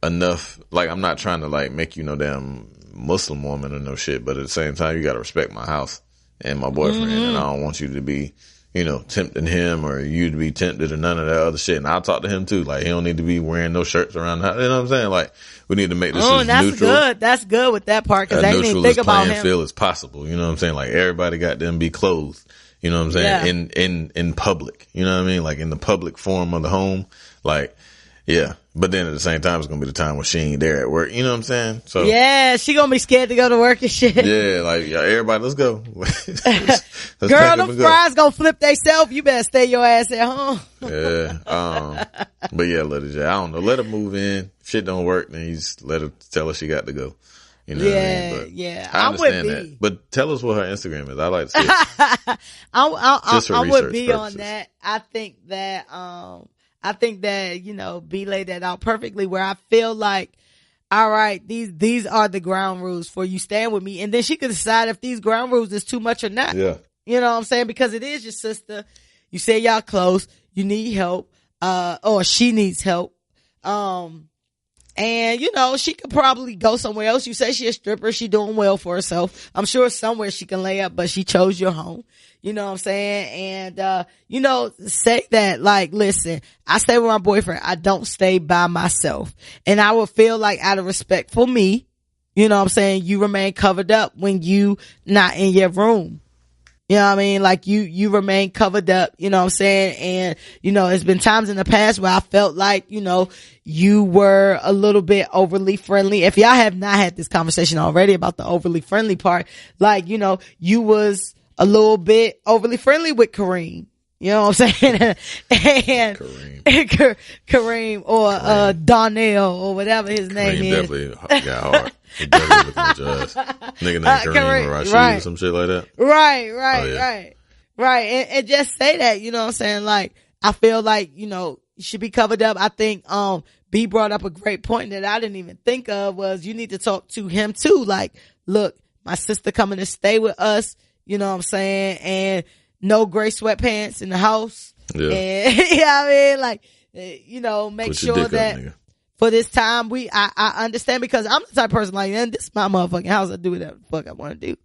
enough? Like, I'm not trying to like make you no damn Muslim woman or no shit, but at the same time, you got to respect my house and my boyfriend, and I don't want you to be, tempting him or you to be tempted or none of that other shit. And I'll talk to him too. Like, he don't need to be wearing no shirts around the house. You know what I'm saying? Like, we need to make this as neutral. Good. That's good with that part because they didn't even think about him. Playing field as possible. You know what I'm saying? Like, everybody got them be clothed. You know what I'm saying? Yeah. In public. You know what I mean? Like, in the public forum of the home. Like, yeah. But then at the same time, it's going to be the time when she ain't there at work. You know what I'm saying? So yeah, she going to be scared to go to work and shit. Yeah, like, everybody, let's go. let's Girl, them fries going to flip theyself. You better stay your ass at home. Yeah. But yeah, let her, I don't know. Let her move in. If shit don't work, then you just tell her she got to go. You know what I mean? But yeah. I understand that. But tell us what her Instagram is. I like to see it. I would be on that. I think that, B laid that out perfectly where I feel like, all right, these are the ground rules for you staying with me. And then she could decide if these ground rules is too much or not. Yeah. You know what I'm saying? Because it is your sister. You say y'all close. You need help. Or she needs help. And, she could probably go somewhere else. You say she a stripper. She doing well for herself. I'm sure somewhere she can lay up, but she chose your home. You know what I'm saying? And, say that, like, listen, I stay with my boyfriend. I don't stay by myself. And I would feel like out of respect for me, you know what I'm saying, you remain covered up when you not in your room. You know what I mean? Like you remain covered up, you know what I'm saying? And, it's been times in the past where I felt like, you were a little bit overly friendly. If y'all have not had this conversation already about the overly friendly part, like, you was a little bit overly friendly with Kareem. You know what I'm saying? And Kareem or Donnell or whatever his name is. Definitely got hard. He definitely looking at your ass. Nigga named Kareem or Rashid or some shit like that. Right. And just say that, you know what I'm saying? Like, I feel like, you should be covered up. I think, B brought up a great point that I didn't even think of was you need to talk to him too. Like, look, my sister coming to stay with us. You know what I'm saying? And no gray sweatpants in the house. Yeah. And, you know what I mean? Like, make sure that for this time I understand because I'm the type of person like, man, this is my motherfucking house. I do whatever the fuck I want to do.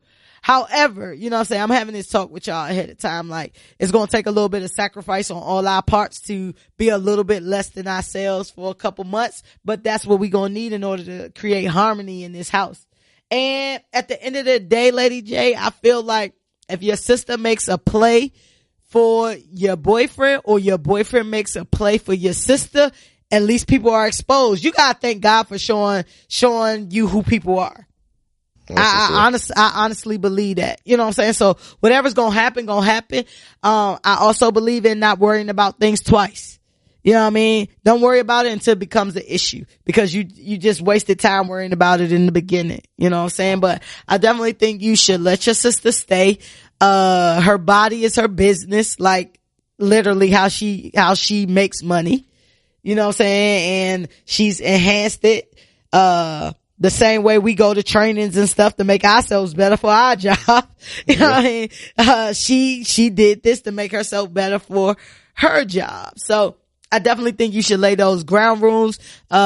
However, you know what I'm saying? I'm having this talk with y'all ahead of time. Like, it's going to take a little bit of sacrifice on all our parts to be a little bit less than ourselves for a couple months. But that's what we're going to need in order to create harmony in this house. And at the end of the day, Lady J, I feel like if your sister makes a play for your boyfriend or your boyfriend makes a play for your sister, at least people are exposed. You gotta thank God for showing you who people are. I honestly believe that. You know what I'm saying? So whatever's gonna happen. I also believe in not worrying about things twice. You know what I mean? Don't worry about it until it becomes an issue because you just wasted time worrying about it in the beginning. You know what I'm saying? But I definitely think you should let your sister stay. Her body is her business, like literally how she makes money. You know what I'm saying? And she's enhanced it. The same way we go to trainings and stuff to make ourselves better for our job. You know what I mean? She did this to make herself better for her job. So I definitely think you should lay those ground rules.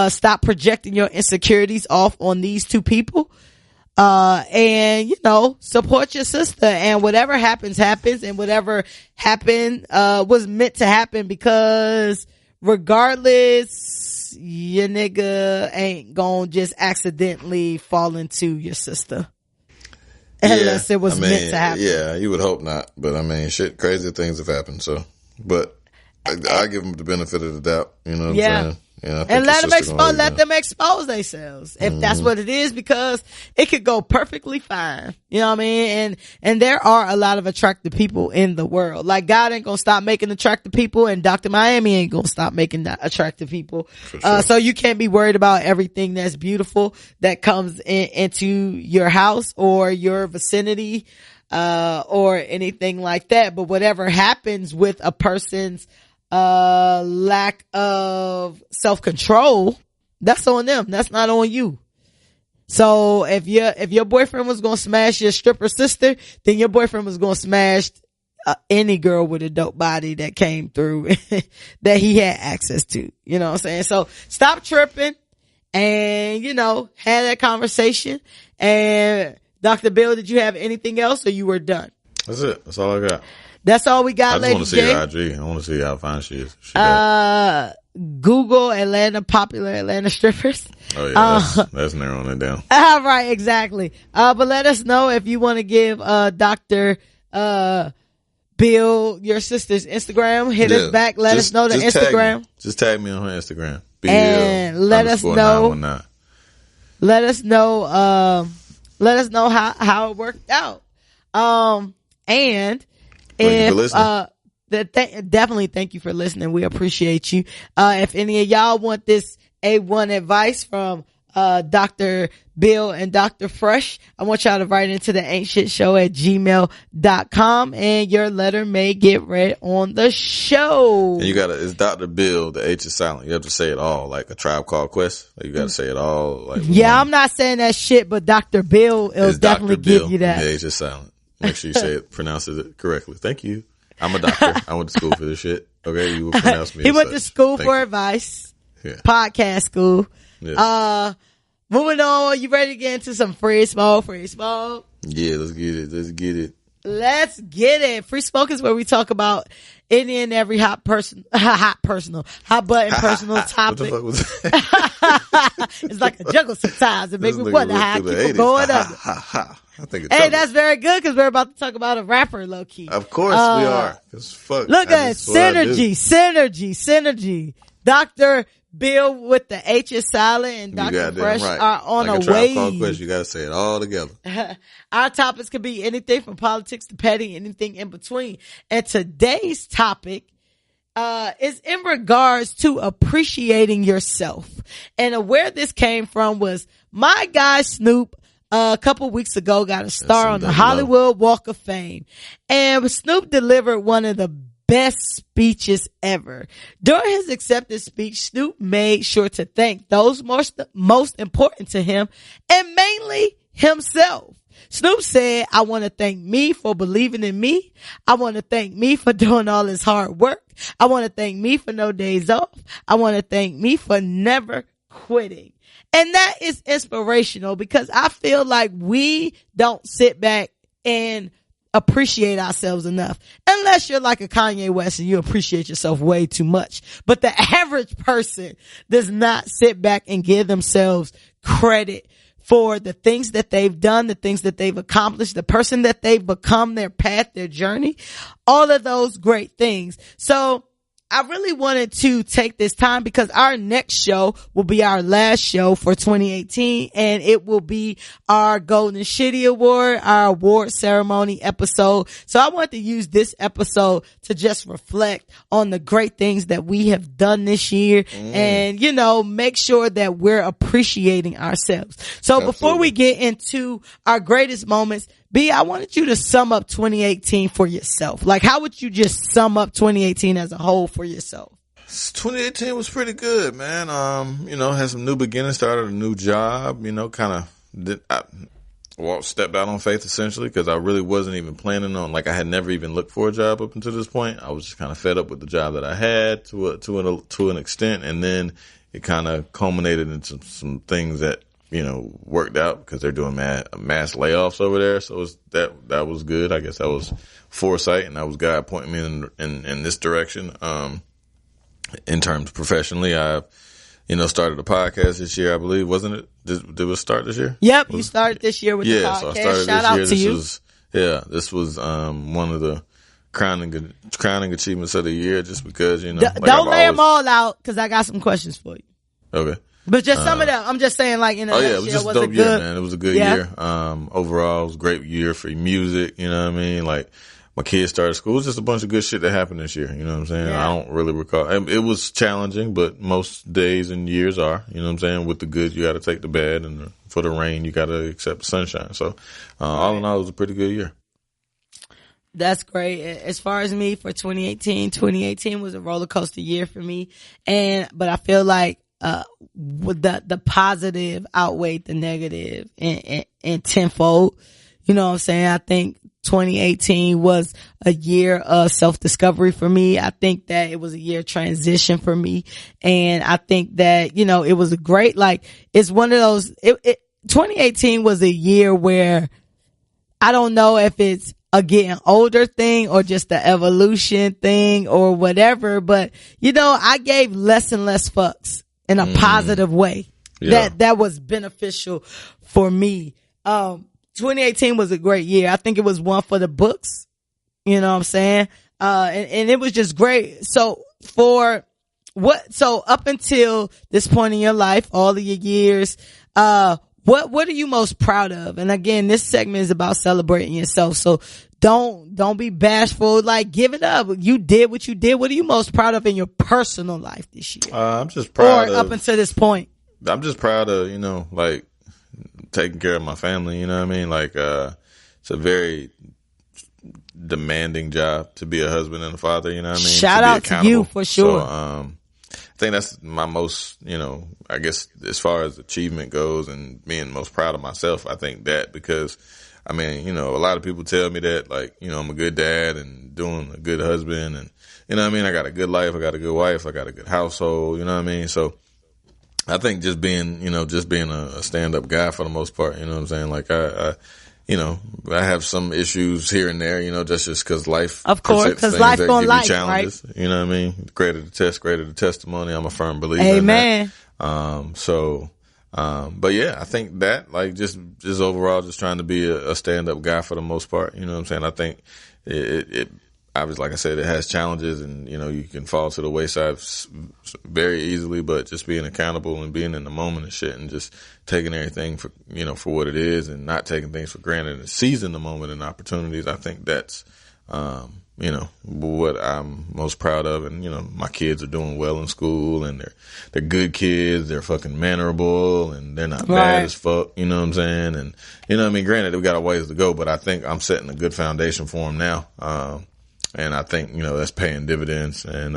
Stop projecting your insecurities off on these two people. And support your sister and whatever happens and whatever happened, was meant to happen because regardless, your nigga ain't gonna just accidentally fall into your sister. Unless it was meant to happen. Yeah, you would hope not. But I mean, shit, crazy things have happened. So, but I give them the benefit of the doubt. You know what I'm saying? Yeah, and let them expose themselves if that's what it is, because it could go perfectly fine. You know what I mean? And there are a lot of attractive people in the world. Like, God ain't gonna stop making attractive people, and Dr. Miami ain't gonna stop making attractive people. Sure. So you can't be worried about everything that's beautiful that comes into your house or your vicinity, or anything like that. But whatever happens with a person's lack of self-control, that's on them. That's not on you. So if your boyfriend was gonna smash your stripper sister, then your boyfriend was gonna smash any girl with a dope body that came through that he had access to. You know what I'm saying? So stop tripping and, have that conversation. And Dr. Bill, did you have anything else, or you were done? That's it. That's all I got. That's all we got, ladies. I just want to see her IG. I want to see how fine she is. Google popular Atlanta strippers. Oh yeah, that's narrowing it down. Right, exactly. But let us know if you want to give Dr. Bill your sister's Instagram. Hit us back. Let us know the Instagram. Just tag me on her Instagram. And let us know. Let us know. Let us know how it worked out. And definitely thank you for listening. We appreciate you. If any of y'all want this A1 advice from Dr. Bill and Dr. Fresh, I want y'all to write into the ain'tshitshow@gmail.com, and your letter may get read on the show. And it's Dr. Bill, the H is silent. You have to say it all, like a Tribe Called Quest. You gotta say it all. Like, I'm not saying that shit, but Dr. Bill will definitely give you that. The H is silent. Make sure you say it, pronounces it correctly. Thank you. I'm a doctor. I went to school for this shit. Okay, you will pronounce me. He went to school for advice. Yeah. Podcast school. Yeah. Moving on. You ready to get into some free smoke? Yeah, let's get it. Let's get it. Free smoke is where we talk about any and every hot button personal topic. What the fuck was that? It's like a juggle sometimes. It makes me wonder how I keep it going under. I think it's that's very good, because we're about to talk about a rapper, low key. Of course we are. Look at synergy. Dr. Bill with the H is silent and Dr. Fresh are on a wave. You gotta say it all together. Our topics could be anything from politics to petty, anything in between. And today's topic is in regards to appreciating yourself. And where this came from was my guy Snoop. A couple weeks ago got a star on the Hollywood Walk of Fame, and Snoop delivered one of the best speeches ever. During his acceptance speech, Snoop made sure to thank those most important to him, and mainly himself. Snoop said, "I want to thank me for believing in me. I want to thank me for doing all this hard work. I want to thank me for no days off. I want to thank me for never quitting." And that is inspirational, because I feel like we don't sit back and appreciate ourselves enough, unless you're like a Kanye West and you appreciate yourself way too much. But the average person does not sit back and give themselves credit for the things that they've done, the things that they've accomplished, the person that they've become, their path, their journey, all of those great things. So I really wanted to take this time, because our next show will be our last show for 2018, and it will be our Golden Shitty Award, our award ceremony episode. So I want to use this episode to just reflect on the great things that we have done this year, and, make sure that we're appreciating ourselves. So before we get into our greatest moments, B, I wanted you to sum up 2018 for yourself. Like, how would you just sum up 2018 as a whole for yourself? 2018 was pretty good, man. Had some new beginnings, started a new job, stepped out on faith essentially, because I really wasn't even planning on, I had never even looked for a job up until this point. I was just kind of fed up with the job that I had to an extent. And then it kind of culminated into some things that, worked out, because they're doing mass layoffs over there. So that was good. I guess that was foresight, and that was God pointing me in this direction. In terms professionally, I, started a podcast this year, I believe, wasn't it? Did it start this year? Yep, you started this year with the podcast. So I started Shout out to you. This was one of the crowning achievements of the year, just because, you know. Don't lay them all out, because I got some questions for you. Okay. But just some of them. I'm just saying, like, in a it was just a dope year, man. It was a good year. Overall, it was a great year for music. You know what I mean? Like, my kids started school. It was just a bunch of good shit that happened this year. You know what I'm saying? Yeah. I don't really recall. It was challenging, but most days and years are. You know what I'm saying? With the good, you got to take the bad, and for the rain, you got to accept the sunshine. So, all in all, it was a pretty good year. That's great. As far as me for 2018 was a roller coaster year for me. But I feel like, with the positive outweighed the negative and tenfold. You know what I'm saying? I think 2018 was a year of self-discovery for me. I think that it was a year of transition for me. And I think that, you know, it was a great, like, it's one of those, 2018 was a year where I don't know if it's a getting older thing or just the evolution thing or whatever, but, you know, I gave less and less fucks in a positive way. Yeah. That was beneficial for me. 2018 was a great year. I think it was one for the books. You know what I'm saying? And it was just great. So up until this point in your life, all of your years, what are you most proud of? And again, this segment is about celebrating yourself. So don't be bashful. Like, give it up. You did what you did. What are you most proud of in your personal life this year? I'm just proud up until this point. I'm just proud of, you know, like, taking care of my family. You know what I mean? Like, it's a very demanding job to be a husband and a father. You know what I mean? Shout out to you for sure. So, I think that's my most, you know, I guess as far as achievement goes and being most proud of myself, I think that, because, I mean, you know, a lot of people tell me that, like, you know, I'm a good dad and doing a good husband, and, you know what I mean? I got a good life. I got a good wife. I got a good household. You know what I mean? So I think just being a stand-up guy for the most part, you know what I'm saying? Like, I have some issues here and there, you know, just because life. Of course, because life gonna life, challenges, right? You know what I mean? Greater the test, greater the testimony. I'm a firm believer Amen. in that. But yeah, I think that, like, just overall, just trying to be a stand-up guy for the most part, you know what I'm saying? I think it obviously, like I said, it has challenges, and, you know, you can fall to the wayside very easily, but just being accountable and being in the moment and shit, and just taking everything for, you know, for what it is, and not taking things for granted, and seizing the moment and opportunities. I think that's, you know, what I'm most proud of. And, you know, my kids are doing well in school, and they're good kids. They're fucking mannerable, and they're not bad as fuck. You know what I'm saying? And, you know what I mean? Granted, we got a ways to go, but I think I'm setting a good foundation for them now. And I think, you know, that's paying dividends. And,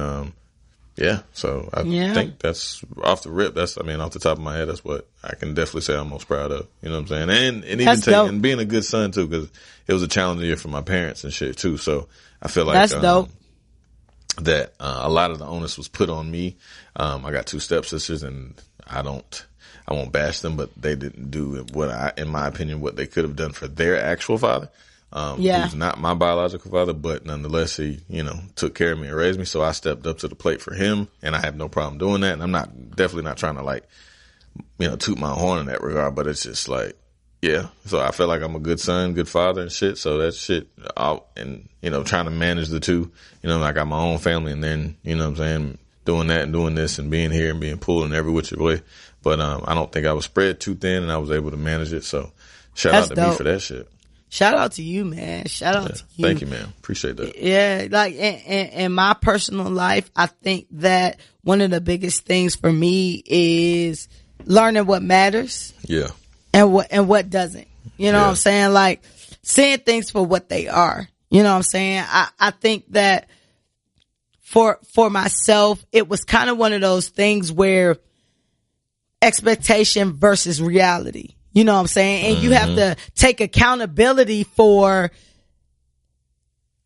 so I think that's off the rip. Off the top of my head, that's what I can definitely say I'm most proud of. You know what I'm saying? And even being a good son too, because it was a challenging year for my parents and shit too. So I feel like that's dope. That a lot of the onus was put on me. I got two stepsisters, and I won't bash them, but they didn't do in my opinion, what they could have done for their actual father. Who's not my biological father, but nonetheless, he, you know, took care of me and raised me. So I stepped up to the plate for him, and I have no problem doing that. And I'm definitely not trying to, like, you know, toot my horn in that regard, but it's just like, yeah. So I feel like I'm a good son, good father and shit. So that shit out, and, you know, trying to manage the two, you know, I got my own family, and then, you know what I'm saying, doing that and doing this and being here and being pulled in every which way. But, I don't think I was spread too thin, and I was able to manage it. So shout out to me for that shit. Shout out to you, man. Shout out to you. Thank you, man. Appreciate that. Yeah, like in my personal life, I think that one of the biggest things for me is learning what matters. Yeah. And what doesn't. You know what I'm saying? Like, seeing things for what they are. You know what I'm saying? I think that for myself, it was kind of one of those things where expectation versus reality. You know what I'm saying? And you have to take accountability for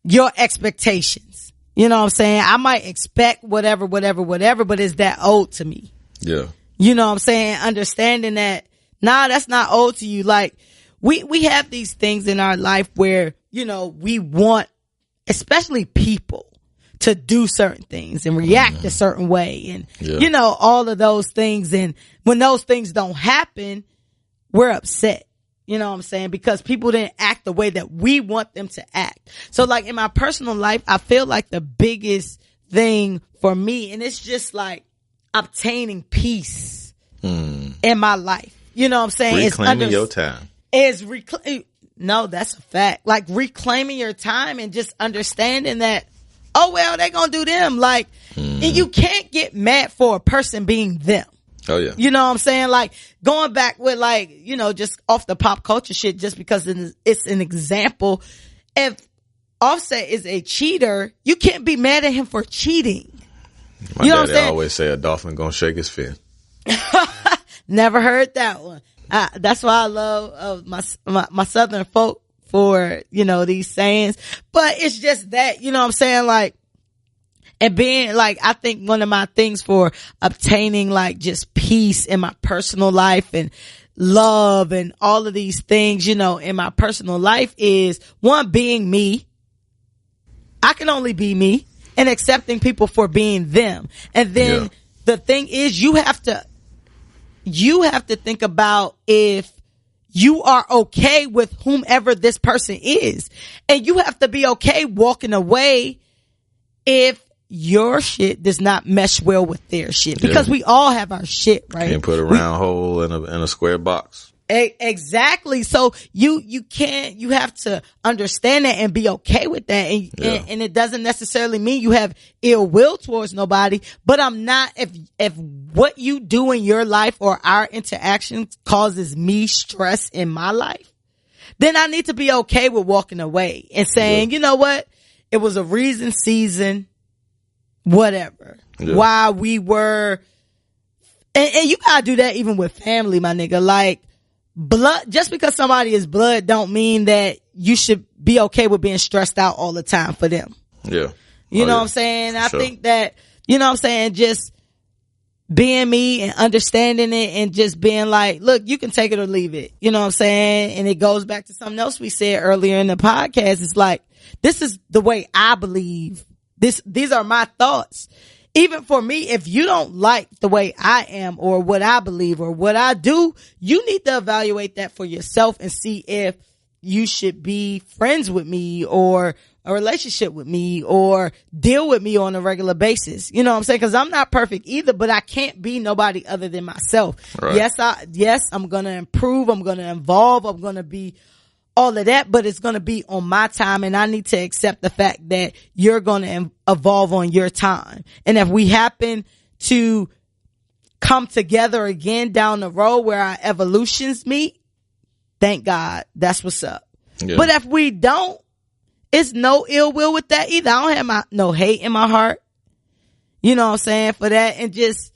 your expectations. You know what I'm saying? I might expect whatever, but is that owed to me? Yeah. You know what I'm saying? Understanding that, nah, that's not owed to you. Like, we have these things in our life where, you know, we want, especially people, to do certain things and react a certain way, and, you know, all of those things. And when those things don't happen, we're upset. You know what I'm saying? Because people didn't act the way that we want them to act. So like in my personal life, I feel like the biggest thing for me, and it's just like obtaining peace in my life. You know what I'm saying? Reclaiming your time. No, that's a fact. Like reclaiming your time and just understanding that, oh, well, they gonna do them. Like, and you can't get mad for a person being them. Oh, yeah. You know what I'm saying? Like going back with like, you know, just off the pop culture shit, just because it's an example. If Offset is a cheater, you can't be mad at him for cheating. My you know what I'm daddy saying? always say a dolphin gonna shake his fin. Never heard that one. That's why I love my Southern folk for, you know, these sayings. But it's just that, you know what I'm saying? Like, and being like, I think one of my things for obtaining like just peace in my personal life and love and all of these things, you know, in my personal life is one, being me. I can only be me, and accepting people for being them. And then the thing is you have to think about if you are okay with whomever this person is. And you have to be okay walking away if your shit does not mesh well with their shit. Because we all have our shit, right? Can't put a round hole in a square box. Exactly. So you have to understand that and be okay with that. And it doesn't necessarily mean you have ill will towards nobody, but I'm not, if what you do in your life or our interactions causes me stress in my life, then I need to be okay with walking away and saying, you know what? It was a reason, season, whatever. Why we were, and you gotta do that even with family, my nigga. Like, blood, just because somebody is blood don't mean that you should be okay with being stressed out all the time for them. Yeah. You know what I'm saying? I think that, you know what I'm saying, just being me and understanding it and just being like, look, you can take it or leave it. You know what I'm saying? And it goes back to something else we said earlier in the podcast. It's like, this is the way I believe. These are my thoughts. Even for me, if you don't like the way I am or what I believe or what I do, you need to evaluate that for yourself and see if you should be friends with me or a relationship with me or deal with me on a regular basis. You know what I'm saying? Cause I'm not perfect either, but I can't be nobody other than myself. Right. Yes, I'm going to improve. I'm going to evolve. I'm going to be all of that, but it's going to be on my time, and I need to accept the fact that you're going to evolve on your time. And if we happen to come together again down the road where our evolutions meet, thank God, that's what's up. Yeah. But if we don't, it's no ill will with that either. I don't have no hate in my heart. You know what I'm saying? For that, and just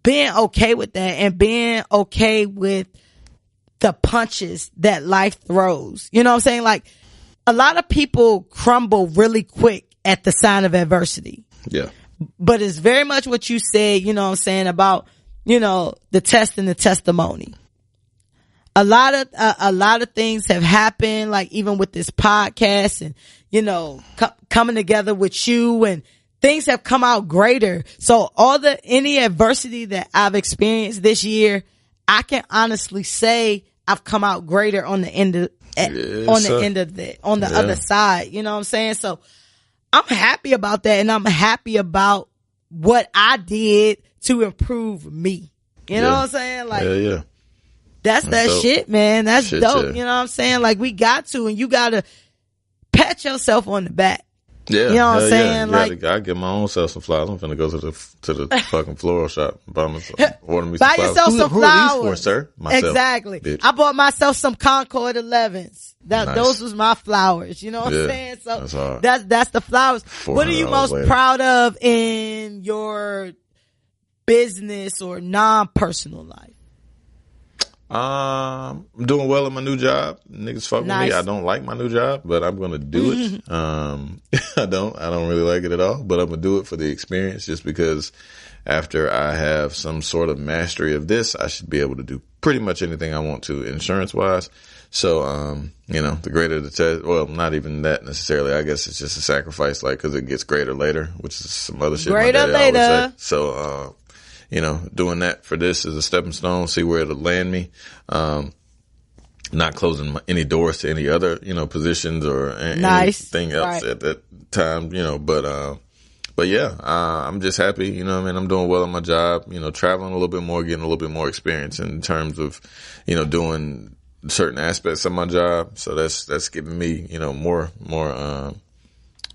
being okay with that and being okay with the punches that life throws. You know what I'm saying? Like, a lot of people crumble really quick at the sign of adversity. Yeah. But it's very much what you said, you know what I'm saying, about, you know, the test and the testimony. A lot of things have happened, like even with this podcast and, you know, coming together with you, and things have come out greater. So any adversity that I've experienced this year, I can honestly say I've come out greater on the end of the other side. You know what I'm saying? So I'm happy about that, and I'm happy about what I did to improve me. You know what I'm saying? Like, that's that dope shit, man. That's shit, dope. You know what I'm saying? Like, we got to, and you gotta pat yourself on the back. Yeah, you know what I'm saying? Like, I give my own self some flowers. I'm finna go to the fucking floral shop, order me some flowers. Buy yourself some flowers. Who are these for, sir? Myself, exactly. Bitch. I bought myself some Concord 11s. Those was my flowers. You know what I'm saying? So that's the flowers. What are you most proud of in your business or non-personal life? I'm doing well in my new job. Niggas fuck with me. I don't like my new job, but I'm gonna do it. I don't really like it at all, but I'm gonna do it for the experience, just because after I have some sort of mastery of this, I should be able to do pretty much anything I want to insurance wise. So, you know, the greater the test, well, not even that necessarily. I guess it's just a sacrifice, like, cause it gets greater later, which is some other shit. Greater later. So, you know, doing that for this is a stepping stone, see where it'll land me. not closing any doors to any other, positions or anything else at that time, but yeah, I'm just happy, I'm doing well on my job, traveling a little bit more, getting a little bit more experience in terms of, doing certain aspects of my job. So that's giving me, more,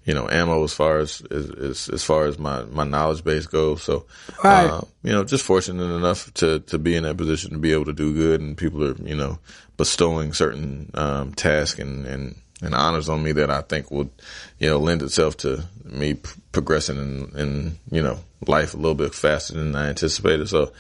ammo as far as my knowledge base goes. So, just fortunate enough to be in that position to be able to do good, and people are, bestowing certain, tasks and honors on me that I think would, lend itself to me progressing in life a little bit faster than I anticipated. So,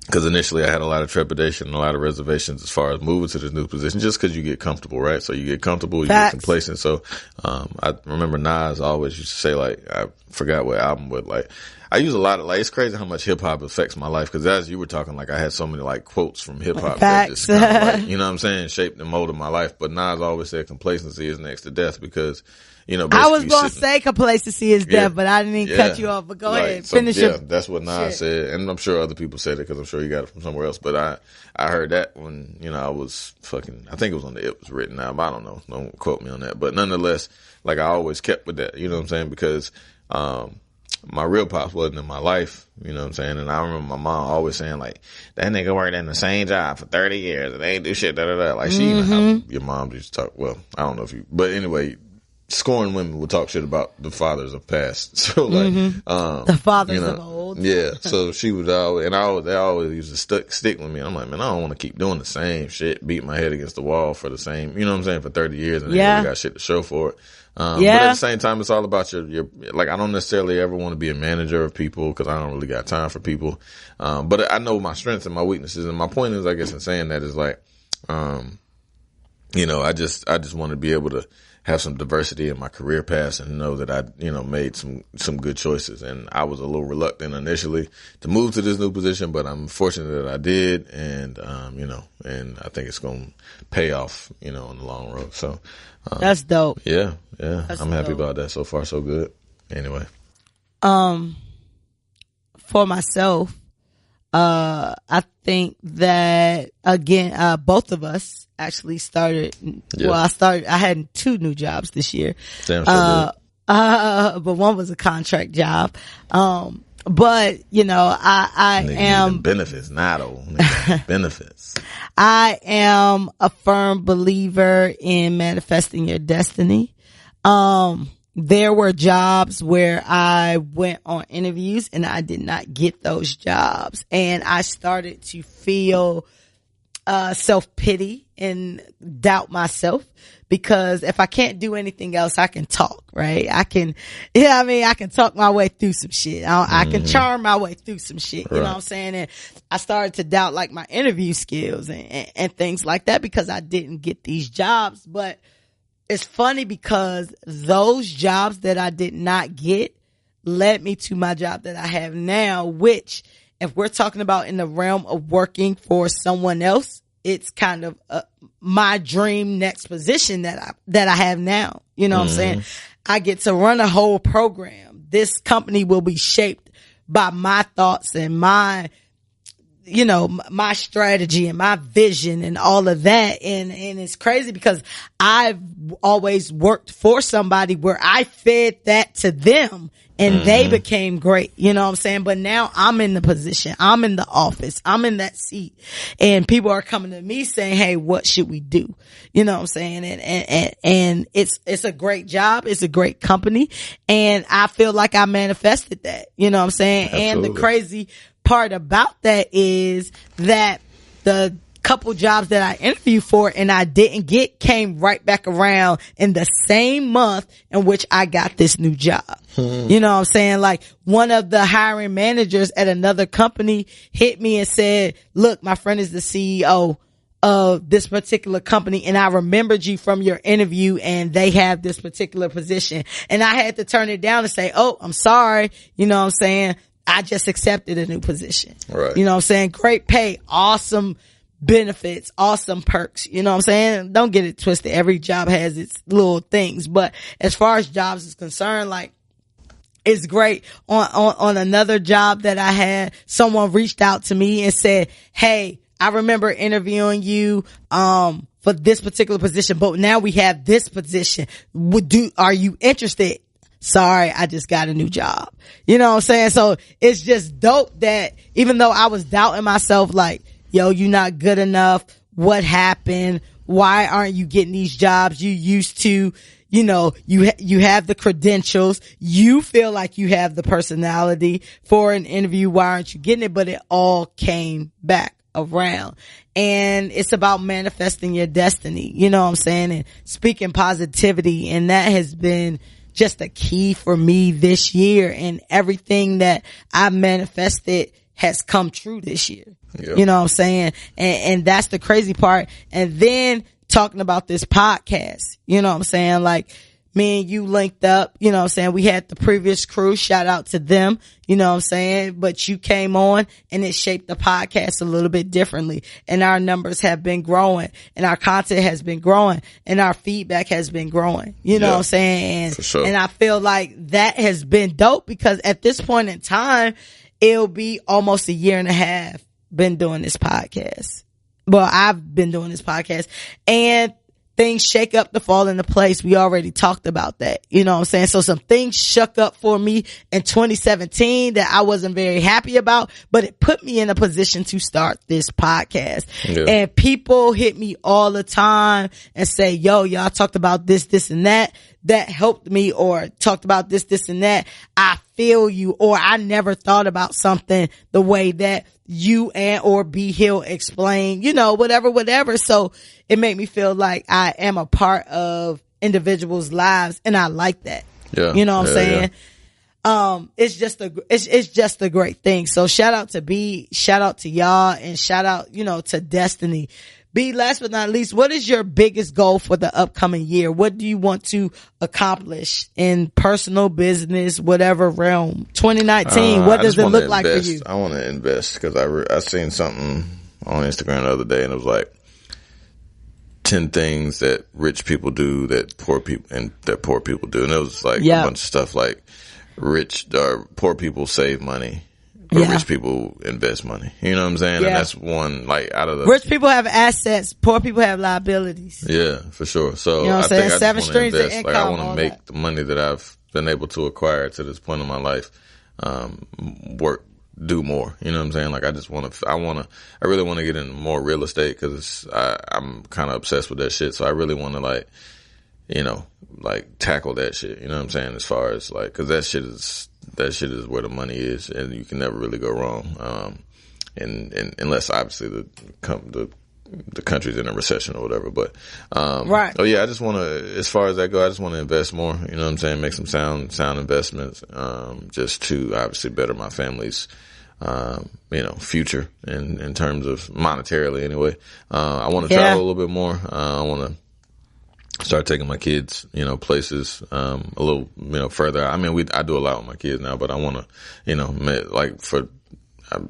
because initially I had a lot of trepidation and a lot of reservations as far as moving to this new position, just because you get comfortable, right? So you get comfortable, you get complacent. So, I remember Nas always used to say, like, I forgot what album, but like, I use a lot of, like, it's crazy how much hip hop affects my life. Cause as you were talking, like, I had so many like quotes from hip hop that just kind of like, you know what I'm saying, shaped and molded my life. But Nas always said complacency is next to death, because, I was going to say complacency is death, but I didn't even cut you off. But go ahead, finish it. Yeah, that's what Nas said. And I'm sure other people said it, because I'm sure you got it from somewhere else. But I heard that when, I was I think it was on the It Was Written album. I don't know. Don't quote me on that. But nonetheless, like, I always kept with that, you know what I'm saying? Because, my real pops wasn't in my life, you know what I'm saying? And I remember my mom always saying, like, that nigga worked in the same job for 30 years and they ain't do shit, da-da-da. Like, she, how your mom used to talk, well, I don't know if you, but anyway, scorned women will talk shit about the fathers of past. So, like, the fathers of old. Yeah. So she would always, and they always used to stick with me. I'm like, man, I don't want to keep doing the same shit, beat my head against the wall for the same, you know what I'm saying, for 30 years and they really got shit to show for it. But at the same time, it's all about your, like, I don't necessarily ever want to be a manager of people, because I don't really got time for people. But I know my strengths and my weaknesses. And my point is, I guess, in saying that is like, I just want to be able to have some diversity in my career paths and know that I, made some good choices. And I was a little reluctant initially to move to this new position, but I'm fortunate that I did. And, and I think it's going to pay off, in the long run. So, that's dope. Yeah. I'm happy about that. So far, so good. Anyway. For myself, I think that, again, both of us actually started, I had 2 new jobs this year. Damn, so good. But one was a contract job. But, I am benefits, not benefits. I am a firm believer in manifesting your destiny. There were jobs where I went on interviews and I did not get those jobs. And I started to feel, self-pity and doubt myself, because if I can't do anything else, I can talk, right? I can talk my way through some shit. I can charm my way through some shit. You know what I'm saying? And I started to doubt, like, my interview skills and things like that, because I didn't get these jobs. But it's funny, because those jobs that I did not get led me to my job that I have now, which, if we're talking about in the realm of working for someone else, it's kind of my dream next position that I have now. You know what I'm saying? I get to run a whole program. This company will be shaped by my thoughts and my strategy and my vision and all of that. And it's crazy, because I've always worked for somebody where I fed that to them and they became great. You know what I'm saying? But now I'm in the position. I'm in the office. I'm in that seat, and people are coming to me saying, hey, what should we do? You know what I'm saying? And it's a great job. It's a great company. And I feel like I manifested that. You know what I'm saying? Absolutely. And the crazy part about that is that the couple jobs that I interviewed for and I didn't get came right back around in the same month in which I got this new job. You know what I'm saying? Like, one of the hiring managers at another company hit me and said, look, my friend is the CEO of this particular company, and I remembered you from your interview, and they have this particular position. And I had to turn it down and say, oh, I'm sorry. You know what I'm saying? I just accepted a new position. Right. You know what I'm saying? Great pay, awesome benefits, awesome perks. You know what I'm saying? Don't get it twisted. Every job has its little things. But as far as jobs is concerned, like, it's great. On another job that I had, someone reached out to me and said, hey, I remember interviewing you, for this particular position, but now we have this position. Are you interested? Sorry, I just got a new job. You know what I'm saying? So it's just dope that even though I was doubting myself, like, yo, you're not good enough. What happened? Why aren't you getting these jobs you used to? You know, you have the credentials. You feel like you have the personality for an interview. Why aren't you getting it? But it all came back around. And it's about manifesting your destiny. You know what I'm saying? And speaking positivity. And that has been just a key for me this year. And everything that I manifested has come true this year. Yep. You know what I'm saying? And that's the crazy part. And then talking about this podcast, you know what I'm saying? Like, me and you linked up, you know what I'm saying? We had the previous crew, shout out to them, you know what I'm saying? But you came on and it shaped the podcast a little bit differently. And our numbers have been growing and our content has been growing and our feedback has been growing, you know what I'm saying? And, for sure. And I feel like that has been dope because at this point in time, it'll be almost a year and a half been doing this podcast. Well, I've been doing this podcast and things shake up to fall into place. We already talked about that. You know what I'm saying? So some things shook up for me in 2017 that I wasn't very happy about, but it put me in a position to start this podcast. Yeah. And people hit me all the time and say, yo, y'all talked about this, this and that. That helped me, or talked about this, this and that. I feel you, or I never thought about something the way that you and or B Hill explain, you know, whatever. So it made me feel like I am a part of individuals' lives, and I like that. Yeah. You know what I'm saying? Yeah. It's just a great thing. So shout out to B, shout out to y'all, and shout out, you know, to Destiny. B, last but not least, what is your biggest goal for the upcoming year? What do you want to accomplish in personal, business, whatever realm? 2019, what does it look like for you? I want to invest because I seen something on Instagram the other day, and it was like 10 things that rich people do that poor people do, and it was like a bunch of stuff like poor people save money. But rich people invest money. You know what I'm saying? Yeah. And that's one, like, out of the... Rich people have assets. Poor people have liabilities. Yeah, for sure. So, you know what I'm saying? 7 streams of income. Like, I want to make the money that I've been able to acquire to this point in my life, do more. You know what I'm saying? Like, I really want to get into more real estate because I'm kind of obsessed with that shit. So I really want to, like, you know, like, tackle that shit. You know what I'm saying? As far as, like, because that shit is where the money is, and you can never really go wrong. And unless obviously the country's in a recession or whatever. But right. Oh yeah, I just want to, as far as that go, I just want to invest more. You know what I'm saying? Make some sound investments, just to obviously better my family's you know, future in terms of monetarily anyway. I want to travel a little bit more. I want to start taking my kids, you know, places, a little, you know, further. I mean, I do a lot with my kids now, but I want to, you know, like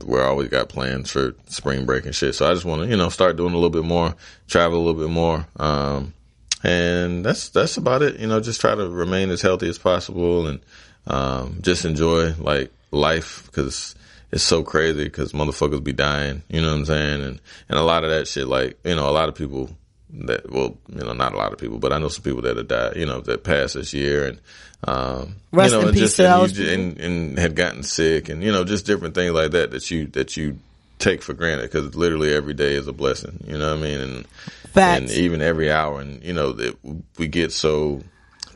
we're always got plans for spring break and shit. So I just want to, you know, start doing a little bit more, travel a little bit more. And that's about it. You know, just try to remain as healthy as possible and, just enjoy like life because it's so crazy because motherfuckers be dying, you know what I'm saying? And a lot of that shit, like, you know, a lot of people that, well, you know, not a lot of people, but I know some people that have died, you know, that passed this year and, rest you know, in peace and had gotten sick and, you know, just different things like that you take for granted because literally every day is a blessing, you know what I mean? And even every hour, and, you know, we get so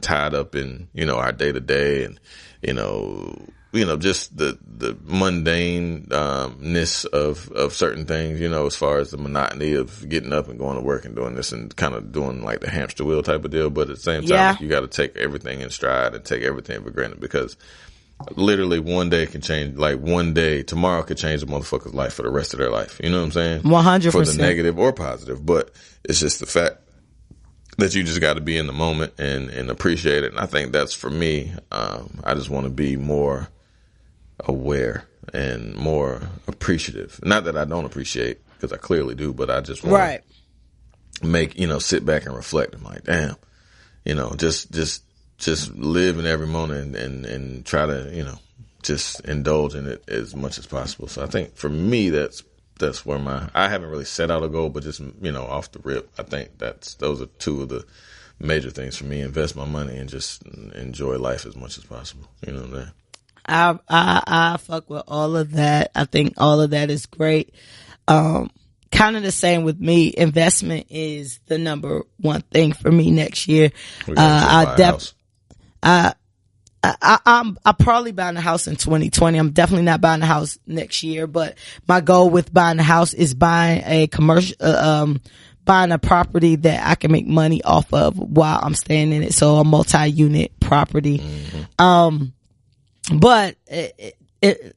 tied up in, you know, our day to day and, you know, just the mundaneness of certain things, you know, as far as the monotony of getting up and going to work and doing this and kind of doing like the hamster wheel type of deal. But at the same time, you got to take everything in stride and take everything for granted because literally one day can change, like one day, tomorrow could change a motherfucker's life for the rest of their life. You know what I'm saying? 100%. For the negative or positive. But it's just the fact that you just got to be in the moment and appreciate it. And I think that's for me. I just want to be more aware and more appreciative. Not that I don't appreciate, because I clearly do, but I just want to make, you know, sit back and reflect. I'm like, damn, you know, just live in every moment and try to, you know, just indulge in it as much as possible. So I think for me, that's that's where I haven't really set out a goal, but just, off the rip, I think those are two of the major things for me. Invest my money and just enjoy life as much as possible. You know what I'm saying? I fuck with all of that. I think all of that is great. Kind of the same with me. Investment is the number one thing for me next year. I'm probably buying a house in 2020. I'm definitely not buying a house next year, but my goal with buying a house is buying a buying a property that I can make money off of while I'm staying in it. So a multi-unit property. Mm-hmm. But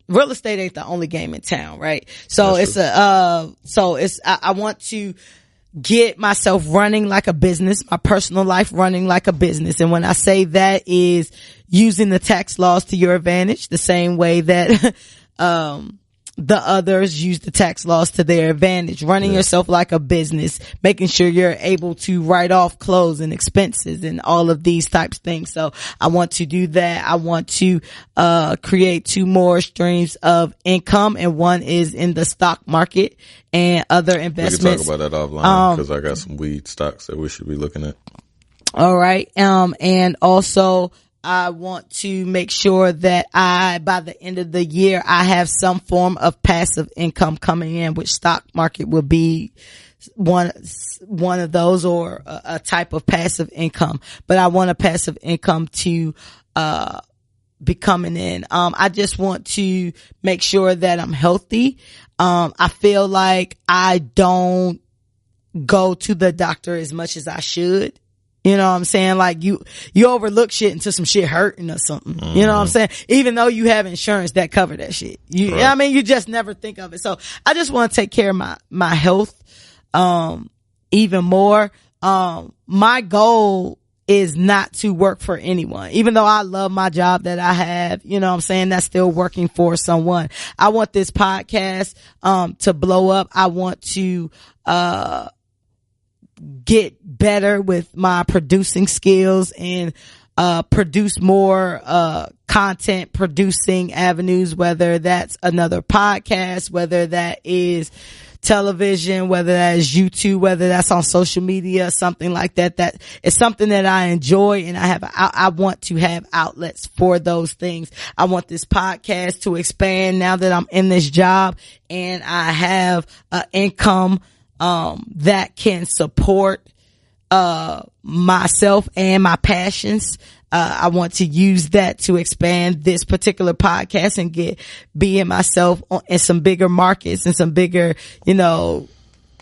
real estate ain't the only game in town, right? So I want to get myself running like a business, my personal life running like a business. And when I say that is using the tax laws to your advantage, the same way that, the others use the tax laws to their advantage, running yourself like a business, making sure you're able to write off clothes and expenses and all of these types of things. So I want to do that. I want to, create 2 more streams of income, and one is in the stock market and other investments. We can talk about that offline because I got some weed stocks that we should be looking at. All right. And also, I want to make sure that by the end of the year, I have some form of passive income coming in, which stock market will be one of those, or a type of passive income. But I want a passive income to, be coming in. I just want to make sure that I'm healthy. I feel like I don't go to the doctor as much as I should. You know what I'm saying? Like you overlook shit until some shit hurting or something. Mm-hmm. You know what I'm saying? Even though you have insurance that cover that shit. You just never think of it. So I just want to take care of my health, even more. My goal is not to work for anyone. Even though I love my job that I have, you know what I'm saying? That's still working for someone. I want this podcast, to blow up. I want to, get better with my producing skills and produce more content producing avenues, whether that's another podcast, whether that is television, whether that is YouTube, whether that's on social media, something like that. That is something that I enjoy, and I want to have outlets for those things. I want this podcast to expand now that I'm in this job and I have an income that can support, myself and my passions. I want to use that to expand this particular podcast and be in myself in some bigger markets and some bigger,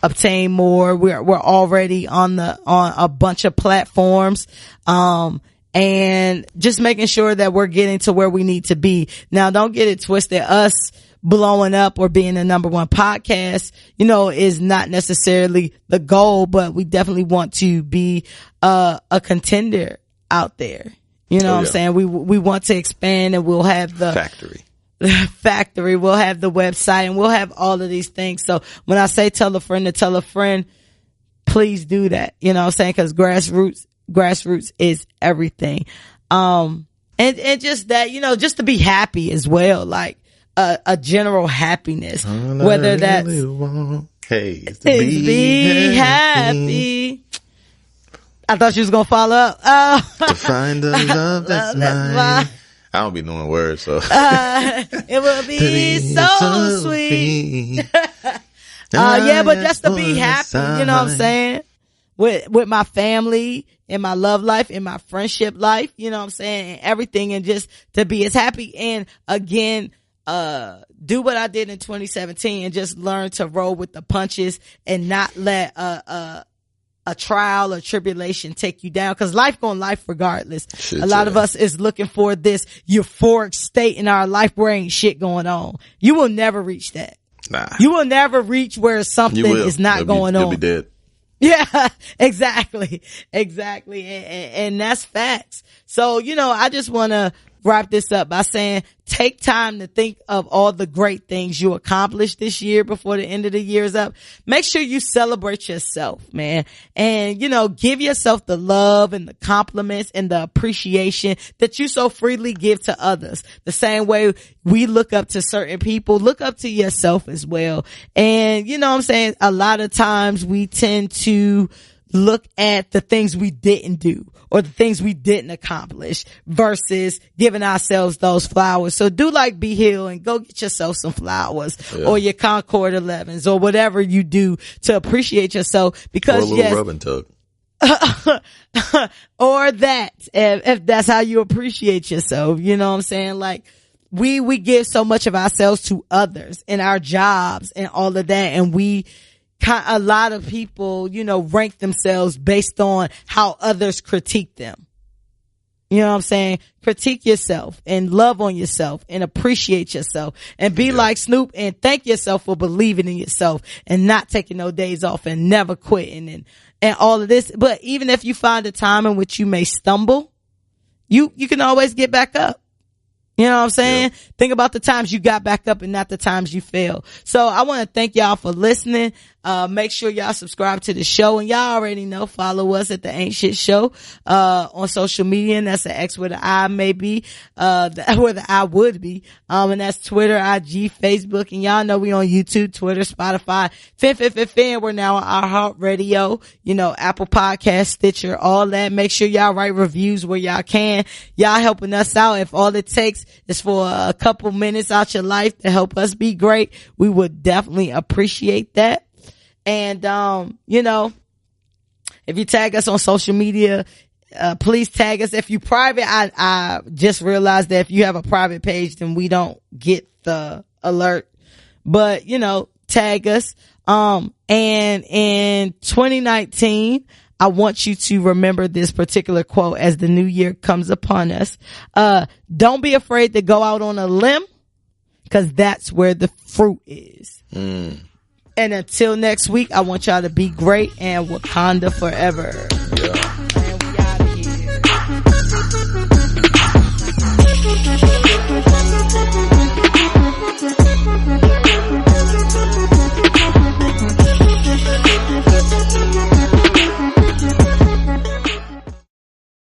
obtain more. We're already on a bunch of platforms. And just making sure that we're getting to where we need to be. Now, don't get it twisted. Us blowing up or being the number one podcast, is not necessarily the goal, but we definitely want to be a contender out there. You know what I'm saying? We want to expand, and we'll have the factory, we'll have the website, and we'll have all of these things. So when I say tell a friend to tell a friend, please do that. You know what I'm saying? Cause grassroots is everything. And just that, just to be happy as well. Like, a general happiness, whether that's be happy. I thought you was gonna follow up. To find the love that's mine. I don't be knowing words, so it will be so sweet. But just to be happy, you know what I'm saying? With my family, in my love life, in my friendship life, you know what I'm saying? And everything, and just to be as happy. And again, do what I did in 2017 and just learn to roll with the punches and not let a trial or tribulation take you down, because life gonna life regardless. A lot of us is looking for this euphoric state in our life where ain't shit going on. You will never reach that. Nah. You will never reach where something is not going on. You'll be dead. Yeah, exactly. And that's facts. So, I just want to wrap this up by saying, take time to think of all the great things you accomplished this year before the end of the year is up. Make sure you celebrate yourself, man. And, give yourself the love and the compliments and the appreciation that you so freely give to others. The same way we look up to certain people, look up to yourself as well. And, a lot of times we tend to look at the things we didn't do or the things we didn't accomplish versus giving ourselves those flowers. So do like B Hill and go get yourself some flowers or your Concord 11s or whatever you do to appreciate yourself, because or a little rubbing tug. Or that, if that's how you appreciate yourself, like we give so much of ourselves to others in our jobs and all of that. And a lot of people, rank themselves based on how others critique them. You know what I'm saying? Critique yourself and love on yourself and appreciate yourself and be like Snoop and thank yourself for believing in yourself and not taking no days off and never quitting and all of this. But even if you find a time in which you may stumble, you can always get back up. You know what I'm saying? Yeah. Think about the times you got back up and not the times you failed. So I want to thank y'all for listening. Make sure y'all subscribe to the show, and y'all already know, follow us at the Ain't Shit Show, on social media. And that's an X where the I may be, where the I would be. And that's Twitter, IG, Facebook. And y'all know we on YouTube, Twitter, Spotify, Fin. We're now on iHeartRadio, Apple Podcast, Stitcher, all that. Make sure y'all write reviews where y'all can. Y'all helping us out. If all it takes is for a couple minutes out your life to help us be great, we would definitely appreciate that. And, if you tag us on social media, please tag us. If you private, I just realized that if you have a private page, then we don't get the alert, but tag us. And in 2019, I want you to remember this particular quote as the new year comes upon us. Don't be afraid to go out on a limb, 'cause that's where the fruit is. And until next week, I want y'all to be great and Wakanda forever. Yeah. And we out of here.